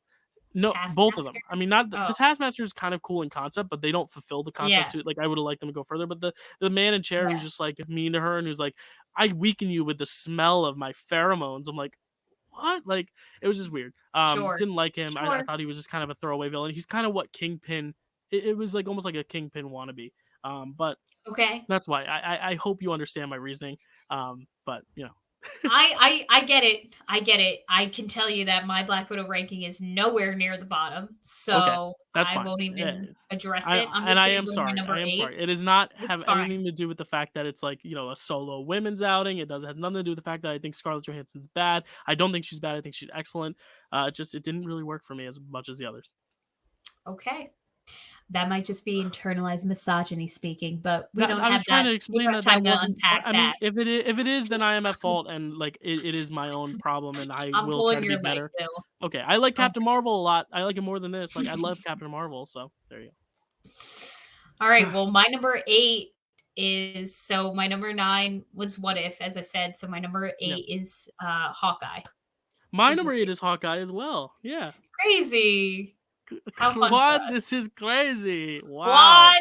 No, both of them. Taskmaster? I mean, not Oh, the Taskmaster is kind of cool in concept, but they don't fulfill the concept yeah. to like I would have liked them to go further. But the man in chair who's Yeah. just like mean to her and who's like, I weaken you with the smell of my pheromones. I'm like, what? Like, it was just weird. Sure. Didn't like him. I Sure. thought he was just kind of a throwaway villain. He's kind of what Kingpin. It was like almost like a Kingpin wannabe. But Okay. that's why I hope you understand my reasoning. But I get it. I get it. I can tell you that my Black Widow ranking is nowhere near the bottom, okay, so that's I fine. won't even address I it. I'm and just I gonna am go to my sorry. I number am 8. sorry. It does not It's have fine. anything to do with the fact that it's like, a solo women's outing. It does have nothing to do with the fact that I think Scarlett Johansson's bad. I don't think she's bad. I think she's excellent. It didn't really work for me as much as the others. Okay. That might just be internalized misogyny speaking, but we That don't I was have trying that to we explain don't have that that time to wasn't. unpack I mean, that. if it is, then I am at fault, and like it is my own problem, and I I'm will try pulling to be your leg, better. Bill. Okay, I like Okay. Captain Marvel a lot. I like it more than this. Like, I love Captain Marvel. So there you All right, go. well, my number 8 is so my number 9 was What If, as I said, so my number Yeah, 8 is, Hawkeye, my is a number 8 series. is Hawkeye as well. Yeah. Crazy. How fun for What? us. This is crazy. Wow.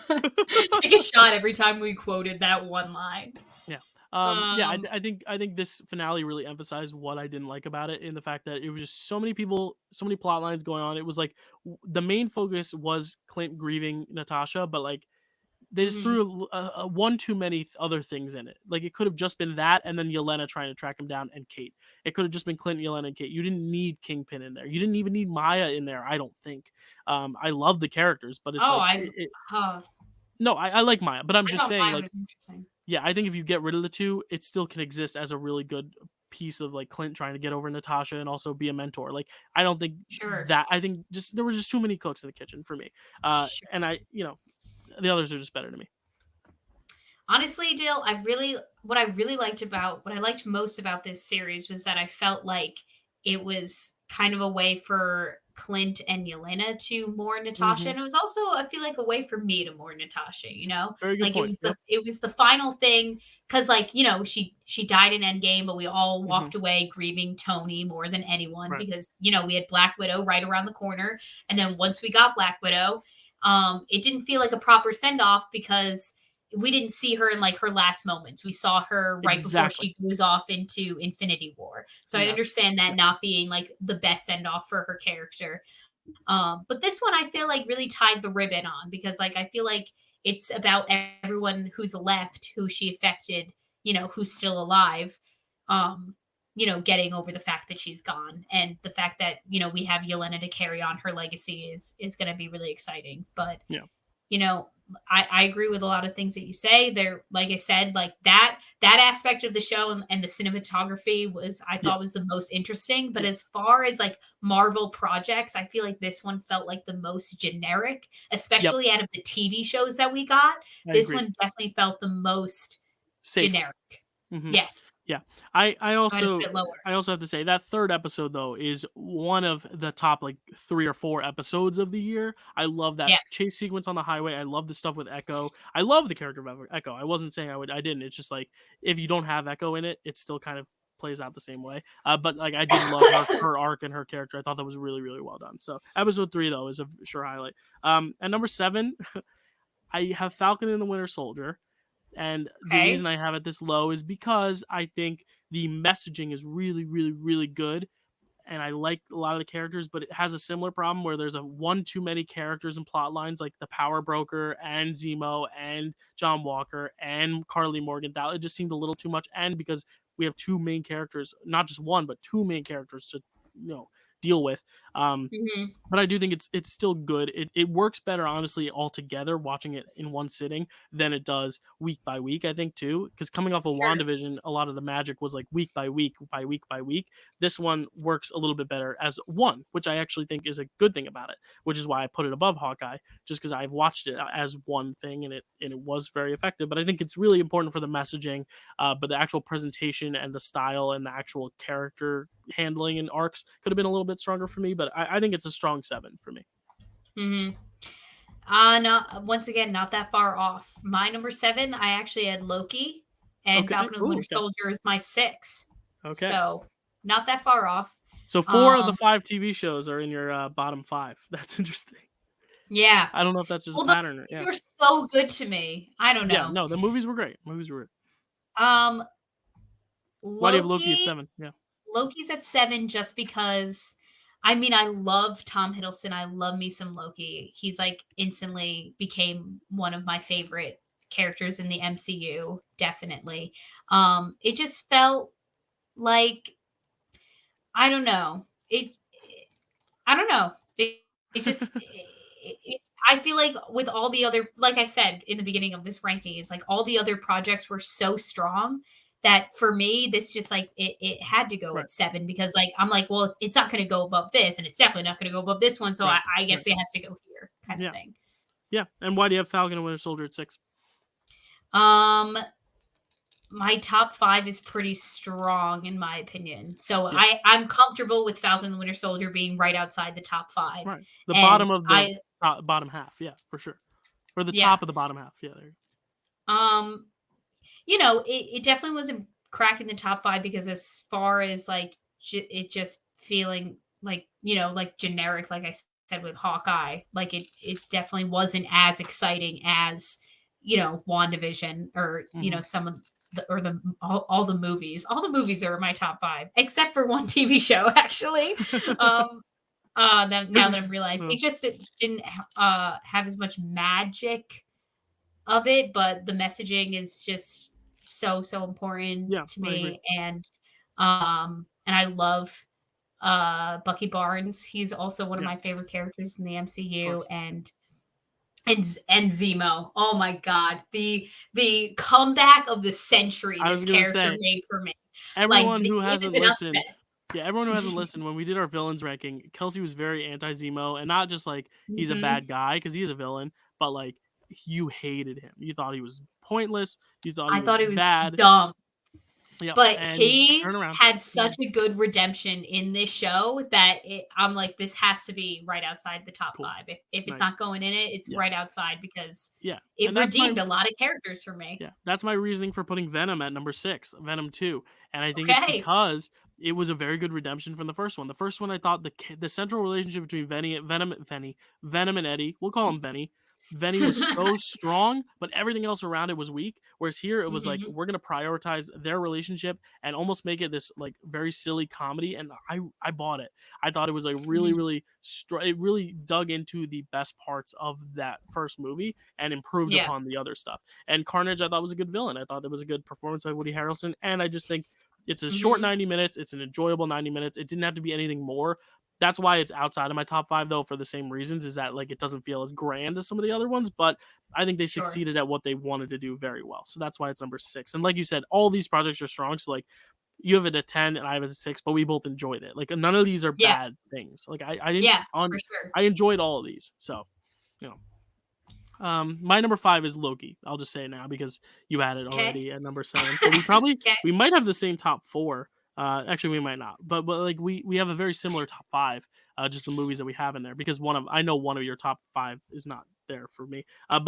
What? Take a shot every time we quoted that one line. Yeah. Yeah, Um, I think this finale really emphasized what I didn't like about it in the fact that it was just so many people, so many plot lines going on. It was like the main focus was Clint grieving Natasha, but like they just mhm. threw one too many other things in it. Like, it could have just been that, and then Yelena trying to track him down, and Kate. It could have just been Clint, Yelena, and Kate. You didn't need Kingpin in there. You didn't even need Maya in there. I don't think. I love the characters, but it's Oh, like uh, no, I like Maya, but I'm I just thought saying, Maya like, was interesting. yeah, I think if you get rid of the two, it still can exist as a really good piece of like Clint trying to get over Natasha and also be a mentor. Like, I don't think Sure. that. I think just there were just too many cooks in the kitchen for me. Sure. And the others are just better to me. Honestly, Jill, what I liked most about this series was that I felt like it was kind of a way for Clint and Yelena to mourn Natasha, Hmm. and it was also, I feel like, a way for me to mourn Natasha. Very good Like point. Yep. it was the final thing because, like, she died in Endgame, but we all Hmm. walked away grieving Tony more than anyone Right. because we had Black Widow right around the corner, and then once we got Black Widow, it didn't feel like a proper send off because we didn't see her in like her last moments. We saw her right before Exactly. she goes off into Infinity War. So And I that's understand that yeah. not being like the best send off for her character. But this one I feel like really tied the ribbon on because like I feel like it's about everyone who's left, who she affected, who's still alive. Um, getting over the fact that she's gone and the fact that, we have Yelena to carry on her legacy is gonna be really exciting. But Yeah. you know I agree with a lot of things that you say there. Like I said, like that aspect of the show and the cinematography was, I Yeah. thought, was the most interesting. But Yeah. as far as like Marvel projects, I feel like this one felt like the most generic, Yep. especially out of the TV shows that we got. I This agree. one definitely felt the most Safe. generic. Hmm. Yes. Yeah. I I had to put also it lower. I also have to say that third episode though is one of the top like 3 or 4 episodes of the year. I love that Yeah. chase sequence on the highway. I love the stuff with Echo. I love the character of Echo. I wasn't saying I didn't. It's just like if you don't have Echo in it, it still kind of plays out the same way. But like I did love her arc and her character. I thought that was really really well done. So episode 3 though is a sure highlight. And number 7, I have Falcon and the Winter Soldier. And the reason Okay. I have it this low is because I think the messaging is really, really, really good. And I like a lot of the characters, but it has a similar problem where there's a one too many characters and plot lines like the Power Broker and Zemo and John Walker and Carly Morgenthau. It just seemed a little too much. And because we have two main characters, not just one, but two main characters to deal with. Hmm. But I do think it's still good. It works better, honestly, altogether watching it in one sitting than it does week by week. I think too, because coming off of Sure. WandaVision, a lot of the magic was like week by week, by week by week. This one works a little bit better as one, which I actually think is a good thing about it. Which is why I put it above Hawkeye, just because I've watched it as one thing and it was very effective. But I think it's really important for the messaging, but the actual presentation and the style and the actual character handling and arcs could have been a little bit stronger for me. But I think it's a strong 7 for me. Hmm. Not once again, not that far off. My number 7, I actually had Loki, and Okay. Falcon and the Ooh, Winter okay. Soldier is my 6. Okay. So not that far off. So 4 of the Um, 5 TV shows are in your bottom 5. That's interesting. yeah. I don't know if that's just a Well, the pattern or movies yeah. were so good to me. I don't Yeah, know. no, the movies were great. Movies were great. Um, Why do you have Loki at Loki 7? Yeah. Loki's at 7 just because I mean, I love Tom Hiddleston. I love me some Loki. He's like instantly became one of my favorite characters in the MCU, definitely. It just felt like I don't know. I don't know. It just I feel like with all the other like I said in the beginning of this ranking is like all the other projects were so strong that for me this just like it had to go Right. at 7 because like I'm like well it's not going to go above this and it's definitely not going to go above this one so Right. I guess Right. it has to go here kind of Yeah. thing. Yeah. And why do you have Falcon and Winter Soldier at 6? Um my top 5 is pretty strong in my opinion. So Yeah. I'm comfortable with Falcon and the Winter Soldier being right outside the top 5. Right. The And bottom of the I bottom half. Yeah, for sure. Or the yeah. top of the bottom half. Yeah. There. Um you know, it definitely wasn't cracking the top 5 because as far as like it just feeling like, you know, like generic, like I said with Hawkeye, like it definitely wasn't as exciting as, you know, WandaVision or, you Mm-hmm. know, some of the, or the all the movies. All the movies are in my top 5 except for one TV show actually. Um then now that I'm realized Oh, it just didn't have as much magic of it, but the messaging is just so important yeah, to I agree. me and I love Bucky Barnes. He's also one of Yeah, my favorite characters in the of MCU course. and Zemo. Oh my god. The comeback of the century I this was gonna character say made for me. Like everyone who it was hasn't an upset. listened. Yeah, everyone who hasn't listened, when we did our villains ranking, Kelsey was very anti Zemo, and not just like he's a Mhm. bad guy because he is a villain, but like you hated him. You thought he was pointless. You thought he I was thought it was bad. dumb. Yep, But and he turn around. had Yeah, such a good redemption in this show that I'm like, this has to be right outside the top cool, 5. If it's nice. not going in it, it's Yeah, right outside because yeah, it and that's my redeemed a lot of characters for me. yeah, that's my reasoning for putting Venom at number 6, Venom 2. And I think it's Okay. because it was a very good redemption from the first one. The first one, I thought the central relationship between Venom and Eddie, we'll call him Venny. Venny was so strong, but everything else around it was weak. Whereas here, it was like Mhm. we're gonna prioritize their relationship and almost make it this like very silly comedy. And I bought it. I thought it was like really Mhm. really it really dug into the best parts of that first movie and improved Yeah. upon the other stuff. And Carnage, I thought was a good villain. I thought it was a good performance by Woody Harrelson, and I just think it's a short Mhm. 90 minutes. It's an enjoyable 90 minutes. It didn't have to be anything more. That's why it's outside of my top 5 though, for the same reasons, is that like it doesn't feel as grand as some of the other ones, but I think they Sure. succeeded at what they wanted to do very well. So that's why it's number 6. And like you said, all these projects are strong. So like you have it at 10 and I have it at 6, but we both enjoyed it. Like none of these are Yeah. bad things. Like I didn't Yeah, on for sure. I enjoyed all of these. So, you know. My number 5 is Loki. I'll just say it now because you had it Okay. already at number 7. So Okay. we might have the same top 4. Actually, we might not, but like we have a very similar top 5. Just the movies that we have in there because I know one of your top 5 is not there for me. Yeah,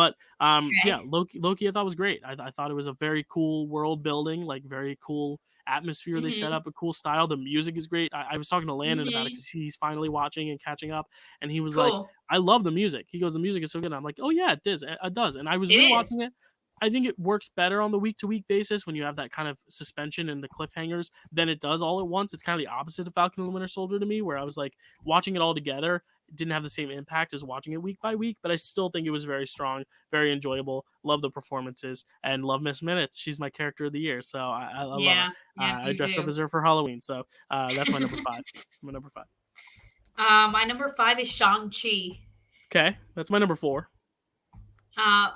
Okay. Loki I thought was great. I thought it was a very cool world building, like very cool atmosphere they set Mhm. up, a cool style. The music is great. I was talking to Landon about it Mhm. because he's finally watching and catching up, and he was like, Cool. I love the music. He goes, the music is so good. And I'm like, oh yeah, it does. It does. And I was It is. rewatching it. I think it works better on the week to week basis when you have that kind of suspension and the cliffhangers than it does all at once. It's kind of the opposite of Falcon and the Winter Soldier to me, where I was like watching it all together. It didn't have the same impact as watching it week by week, but I still think it was very strong, very enjoyable. Love the performances and love Miss Minutes. She's my character of the year, so I love her. Yeah. Yeah, I you dressed up do. as her for Halloween, so that's my number 5. My number 5. My number 5 is Shang-Chi. Okay, that's my number 4.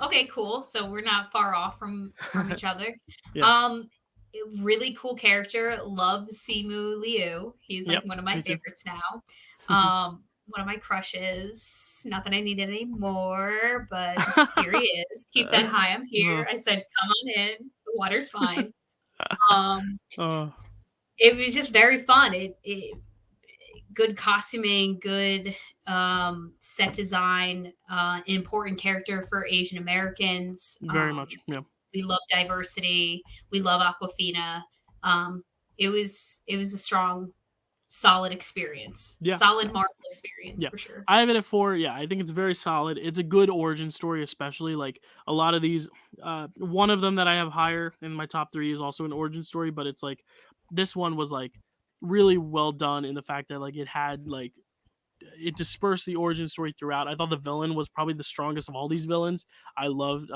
Okay, cool. So we're not far off from each other. Yeah. Um, really cool character. Love Simu Liu. He's like Yep. one of my Me too. favorites now. One of my crushes. Not that I need any more, but here he is. He said, "Hi, I'm Uh, here." I said, "Come on in. The water's fine." Um, uh, it was just very fun. It good costuming, good set design, important character for Asian Americans. very much. Yeah. We love diversity. We love Aquafina. Um, it was a strong, solid experience. Yeah. Solid Marvel experience Yeah. for sure. I have it at 4. Yeah, I think it's very solid. It's a good origin story, especially like a lot of these. One of them that I have higher in my top 3 is also an origin story, but it's like this one was like really well done in the fact that like it had like it dispersed the origin story throughout. I thought the villain was probably the strongest of all these villains. I loved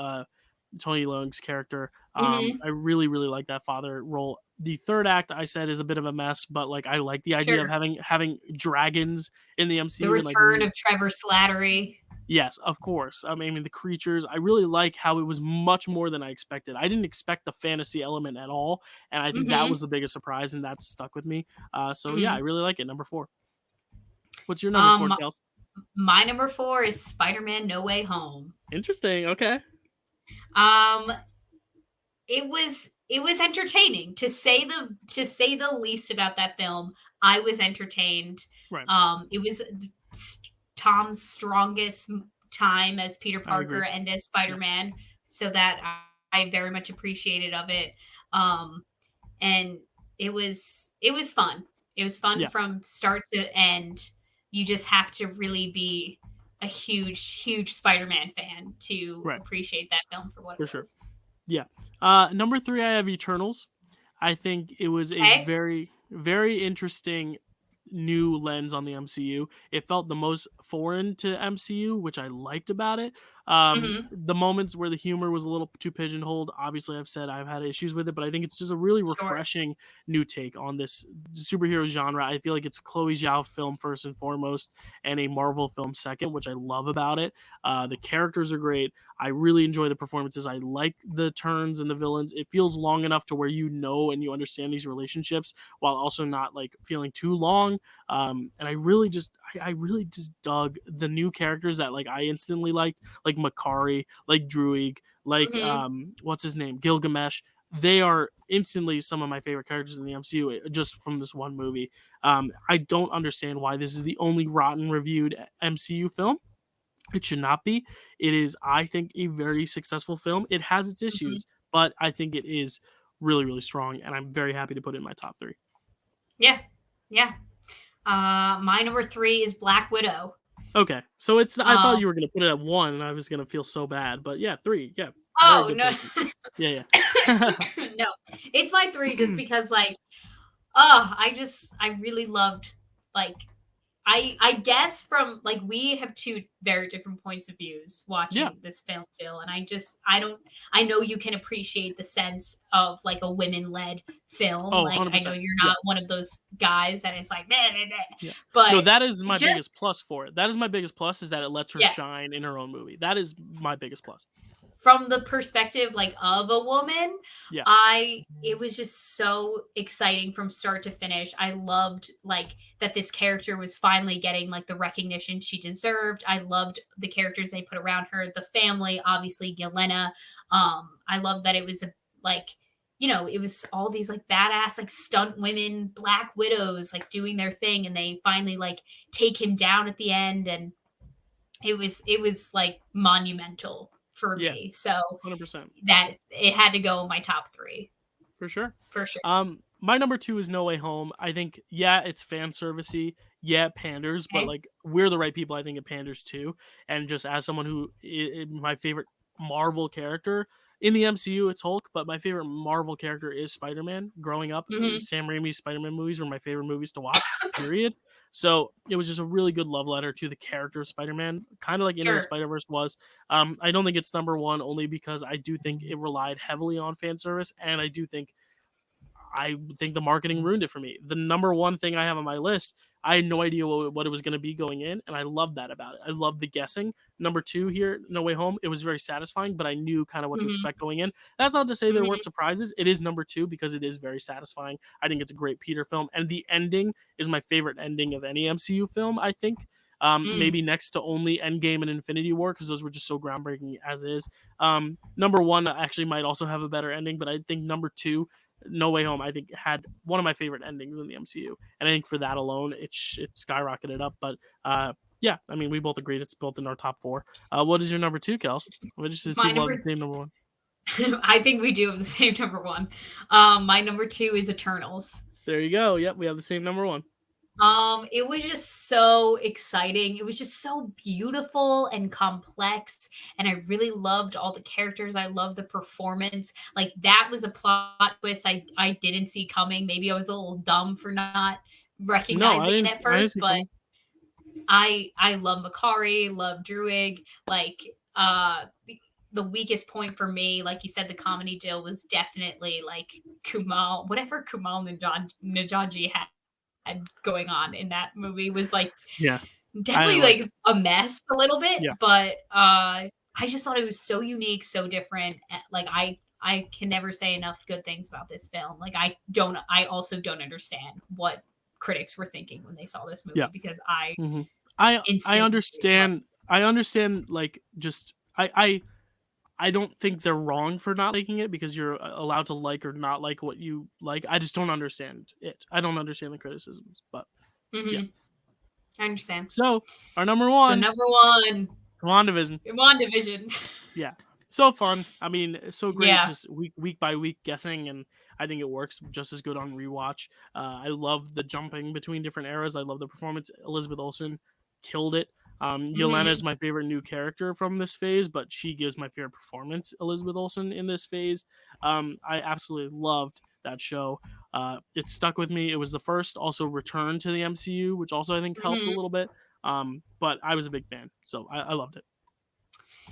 Tony Leung's character. Hmm. I really, really like that father role. The third act I said is a bit of a mess, but like I like the idea of Sure. having dragons in the The MCU and like return of Trevor Slattery. yes, of course. I mean the creatures. I really like how it was much more than I expected. I didn't expect the fantasy element at all, and I think that Hmm. was the biggest surprise, and that stuck with me. So yeah, I Hmm. really like it. Number 4. What's your number 4, Um, Kels? my number 4 is Spider-Man: No Way Home. Interesting. Okay. Um, it was entertaining to say the least about that film. I was entertained. Right. It was Tom's strongest time as Peter I agree. Parker and as Yeah. Spider-Man, so that I very much appreciated of it. Um, and it was fun. It was fun Yeah. from start to end. You just have to really be a huge Spider-Man fan to Right. appreciate that film for what it For sure. was. Yeah. Number 3, I have Eternals. I think it was a Okay. very, very interesting new lens on the MCU. It felt the most foreign to MCU, which I liked about it. Mhm. The moments where the humor was a little too pigeonholed, obviously, I've said I've had issues with it, but I think it's just a really Sure. refreshing new take on this superhero genre. I feel like it's a Chloe Zhao film first and foremost, and a Marvel film second, which I love about it. The characters are great. I really enjoy the performances. I like the turns and the villains. It feels long enough to where you know and you understand these relationships while also not like feeling too long. And I really just dug the new characters that like I instantly liked, like Makari, like Druig, like Mhm. what's his name, Gilgamesh. They are instantly some of my favorite characters in the MCU just from this one movie. I don't understand why this is the only rotten reviewed MCU film. It should not be. It is, I think, a very successful film. It has its Mhm. issues, but I think it is really, really strong, and I'm very happy to put it in my top 3. Yeah. Yeah. My number 3 is Black Widow. Okay, so it's. I thought Um, you were gonna put it at 1, and I was gonna feel so bad, but yeah, 3. Yeah, very oh, good no. placement. Yeah, yeah. No. It's my 3 just because, like, I really loved, like, I guess from like we have two very different points of views Yeah. watching this film still, and I know you can appreciate the sense of like a women led film. Oh, Like I know 100%. you're Yeah. not one of those guys that is like meh, meh, meh. Yeah. No, But that is my just biggest plus for it. That is my biggest plus is that it lets her yeah, shine in her own movie. That is my biggest plus. from the perspective like of a woman, Yeah. it was just so exciting from start to finish. I loved like that this character was finally getting like the recognition she deserved. I loved the characters they put around her, the family, obviously Yelena. I love that it was like, it was all these like badass like stunt women, Black Widows, like doing their thing, and they finally like take him down at the end, and it was like monumental for Yeah. me. So 100%. that it had to go in my top 3 For sure. for sure. My number 2 is No Way Home. I think, yeah, it's fan servicey. Yeah, it panders, but Okay. like we're the right people. I think it panders too. And just as someone who my favorite Marvel character in the MCU, it's Hulk, but my favorite Marvel character is Spider-Man. Growing up, Mhm. Sam Raimi's Spider-Man movies were my favorite movies to watch. Period. So it was just a really good love letter to the character of Spider-Man, kind of like Into the Sure. Spider-Verse was. I don't think it's number 1 only because I do think it relied heavily on fan service, and I think the marketing ruined it for me. The number 1 thing I have on my list, I had no idea what it was going to be going in, and I love that about it. I love the guessing. Number 2 here, No Way Home, it was very satisfying, but I knew kind of what to Mhm. expect going in. That's not to say there weren't Mhm. surprises. It is number 2 because it is very satisfying. I think it's a great Peter film, and the ending is my favorite ending of any MCU film, I think. Mm. Maybe next to only Endgame and Infinity War, because those were just so groundbreaking as is. Number 1 actually might also have a better ending, but I think number 2, No Way Home, I think had one of my favorite endings in the MCU, and I think for that alone, it skyrocketed up. But yeah, I mean, we both agreed it's built in our top 4. What is your number 2, Kels? We just to see My if we'll number have the same number 1. I think we do have the same number 1. My number 2 is Eternals. There you go. Yep, we have the same number 1. It was just so exciting. It was just so beautiful and complex. And I really loved all the characters. I loved the performance. Like that was a plot twist I didn't see coming. Maybe I was a little dumb for not No, recognizing it at I didn't first, see it but coming. I love Makari, love Druig. Like the weakest point for me, like you said, the comedy deal was definitely like whatever Kumal Najaji had going on in that movie was like Yeah, I definitely didn't like like it. a mess a little bit, Yeah, but I just thought it was so unique, so different. Like I can never say enough good things about this film. Like I also don't understand what critics were thinking when they saw this yeah. movie because I hmm I instantly loved understand. I understand. Like, just I don't think they're wrong for not liking it because you're allowed to like or not like what you like. I just don't understand it. I don't understand the criticisms, but it. yeah. I understand. So our number So 1, number 1, WandaVision. WandaVision. Yeah, so fun. I mean, so great. Yeah. Just week by week guessing, and I think it works just as good on rewatch. I love the jumping between different eras. I love the performance. Elizabeth Olsen killed it. Yelena Mhm. is my favorite new character from this phase, but she gives my favorite performance, Elizabeth Olsen, in this phase. I absolutely loved that show. It stuck with me. It was the first also return to the MCU, which also I think helped a Mhm. little bit. But I was a big fan, so I loved it.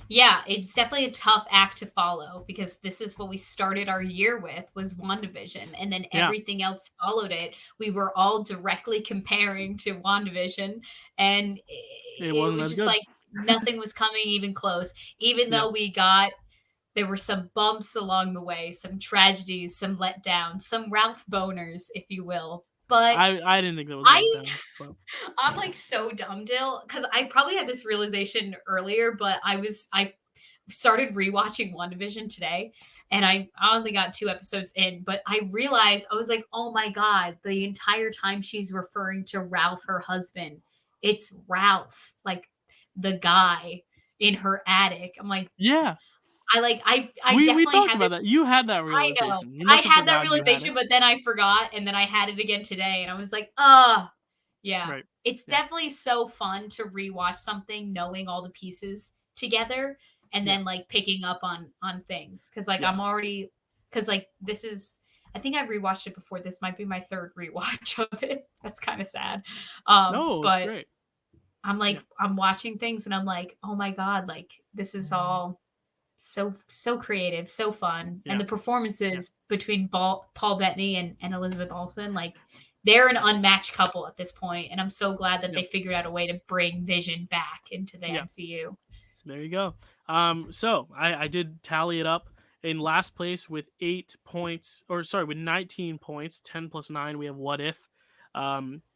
Yeah, it's definitely a tough act to follow because this is what we started our year with was WandaVision, and then Yeah, everything else followed it. We were all directly comparing to WandaVision, and it it wasn't was as just good. like nothing was coming even close. Even Yeah. though there were some bumps along the way, some tragedies, some letdowns, some Ralph boners, if you will. But I didn't think that was a I letdown, but I'm like so dumb, Dill, because I probably had this realization earlier, but I started rewatching WandaVision today, and I only got 2 episodes in, but I realized I was like, oh my god, the entire time she's referring to Ralph, her husband, it's Ralph, like the guy in her attic. I'm like, yeah, I we definitely talked had this. about that. You had that I know. realization. You I must have had that forgotten you had realization, it. but then I forgot, and then I had it again today, and I was like, yeah. Right. It's Yeah. definitely so fun to rewatch something knowing all the pieces together and Yeah. then like picking up on things cuz like Yeah. I'm already cuz like this is I think I rewatched it before. This might be my third rewatch of it. That's kind of sad. No, it's But great. I'm Yeah. like I'm watching things and I'm like, "Oh my god, like this is all so creative, so fun." And Yeah. the Yeah. performances between Paul Bettany and Elizabeth Olsen, like they're an unmatched couple at this point, and I'm so glad that they Yep. figured out a way to bring Vision back into the Yeah. MCU. There you go. So I did tally it up. In last place with 8 points, or sorry, with 19 points, 10 plus 9, we have What If.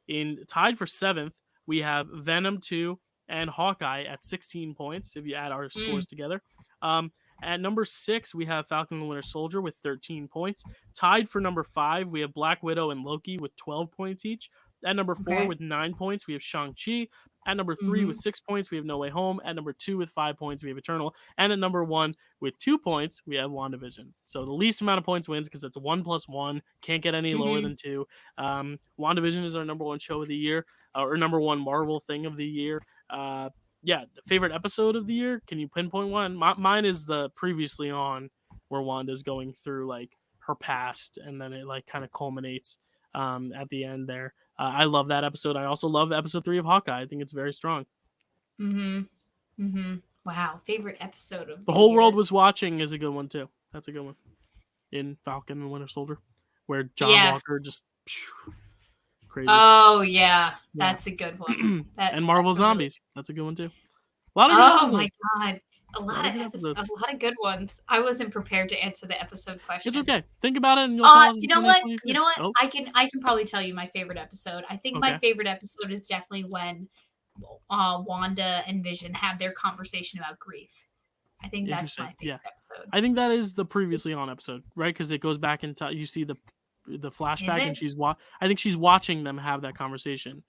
In tied for 7th, we have Venom 2 and Hawkeye at 16 points, if you add our scores together. At number 6, we have Falcon and the Winter Soldier with 13 points. Tied for number 5, we have Black Widow and Loki with 12 points each. At number 4 Okay. with 9 points, we have Shang-Chi. At number 3 with Mhm. 6 points, we have No Way Home. At number 2 with 5 points, we have Eternal. And at number 1 with 2 points, we have WandaVision. So the least amount of points wins because it's 1 plus 1. Can't get any lower Mhm. than 2. WandaVision is our number 1 show of the year, or number 1 Marvel thing of the year. Yeah, favorite episode of the year? Can you pinpoint one? Mine is the Previously On, where Wanda's going through like her past, and then it like kind of culminates at the end there. I love that episode. I also love episode 3 of Hawkeye. I think it's very strong. Mhm. Mhm. Wow, favorite episode of The the Whole World year. Was Watching is a good one too. That's a good one. In Falcon and Winter Soldier, where John Yeah. Walker just crazy. Oh yeah, Yeah. that's a good one. And Marvel That's a really. Zombies. That's a good one too. A lot of good Oh my episodes. god, A lot of good episodes. a lot of good ones. I wasn't prepared to answer the episode It's question. okay. Think about it, and you'll tell us in You know what? 2022. You know what? Oh, I can probably tell you my favorite episode. I think my okay. favorite episode is definitely when Wanda and Vision have their conversation about grief. I think that's my Interesting. Yeah. favorite episode. I think that is the Previously On episode, right? Because it goes back and you see the Is flashback, and it? I think she's watching them have that conversation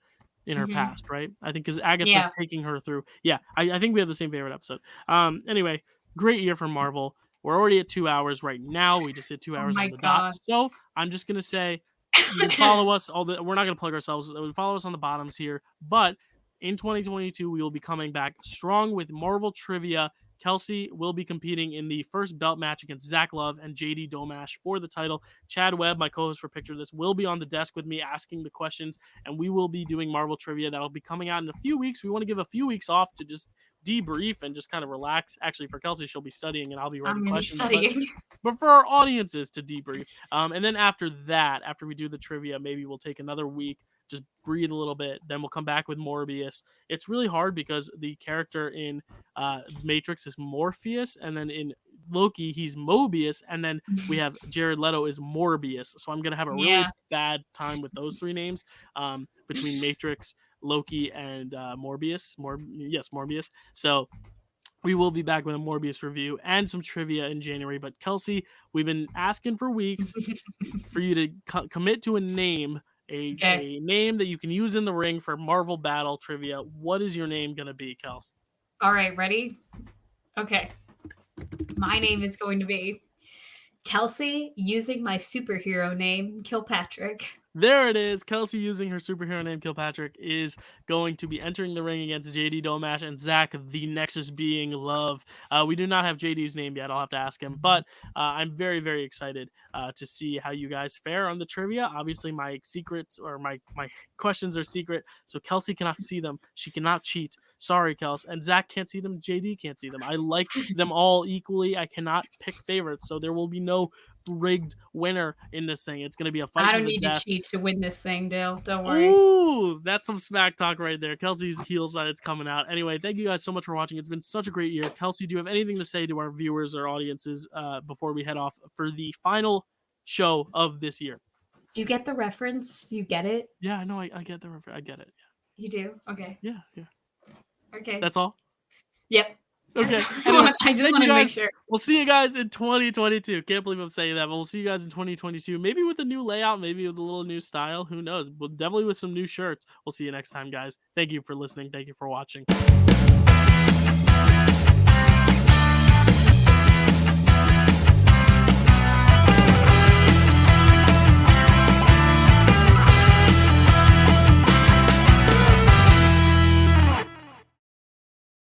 in her Mhm. past, right? I think because Agatha's Yeah. taking her through. Yeah, I think we have the same favorite episode. Anyway, great year for Marvel. We're already at 2 hours right now. We just hit 2 Oh hours on my the dot. god. So I'm just gonna say you can follow us. We're not gonna plug ourselves. Follow us on the bottoms here, but in 2022 we will be coming back strong with Marvel trivia. Kelsey will be competing in the first belt match against Zach Love and JD Domash for the title. Chad Webb, my co-host for Picture This, will be on the desk with me asking the questions, and we will be doing Marvel trivia. That'll be coming out in a few weeks. We want to give a few weeks off to just debrief and just kind of relax. Actually, for Kelsey, she'll be studying, and I'll be I'm writing gonna be questions. studying. But for our audiences to debrief. And then after that, after we do the trivia, maybe we'll take another week, just breathe a little bit. Then we'll come back with Morbius. It's really hard because the character in Matrix is Morpheus, and then in Loki, he's Mobius, and then we have Jared Leto is Morbius. So I'm going to have a really Yeah. bad time with those 3 names between Matrix, Loki, and Morbius. Morbius. So we will be back with a Morbius review and some trivia in January. But Kelsey, we've been asking for weeks for you to commit to a name, Okay. a name that you can use in the ring for Marvel Battle trivia. What is your name going to be, Kels? All right, ready? Okay. My name is going to be Kelsey using my superhero name, Kilpatrick. There it is. Kelsey, using her superhero name Kilpatrick, is going to be entering the ring against JD Domash and Zach, the Nexus being Love. We do not have JD's name yet. I'll have to ask him. But I'm very, very excited to see how you guys fare on the trivia. Obviously, my secrets or my questions are secret, so Kelsey cannot see them. She cannot cheat. Sorry, Kels. And Zach can't see them. JD can't see them. I like them all equally. I cannot pick favorites, so there will be no rigged winner in this thing. It's going to be a fight I to don't the need death. to cheat to win this thing, Dale. Don't worry. Ooh, that's some smack talk right there. Kelsey's heel side is coming out. Anyway, thank you guys so much for watching. It's been such a great year. Kelsey, do you have anything to say to our viewers or audiences before we head off for the final show of this year? Do you get the reference? Do you get it? Yeah, I know. I get the reference. I get it. You do? Okay. Yeah. Okay. That's all? Yep. Okay. Anyway, Anyway, I just thank wanted you to make guys. sure. We'll see you guys in 2022. Can't believe I'm saying that, but we'll see you guys in 2022. Maybe with a new layout, maybe with a little new style. Who knows? Well, definitely with some new shirts. We'll see you next time, guys. Thank you for listening. Thank you for watching.